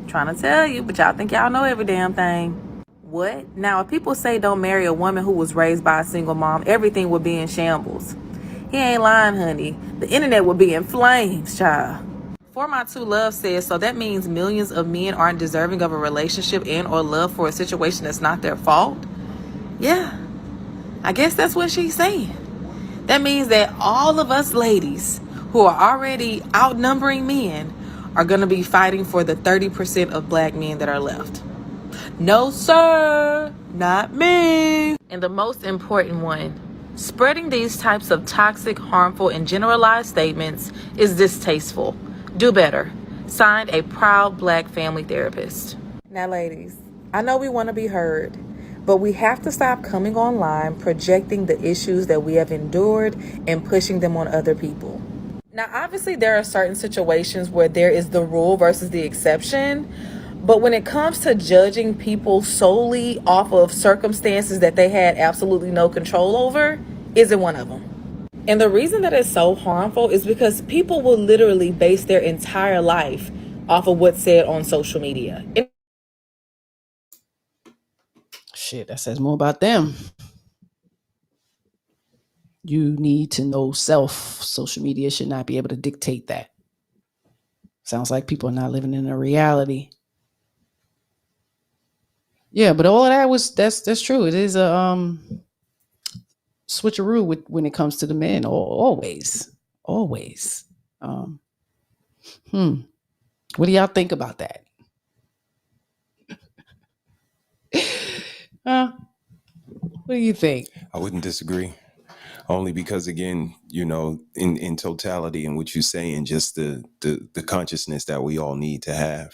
Trying to tell you, but y'all think y'all know every damn thing. What? Now, if people say don't marry a woman who was raised by a single mom, everything would be in shambles. He ain't lying, honey. The internet would be in flames, child. For My Two Love says, so that means millions of men aren't deserving of a relationship and or love for a situation that's not their fault? Yeah, I guess that's what she's saying. That means that all of us ladies who are already outnumbering men are going to be fighting for the 30% of black men that are left. No, sir, not me. And the most important one, spreading these types of toxic, harmful, and generalized statements is distasteful. Do better. Signed, a proud black family therapist. Now, ladies, I know we want to be heard, but we have to stop coming online, projecting the issues that we have endured and pushing them on other people. Now, obviously, there are certain situations where there is the rule versus the exception. But when it comes to judging people solely off of circumstances that they had absolutely no control over, isn't one of them. And the reason that it's so harmful is because people will literally base their entire life off of what's said on social media. Shit, that says more about them. You need to know self. Social media should not be able to dictate that. Sounds like people are not living in a reality. Yeah, but all of that that's true. It is a switcheroo when it comes to the men. Always. What do y'all think about that? What do you think? I wouldn't disagree. Only because, again, in totality and what you're saying, just the consciousness that we all need to have,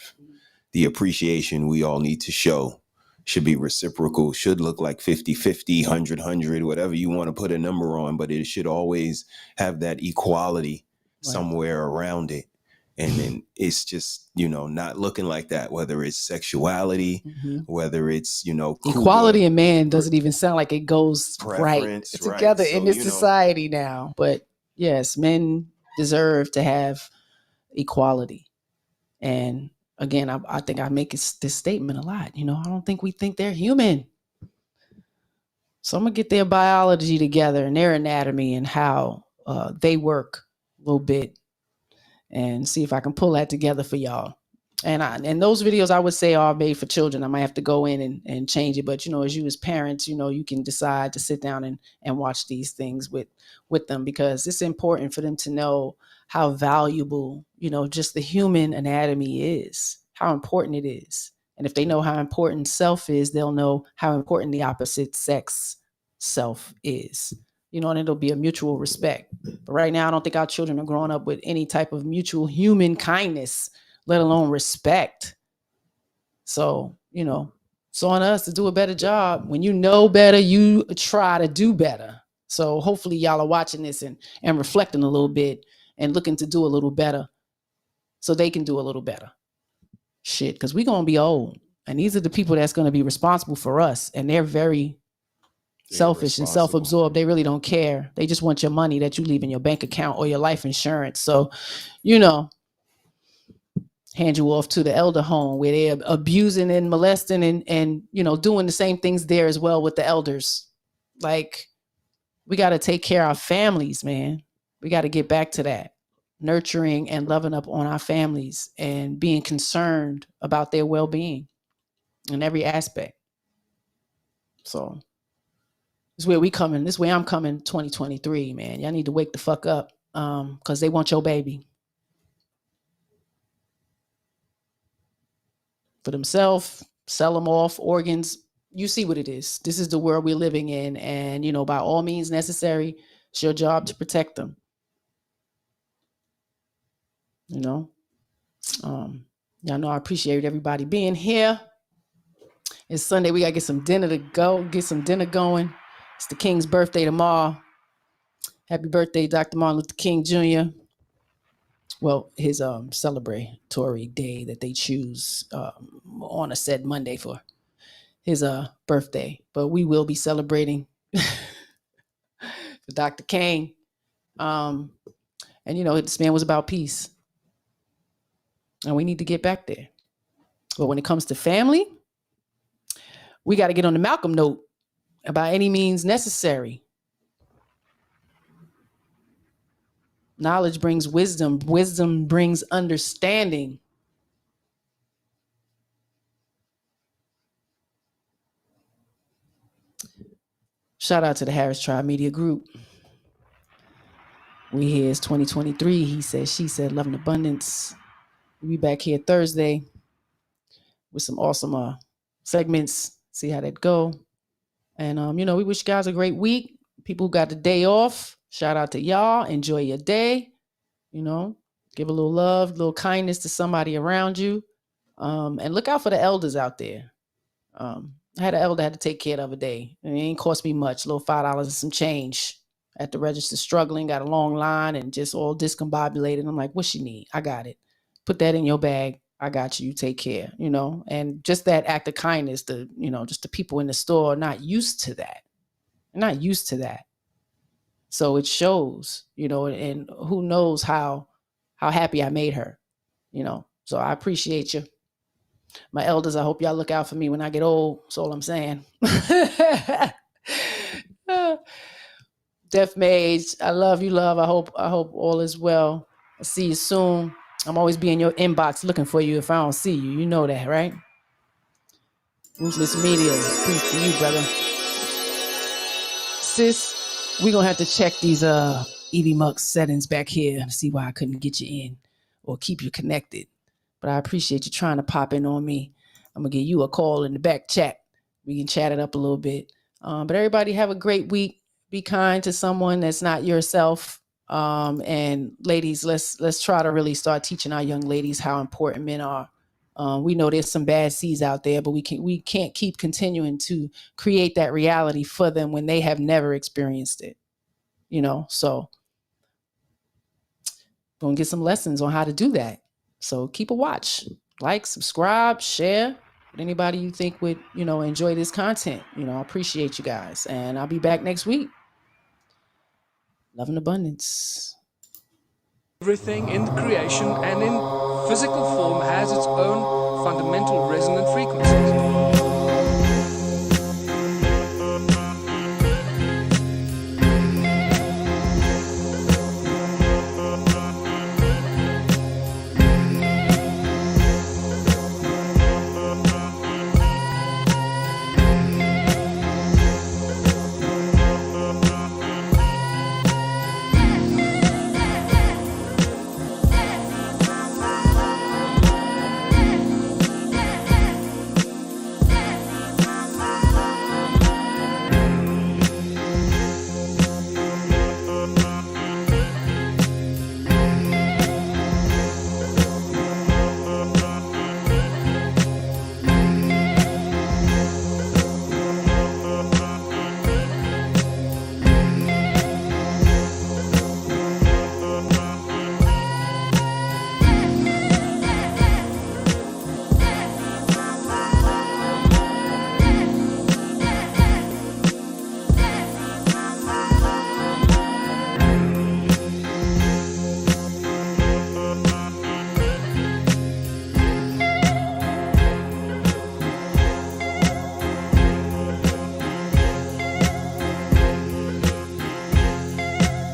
the appreciation we all need to show should be reciprocal, should look like 50-50, 100-100, whatever you want to put a number on, but it should always have that equality somewhere around it. And then it's just, not looking like that, whether it's sexuality, whether it's, equality and man doesn't even sound like it goes right together in this society now. But yes, men deserve to have equality. And again, I think I make this statement a lot. I don't think we think they're human. So I'm going to get their biology together and their anatomy and how they work a little bit and see if I can pull that together for y'all. And those videos I would say are made for children. I might have to go in and change it. But, as you as parents, you can decide to sit down and watch these things with them, because it's important for them to know how valuable, just the human anatomy is, how important it is. And if they know how important self is, they'll know how important the opposite sex self is. And it'll be a mutual respect. But right now, I don't think our children are growing up with any type of mutual human kindness, let alone respect. So, It's on us to do a better job. When you know better, you try to do better. So hopefully y'all are watching this and reflecting a little bit and looking to do a little better so they can do a little better. Shit, because we're going to be old. And these are the people that's going to be responsible for us. And they're very selfish and self-absorbed. They really don't care. They just want your money that you leave in your bank account or your life insurance. So, hand you off to the elder home where they're abusing and molesting and doing the same things there as well with the elders. Like, we got to take care of our families, man. We got to get back to that. Nurturing and loving up on our families and being concerned about their well-being in every aspect. So this is where we coming. This is where I'm coming 2023, man. Y'all need to wake the fuck up because they want your baby. For themselves, sell them off, organs. You see what it is. This is the world we're living in. And, by all means necessary, it's your job to protect them. Y'all know I appreciate everybody being here. It's Sunday. We got to get some dinner going. It's the King's birthday tomorrow. Happy birthday, Dr. Martin Luther King Jr. Well, his celebratory day that they choose on a said Monday for his birthday. But we will be celebrating for Dr. King. And this man was about peace. And we need to get back there. But when it comes to family, we got to get on the Malcolm note by any means necessary. Knowledge brings wisdom. Wisdom brings understanding. Shout out to the Harris Tribe Media Group. We here is 2023. He said, she said, love and abundance. We'll be back here Thursday with some awesome segments. See how that go. And, we wish you guys a great week. People who got the day off, shout out to y'all. Enjoy your day. Give a little love, a little kindness to somebody around you. And look out for the elders out there. I had an elder I had to take care of the other day. And it ain't cost me much, a little $5 and some change. At the register, struggling, got a long line and just all discombobulated. I'm like, what she need? I got it. Put that in your bag. I got you. You take care, and just that act of kindness, just the people in the store are not used to that. They're not used to that. So it shows, and who knows how happy I made her, so I appreciate you. My elders, I hope y'all look out for me when I get old. That's all I'm saying. Deaf Mage, I love you, love. I hope all is well. I'll see you soon. I'm always be in your inbox looking for you if I don't see you. You know that, right? Ruthless Media, peace to you, brother. Sis, we're going to have to check these Evie Mux settings back here to see why I couldn't get you in or keep you connected. But I appreciate you trying to pop in on me. I'm going to give you a call in the back chat. We can chat it up a little bit. But everybody have a great week. Be kind to someone that's not yourself. And ladies, let's try to really start teaching our young ladies how important men are. We know there's some bad seeds out there, but we can't keep continuing to create that reality for them when they have never experienced it. So gonna get some lessons on how to do that. So keep a watch, like, subscribe, share with anybody you think would, enjoy this content. I appreciate you guys, and I'll be back next week. Love and abundance. Everything in creation and in physical form has its own fundamental resonant frequencies.